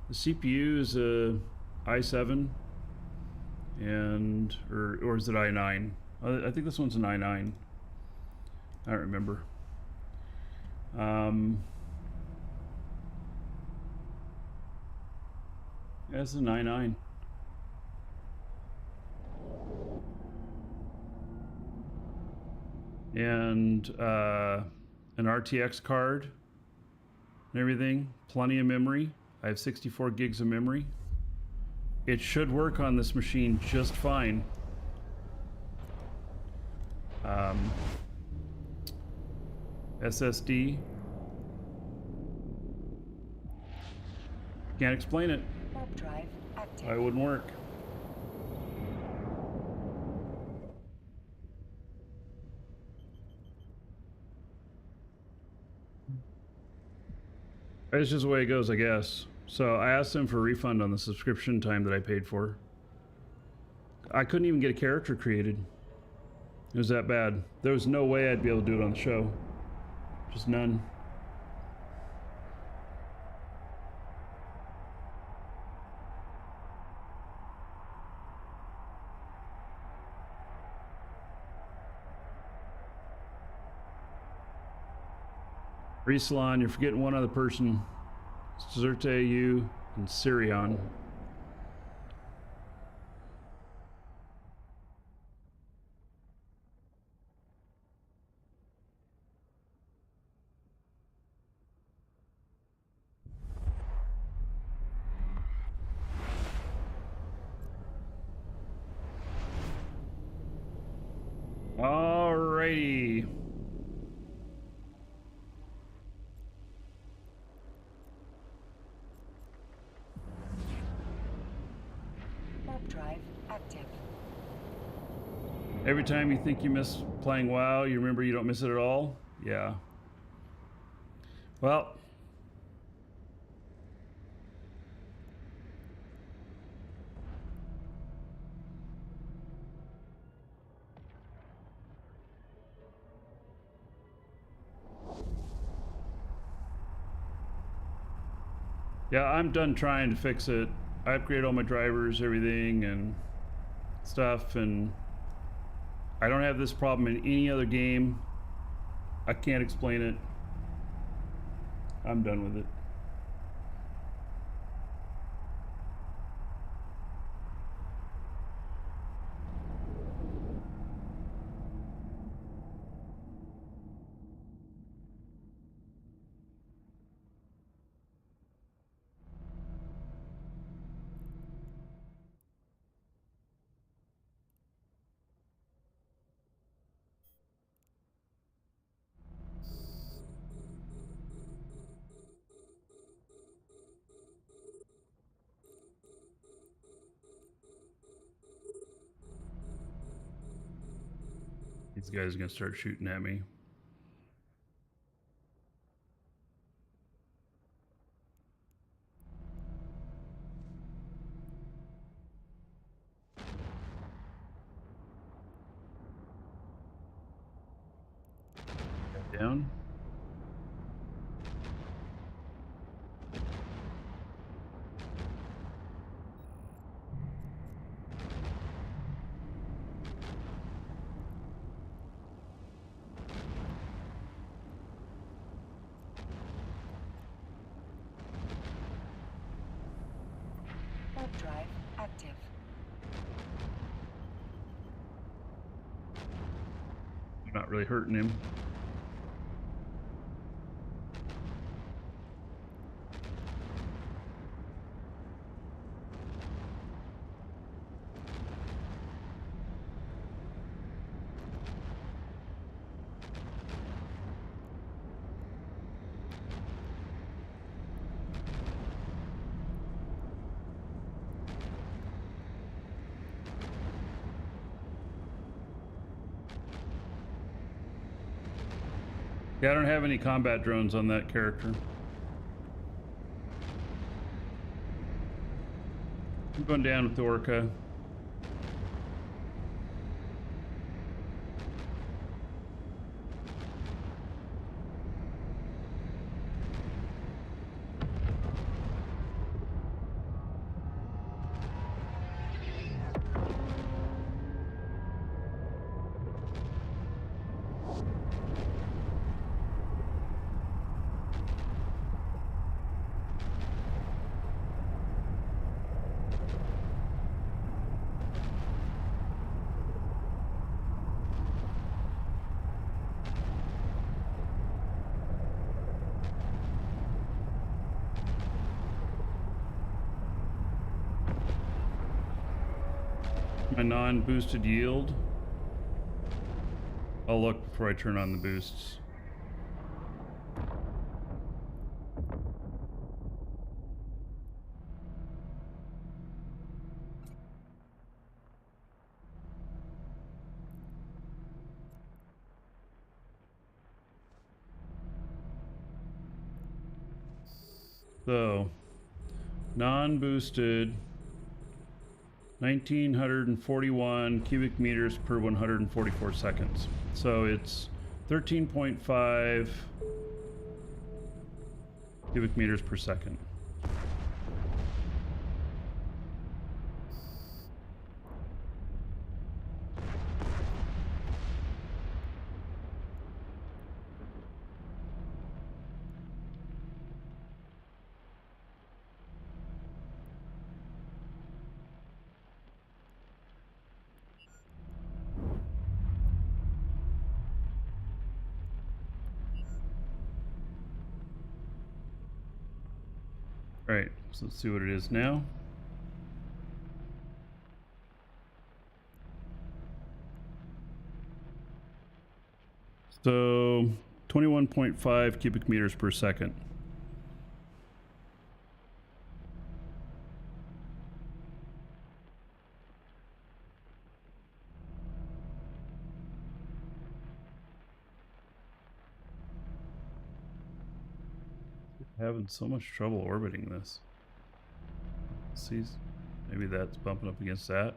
the CPU is a i7 and, or is it i9? I think this one's an i9. I don't remember. Yeah, it's a 9.9. And an RTX card and everything. Plenty of memory. I have 64 gigs of memory. It should work on this machine just fine. SSD. Can't explain it. Warp drive active. Why it wouldn't work. It's just the way it goes, I guess. So I asked them for a refund on the subscription time that I paid for. I couldn't even get a character created. It was that bad. There was no way I'd be able to do it on the show. Just none. Resalon, you're forgetting one other person. Zerte, you, and Sirion. Alrighty. Warp drive active. Every time you think you miss playing WoW, you remember you don't miss it at all? Yeah. Well. Yeah, I'm done trying to fix it. I upgraded all my drivers, everything, and stuff, and I don't have this problem in any other game. I can't explain it. I'm done with it. These guys are gonna start shooting at me. Down. Warp drive active. I'm not really hurting him. Yeah, I don't have any combat drones on that character. I'm going down with the Orca. My non-boosted yield. I'll look before I turn on the boosts. So, non-boosted, 1941 cubic meters per 144 seconds. So it's 13.5 cubic meters per second. All right, so let's see what it is now. So 21.5 cubic meters per second. Having so much trouble orbiting this. See, maybe that's bumping up against that.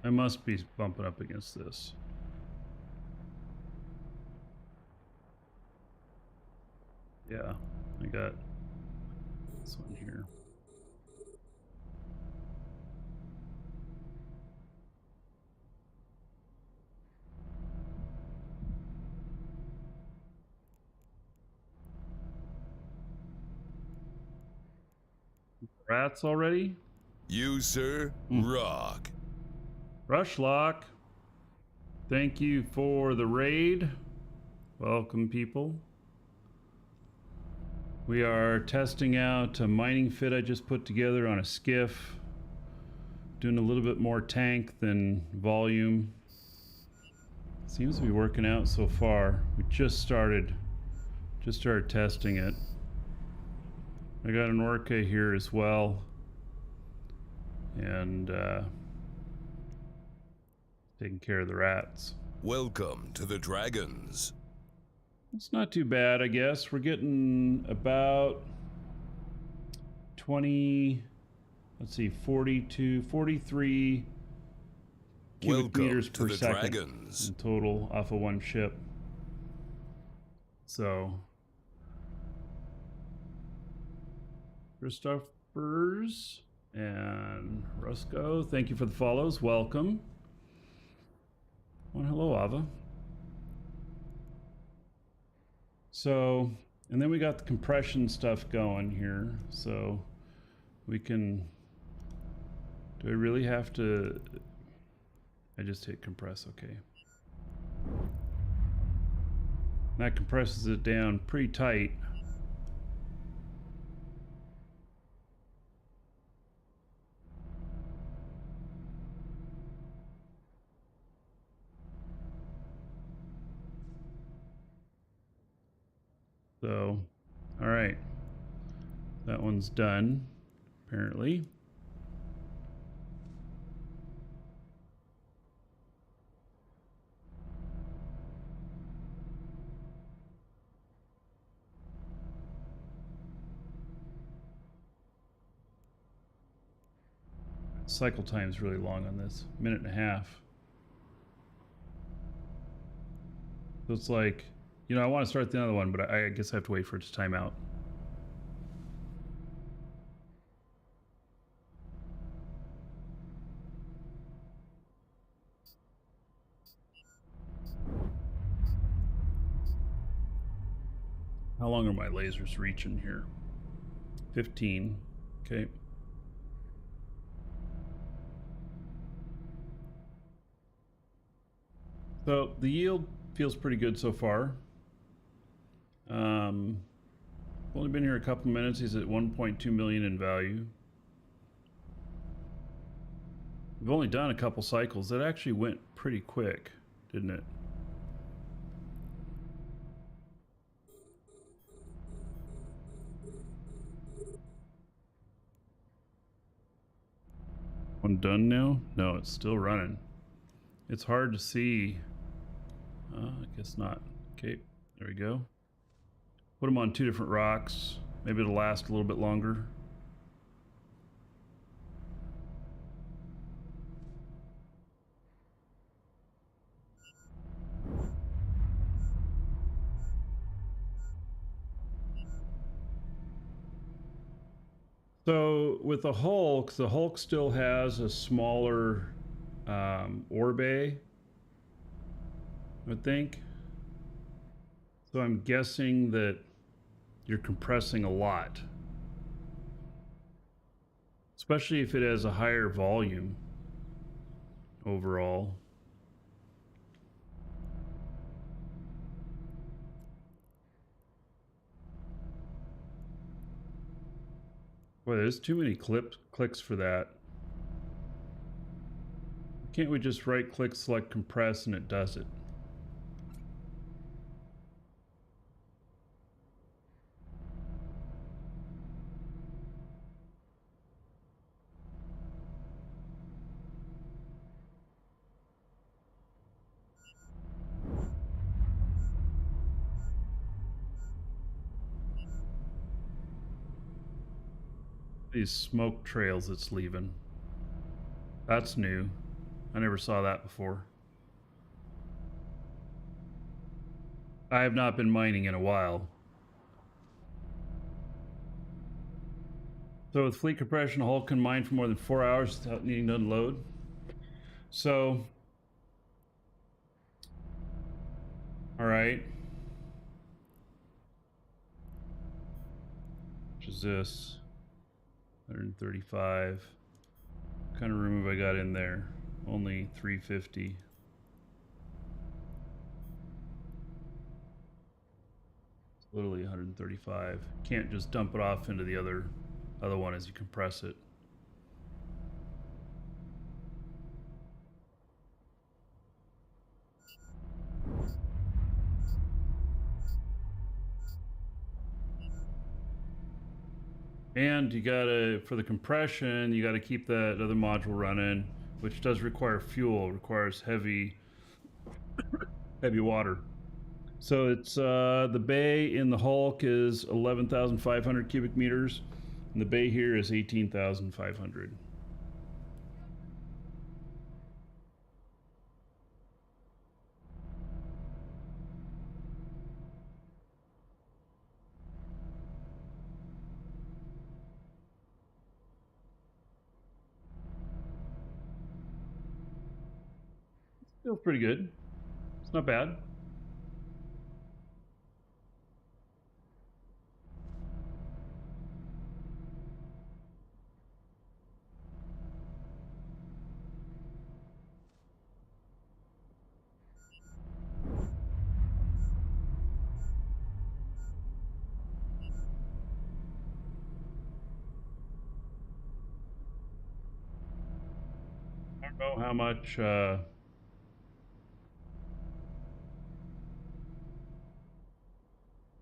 I must be bumping up against this. Yeah, I got this one here. Rats already? You, sir, rock. Rushlock, thank you for the raid. Welcome, people. We are testing out a mining fit I just put together on a skiff. Doing a little bit more tank than volume. Seems to be working out so far. We just started testing it. I got an orca here as well. And taking care of the rats. Welcome to the Dragons. It's not too bad, I guess. We're getting about 20, let's see, 42, 43 cubic Welcome meters to per the second Dragons. in total off of one ship. So, Christophers and Rusco, thank you for the follows. Welcome. Well, hello, Ava. So, and then we got the compression stuff going here. So we can, do I really have to, I just hit compress, okay. That compresses it down pretty tight. So, all right, that one's done, apparently. Cycle time is really long on this, minute and a half. So it's like, you know, I want to start the other one, but I guess I have to wait for it to time out. How long are my lasers reaching here? 15. Okay. So the yield feels pretty good so far. Only been here a couple minutes. He's at 1.2 million in value. We've only done a couple cycles. That actually went pretty quick, didn't it? One done now? No, it's still running. It's hard to see. I guess not. Okay, there we go. Put them on 2 different rocks. Maybe it'll last a little bit longer. So with the Hulk still has a smaller ore bay, I would think. So I'm guessing that you're compressing a lot, especially if it has a higher volume overall. Boy, there's too many clicks for that. Can't we just right click, select compress, and it does it? These smoke trails it's leaving. That's new. I never saw that before. I have not been mining in a while. So with fleet compression, a hull can mine for more than 4 hours without needing to unload. So, all right. Which is this? 135. What kind of room have I got in there? Only 350. It's literally 135. Can't just dump it off into the other one as you compress it. And you gotta, for the compression, you gotta keep that other module running, which does require fuel, requires heavy water. So it's the bay in the Hulk is 11,500 cubic meters, and the bay here is 18,500. Feels pretty good. It's not bad. I don't know how much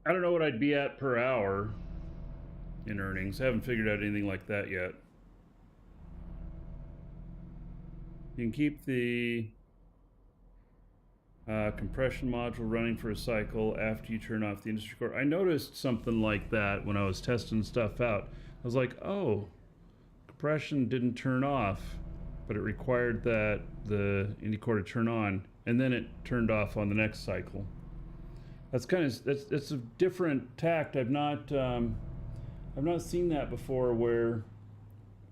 I don't know what I'd be at per hour in earnings. I haven't figured out anything like that yet. You can keep the compression module running for a cycle after you turn off the industry core. I noticed something like that when I was testing stuff out. I was like, oh, compression didn't turn off, but it required that the indie core to turn on, and then it turned off on the next cycle. That's kind of that's a different tact. I've not seen that before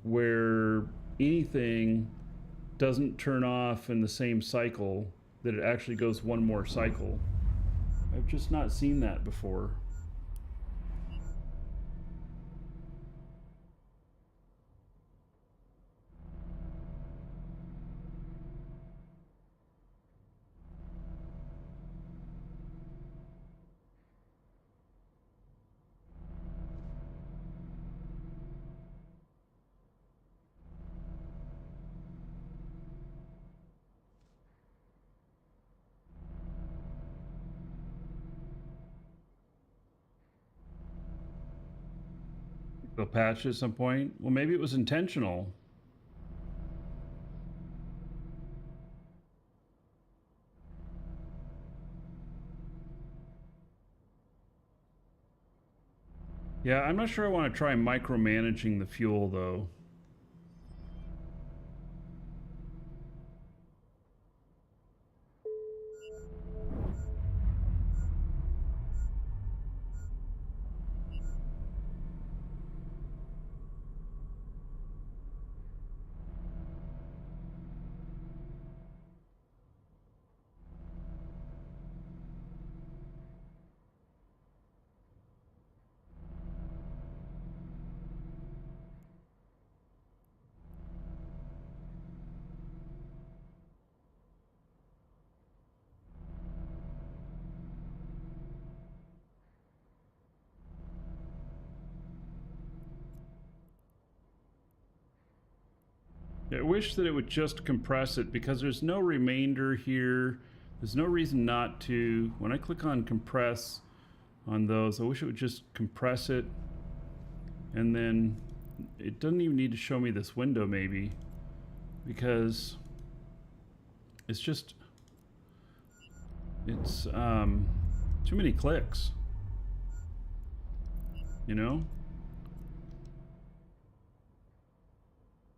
where anything doesn't turn off in the same cycle, that it actually goes one more cycle. I've just not seen that before. They'll patch it at some point. Well, maybe it was intentional. Yeah, I'm not sure I want to try micromanaging the fuel, though. I wish that it would just compress it because there's no remainder here. There's no reason not to. When I click on compress on those, I wish it would just compress it. And then it doesn't even need to show me this window maybe, because it's just, it's too many clicks, you know?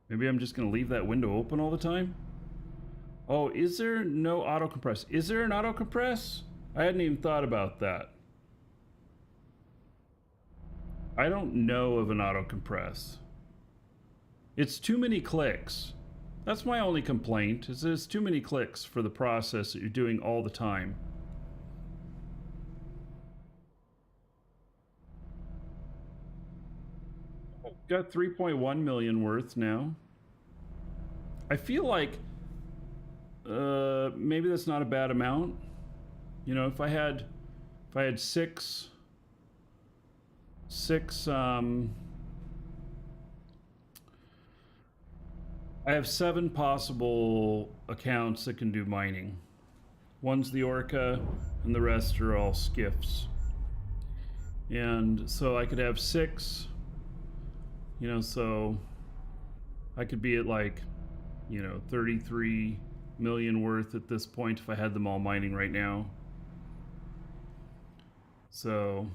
Maybe I'm just going to leave that window open all the time. Oh, is there no auto compress? Is there an auto compress? I hadn't even thought about that. I don't know of an auto compress. It's too many clicks. That's my only complaint, is there's too many clicks for the process that you're doing all the time. Got 3.1 million worth now. I feel like maybe that's not a bad amount. You know, if I had six I have 7 possible accounts that can do mining. One's the Orca and the rest are all skiffs. And so I could have 6, you know, so I could be at like, you know, 33 million worth at this point if I had them all mining right now. So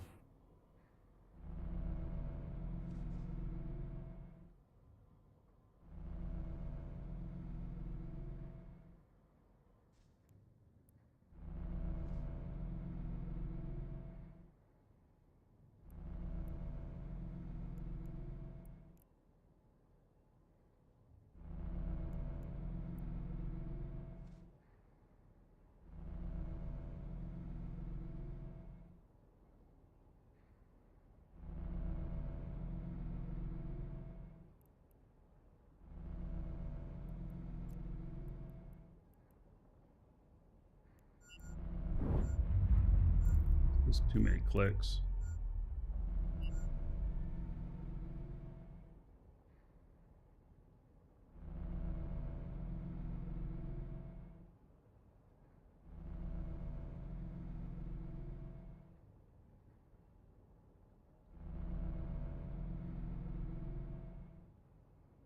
just too many clicks.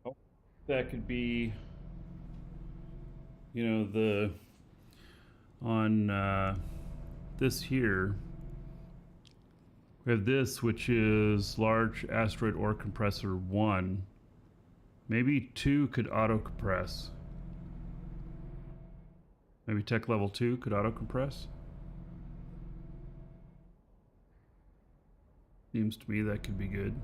Oh, that could be, you know, the on this here. We have this, which is large asteroid ore compressor 1. Maybe 2 could auto compress. Maybe tech level 2 could auto compress. Seems to me that could be good.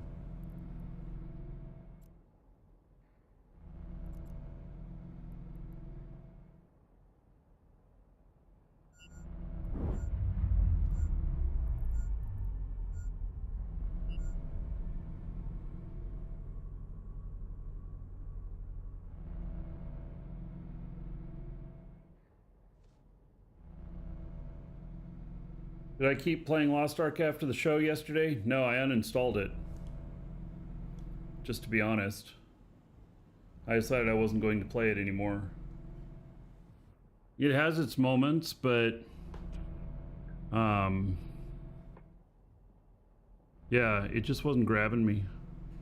Did I keep playing Lost Ark after the show yesterday? No, I uninstalled it. Just to be honest. I decided I wasn't going to play it anymore. It has its moments, but yeah, it just wasn't grabbing me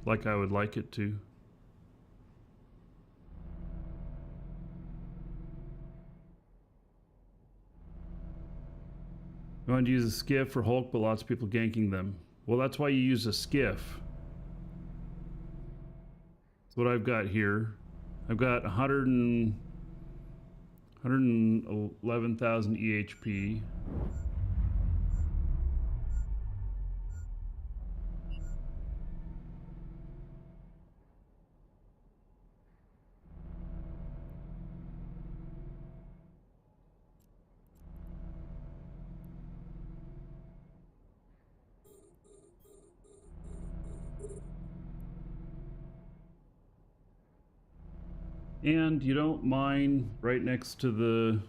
like I would like it to. You want to use a skiff for Hulk, but lots of people ganking them. Well, that's why you use a skiff. That's what I've got here. I've got 111,000 EHP. And you don't mine right next to the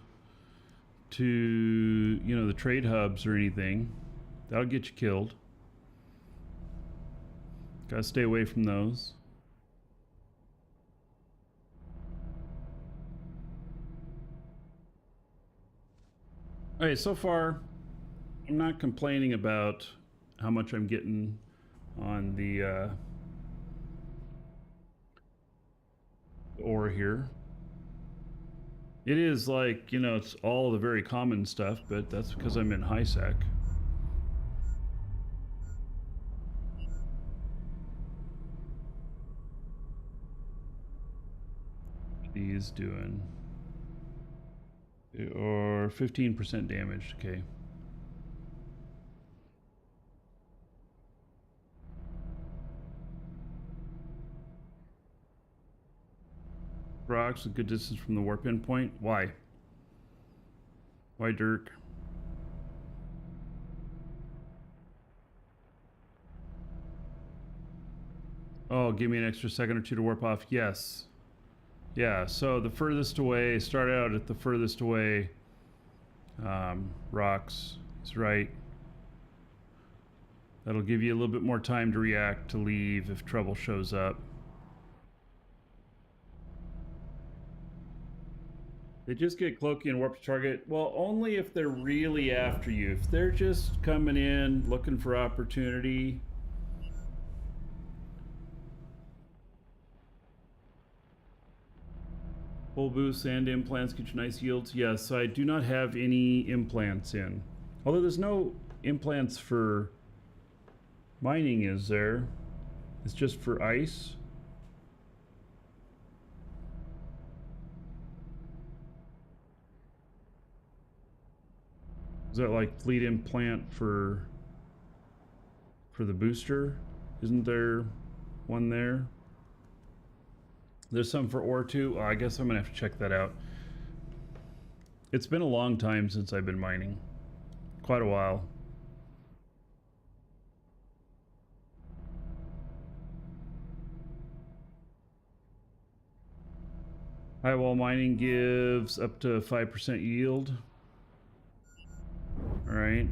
the trade hubs or anything. That'll get you killed. Gotta stay away from those. Alright, so far I'm not complaining about how much I'm getting on the ore here. It is like, it's all the very common stuff, but that's because I'm in high sec. These doing or 15% damage. Okay. Rocks a good distance from the warp in point. Why? Why Dirk? Oh, give me an extra second or two to warp off. Yes. Yeah, so the furthest away, start out at the furthest away rocks is right. That'll give you a little bit more time to react, to leave if trouble shows up. They just get cloaky and warp to target. Well, only if they're really after you. If they're just coming in, looking for opportunity. Full boost and implants get you nice yields. Yes, I do not have any implants in. Although there's no implants for mining, is there? It's just for ice. Is that like fleet implant for the booster? Isn't there one there? There's some for ore too. Oh, I guess I'm gonna have to check that out. It's been a long time since I've been mining. Quite a while. High wall mining gives up to 5% yield. All right.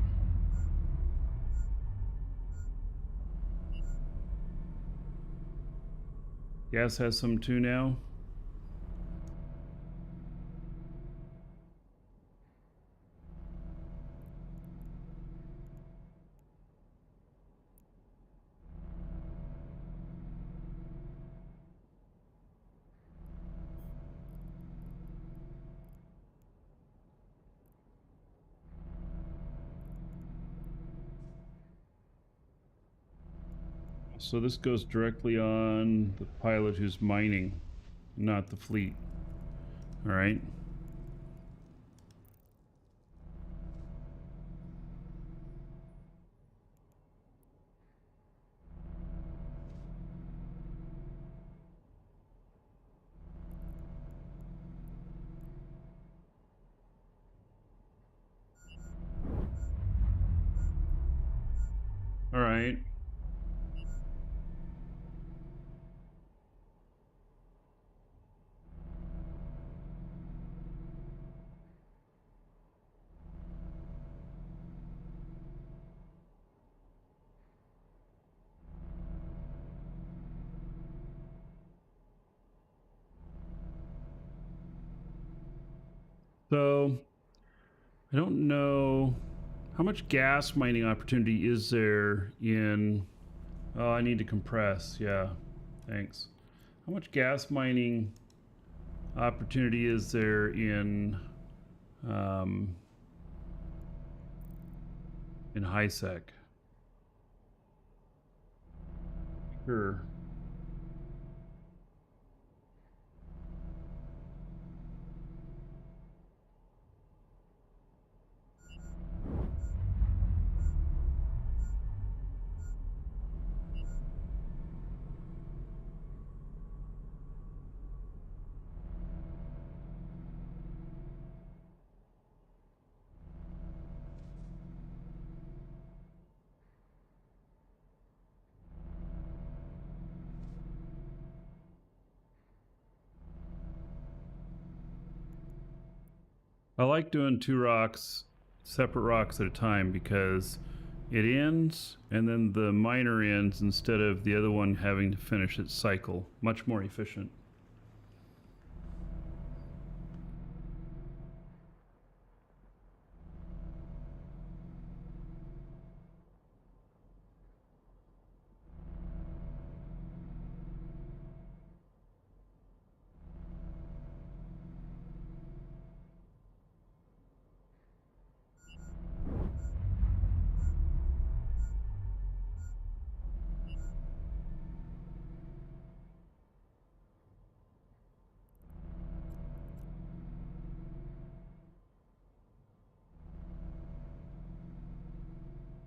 Gas has some too now. So this goes directly on the pilot who's mining, not the fleet. All right. All right. So I don't know how much gas mining opportunity is there in Oh, I need to compress. Yeah, thanks. How much gas mining opportunity is there in HiSec? Sure. I like doing two rocks, separate rocks at a time, because it ends and then the miner ends instead of the other one having to finish its cycle. Much more efficient.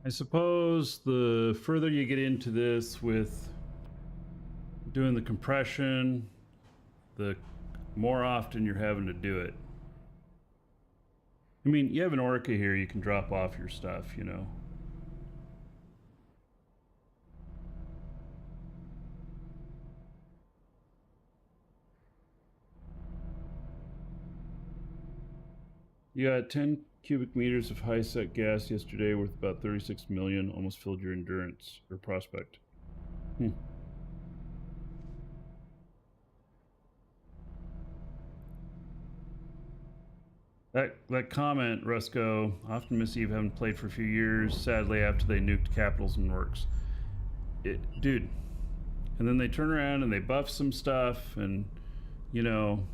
I suppose the further you get into this with doing the compression, the more often you're having to do it. I mean, you have an Orca here, you can drop off your stuff, you know. You got 10 cubic meters of high-sec gas yesterday worth about 36 million, almost filled your endurance or prospect. That comment, Rusco, often miss Eve, haven't played for a few years, sadly, after they nuked Capitals and Works. Dude. And then they turn around and they buff some stuff, and, you know,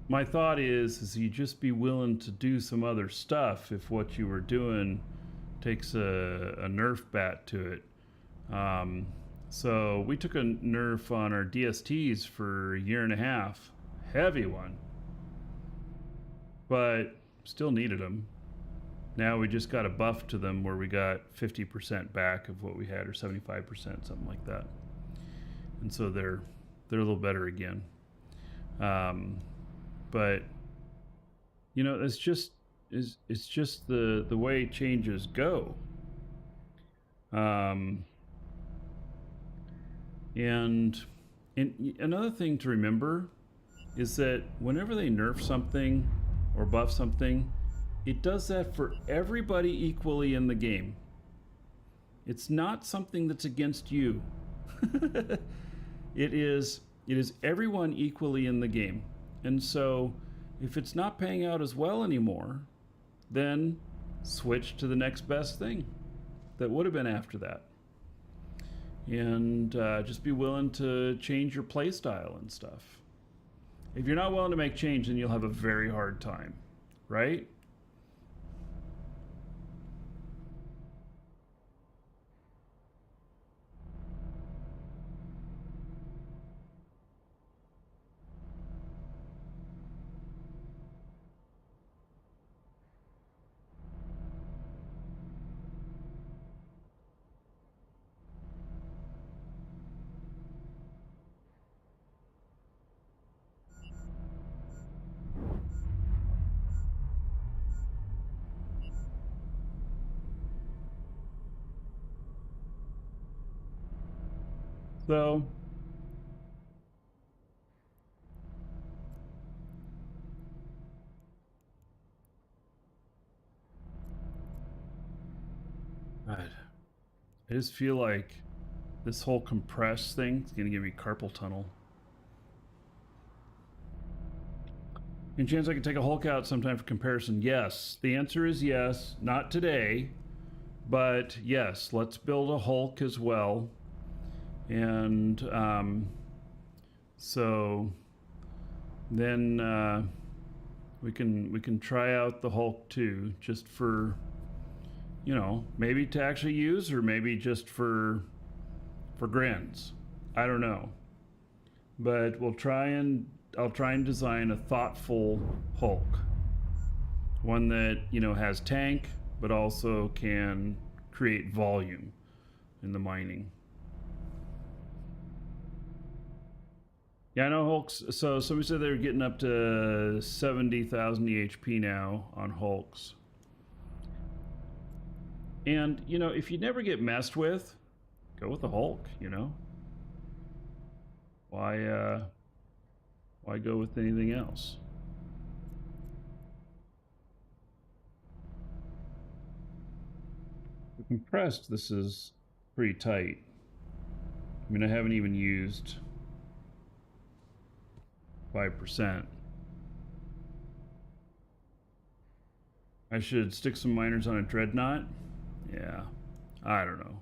my thought is you just be willing to do some other stuff if what you were doing takes a nerf bat to it. So we took a nerf on our DSTs for a year and a half. Heavy one. But still needed them. Now we just got a buff to them where we got 50% back of what we had, or 75%, something like that. And so they're a little better again. But you know, it's just the way changes go. And another thing to remember is that whenever they nerf something or buff something, it does that for everybody equally in the game. It's not something that's against you. It is everyone equally in the game. And so if it's not paying out as well anymore, then switch to the next best thing that would have been after that. And just be willing to change your play style and stuff. If you're not willing to make change, then you'll have a very hard time, right? So God, I just feel like this whole compress thing is gonna give me carpal tunnel. Any chance I could take a Hulk out sometime for comparison? Yes. The answer is yes. Not today, but yes. Let's build a Hulk as well. And so then we can try out the Hulk too, just for, you know, maybe to actually use, or maybe just for grins. I don't know. But I'll try and design a thoughtful Hulk. One that, you know, has tank, but also can create volume in the mining. Yeah, I know Hulks. So somebody said they were getting up to 70,000 EHP now on Hulks. And, you know, if you never get messed with, go with the Hulk, you know? Why go with anything else? The compressed, this is pretty tight. I mean, I haven't even used 5%. I should stick some miners on a dreadnought? Yeah, I don't know.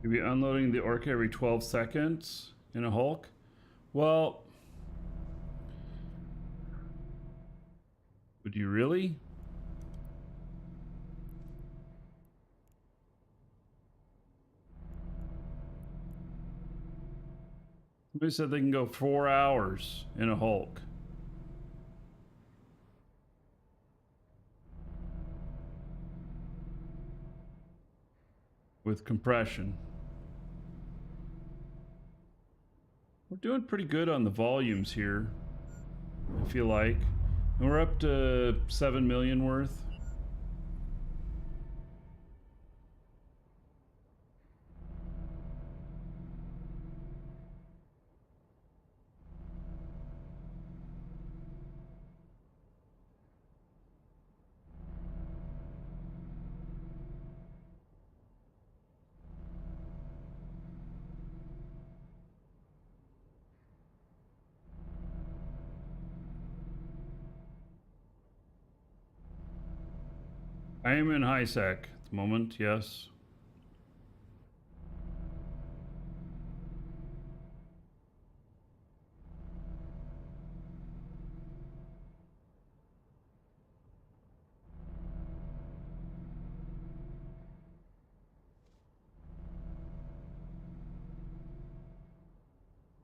You'll be unloading the Orca every 12 seconds in a Hulk? Well, would you really? Somebody said they can go 4 hours in a Hulk. With compression. We're doing pretty good on the volumes here, I feel like. And we're up to 7 million worth. I am in high sec at the moment, yes.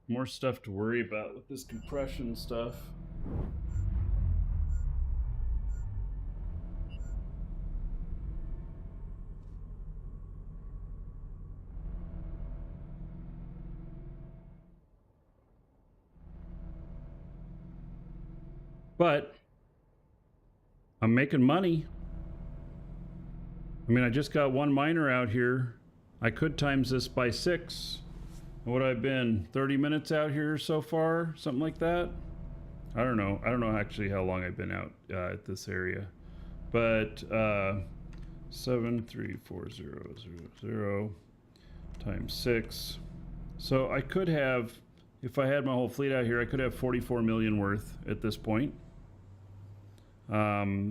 More stuff to worry about with this compression stuff. But I'm making money. I mean, I just got one miner out here. I could times this by 6. What I've been 30 minutes out here so far, something like that. I don't know actually how long I've been out at this area, but 734,000 times 6. So I could have, if I had my whole fleet out here, I could have 44 million worth at this point.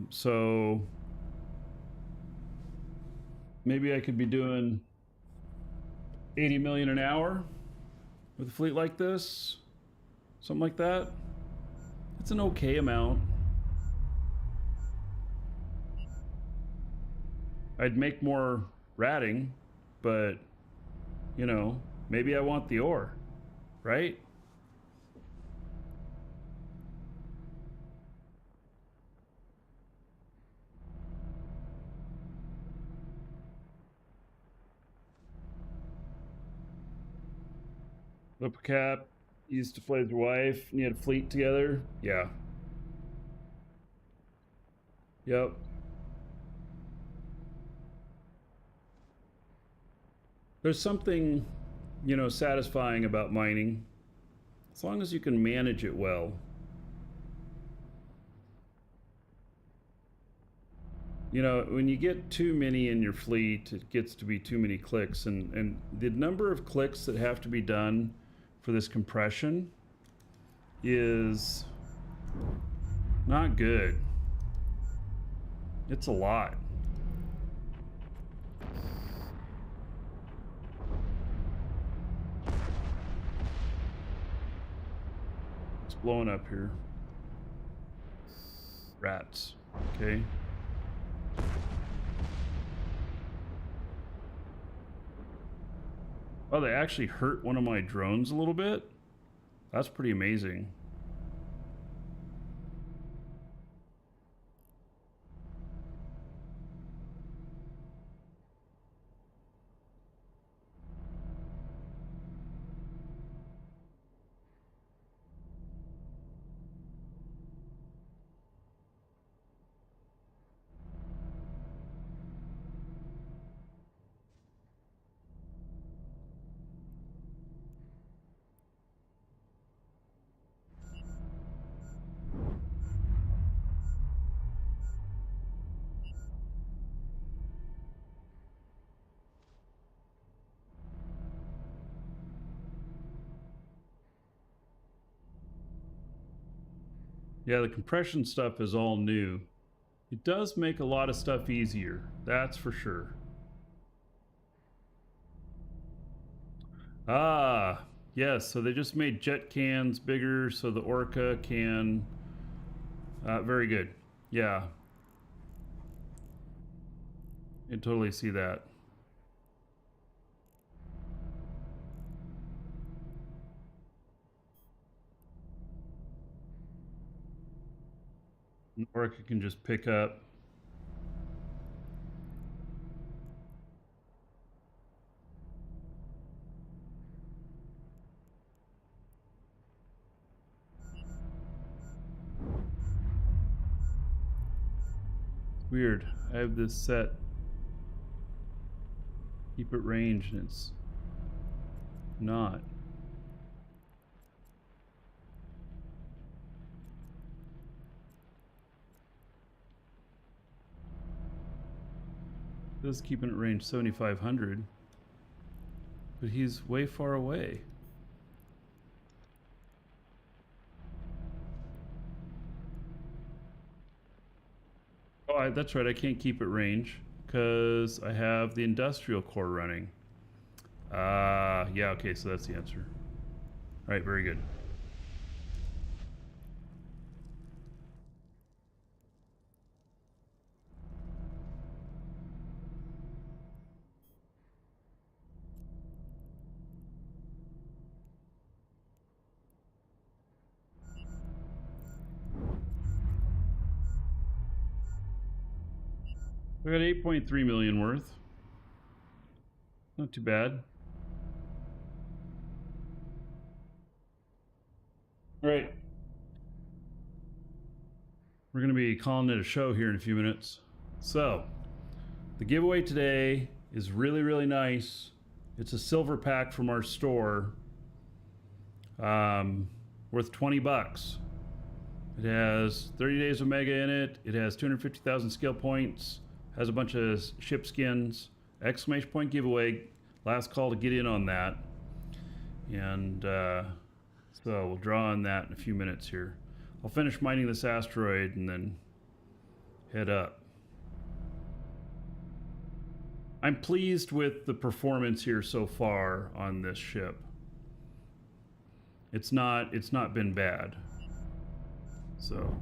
So maybe I could be doing 80 million an hour with a fleet like this, something like that. It's an okay amount. I'd make more ratting, but you know, maybe I want the ore, right? Flip cap, You used to play with your wife and you had a fleet together? Yeah. Yep. There's something, satisfying about mining. As long as you can manage it well. When you get too many in your fleet, it gets to be too many clicks. And the number of clicks that have to be done for this compression is not good. It's a lot. It's blowing up here. Rats. Okay. Oh, they actually hurt one of my drones a little bit? That's pretty amazing. Yeah, the compression stuff is all new. It does make a lot of stuff easier, that's for sure. Ah, yes, so they just made jet cans bigger so the Orca can... very good. Yeah. I can totally see that. The Orca can just pick up. Weird. I have this set. Keep it range and it's not. This is keeping it range 7,500. But he's way far away. Oh, that's right. I can't keep it range because I have the industrial core running. Yeah, okay, so that's the answer. All right, very good. We got 8.3 million worth. Not too bad. All right. We're going to be calling it a show here in a few minutes. So, the giveaway today is really, really nice. It's a silver pack from our store, worth 20 bucks. It has 30 days of Mega in it. It has 250,000 skill points. Has a bunch of ship skins. Exclamation point giveaway. Last call to get in on that. And so we'll draw on that in a few minutes here. I'll finish mining this asteroid and then head up. I'm pleased with the performance here so far on this ship. It's not been bad. So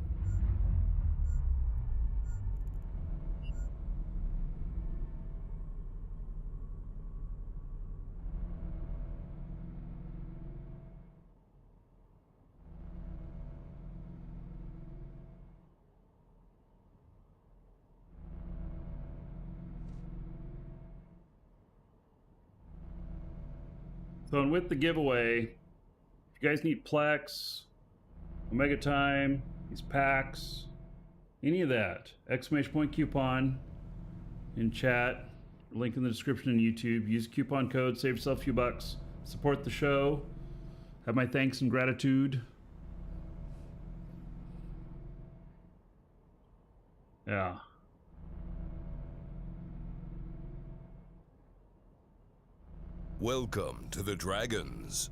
and with the giveaway, If you guys need Plex, Omega Time, these packs, any of that, exclamation point coupon in chat, link in the description on YouTube. Use coupon code, save yourself a few bucks, support the show. Have my thanks and gratitude. Yeah. Welcome to the Dragons.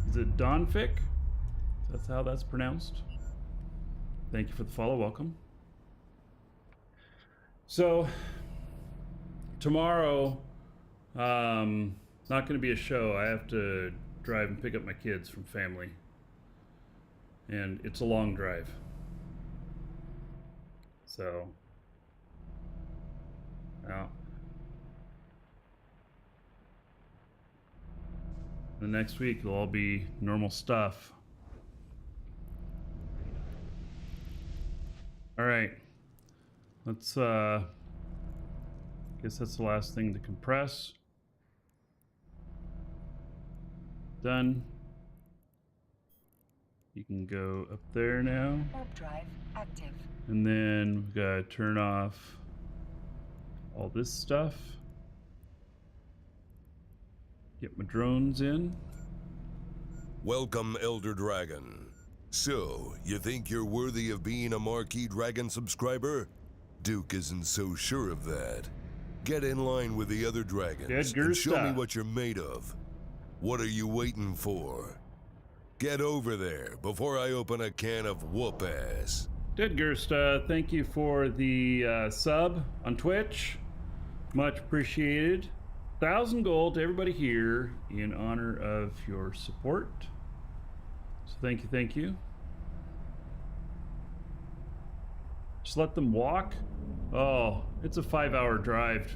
Is it Donfic? That's how that's pronounced. Thank you for the follow. Welcome. So tomorrow, not going to be a show. I have to drive and pick up my kids from family, and it's a long drive. So, yeah. The next week it'll all be normal stuff. All right. Let's guess that's the last thing to compress. Done. You can go up there now. Warp drive active. And then we've got to turn off all this stuff. Get my drones in. Welcome, Elder Dragon. So, you think you're worthy of being a Markee Dragon subscriber? Duke isn't so sure of that. Get in line with the other dragons and show me what you're made of. What are you waiting for? Get over there before I open a can of whoop ass. Deadgurst, thank you for the sub on Twitch. Much appreciated. 1,000 gold to everybody here in honor of your support. So thank you, thank you. Just let them walk? Oh, it's a 5-hour drive.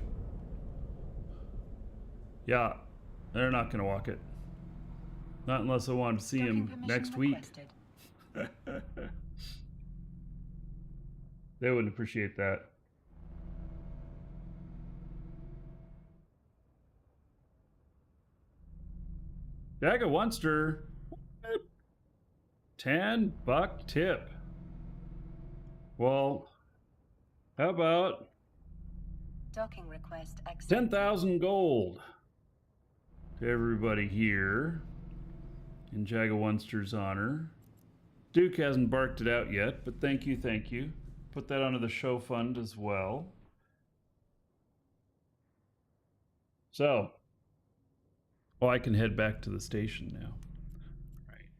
Yeah, they're not going to walk it. Not unless I want to see him next week. They wouldn't appreciate that. Jaga Wunster, $10 tip. Well, how about Docking request accepted. 10,000 gold to everybody here in Jaga Wunster's honor. Duke hasn't barked it out yet, but thank you, thank you. Put that onto the show fund as well. So, oh, I can head back to the station now. Right.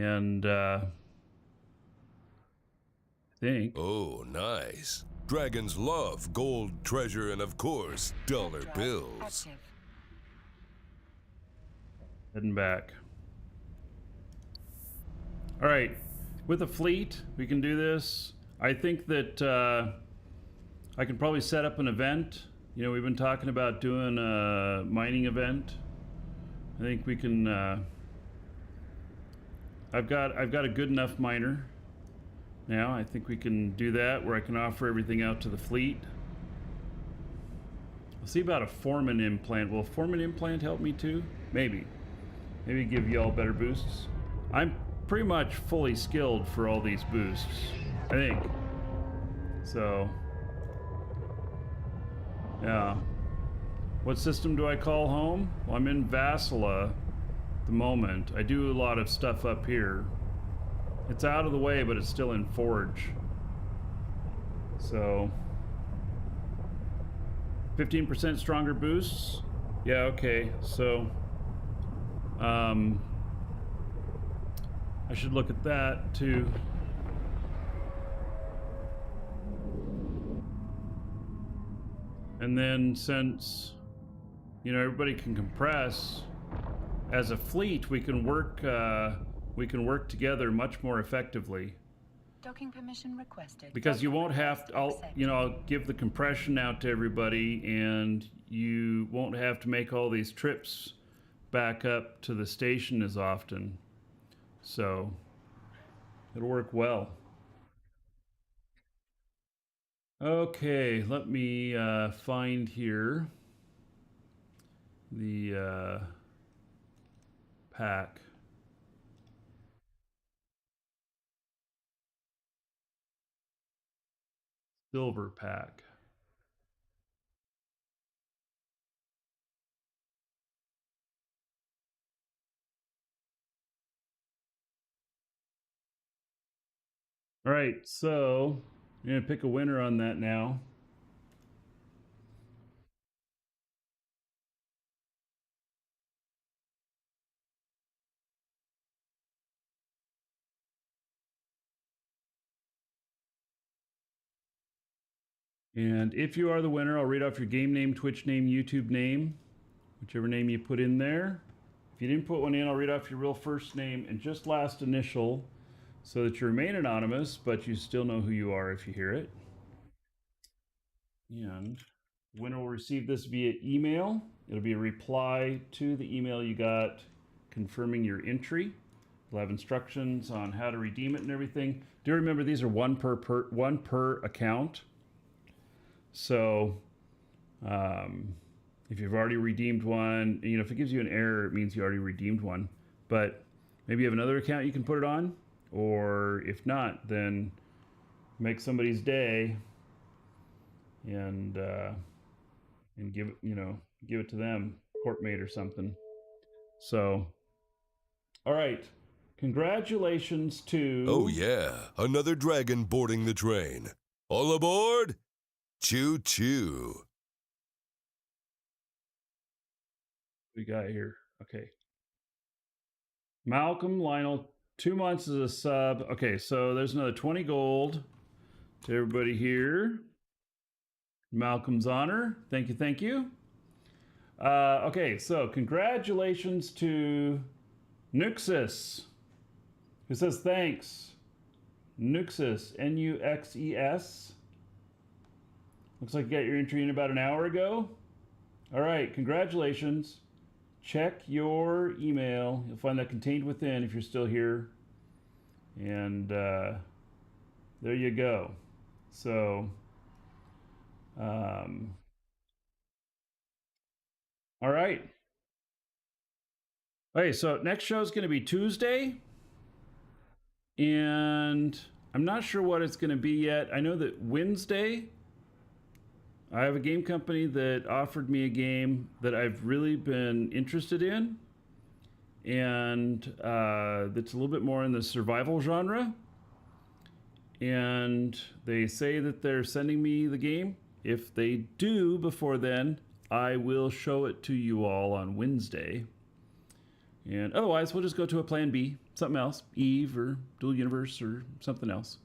And I think. Oh, nice. Dragons love gold, treasure, and of course, dollar Drive bills. active. Heading back. All right. With a fleet, we can do this. I think that I can probably set up an event. You know, we've been talking about doing a mining event. I think we can. I've got a good enough miner now. I think we can do that where I can offer everything out to the fleet. I'll see about a foreman implant. Will a foreman implant help me too? Maybe. Maybe give y'all better boosts. I'm pretty much fully skilled for all these boosts, I think. So, yeah. What system do I call home? Well, I'm in Vassala at the moment. I do a lot of stuff up here. It's out of the way, but it's still in Forge. So, 15% stronger boosts? Yeah, okay. So, I should look at that too. And then since, you know, everybody can compress, as a fleet, we can work together much more effectively. Docking permission requested. Because you Docking won't have to, request I'll give the compression out to everybody, and you won't have to make all these trips back up to the station as often. So it'll work well. Okay, let me find here the pack. Silver pack. All right, so I'm going to pick a winner on that now. And if you are the winner, I'll read off your game name, Twitch name, YouTube name, whichever name you put in there. If you didn't put one in, I'll read off your real first name and just last initial so that you remain anonymous, but you still know who you are if you hear it. And the winner will receive this via email. It'll be a reply to the email you got confirming your entry. We'll have instructions on how to redeem it and everything. Do remember these are one per account. So if you've already redeemed one, you know, if it gives you an error, it means you already redeemed one. But maybe you have another account you can put it on, or if not, then make somebody's day and give it, give it to them, Courtmate or something. So, all right, congratulations to. Oh yeah, another dragon boarding the train. All aboard? Choo choo. We got here. Okay. Malcolm Lionel, 2 months as a sub. Okay, so there's another 20 gold to everybody here. Malcolm's honor. Thank you, thank you. Okay, so congratulations to Nuxus, who says thanks. Nuxus, Nuxes. Looks like you got your entry in about an hour ago. All right, congratulations. Check your email. You'll find that contained within if you're still here. And there you go. So, all right. Okay, so next show is going to be Tuesday. And I'm not sure what it's going to be yet. I know that Wednesday, I have a game company that offered me a game that I've really been interested in. And that's a little bit more in the survival genre. And they say that they're sending me the game. If they do before then, I will show it to you all on Wednesday. And otherwise, we'll just go to a plan B, something else, Eve or Dual Universe or something else.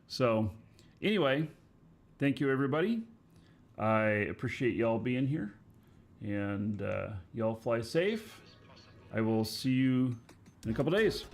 So anyway, thank you, everybody. I appreciate y'all being here. And y'all fly safe. I will see you in a couple days.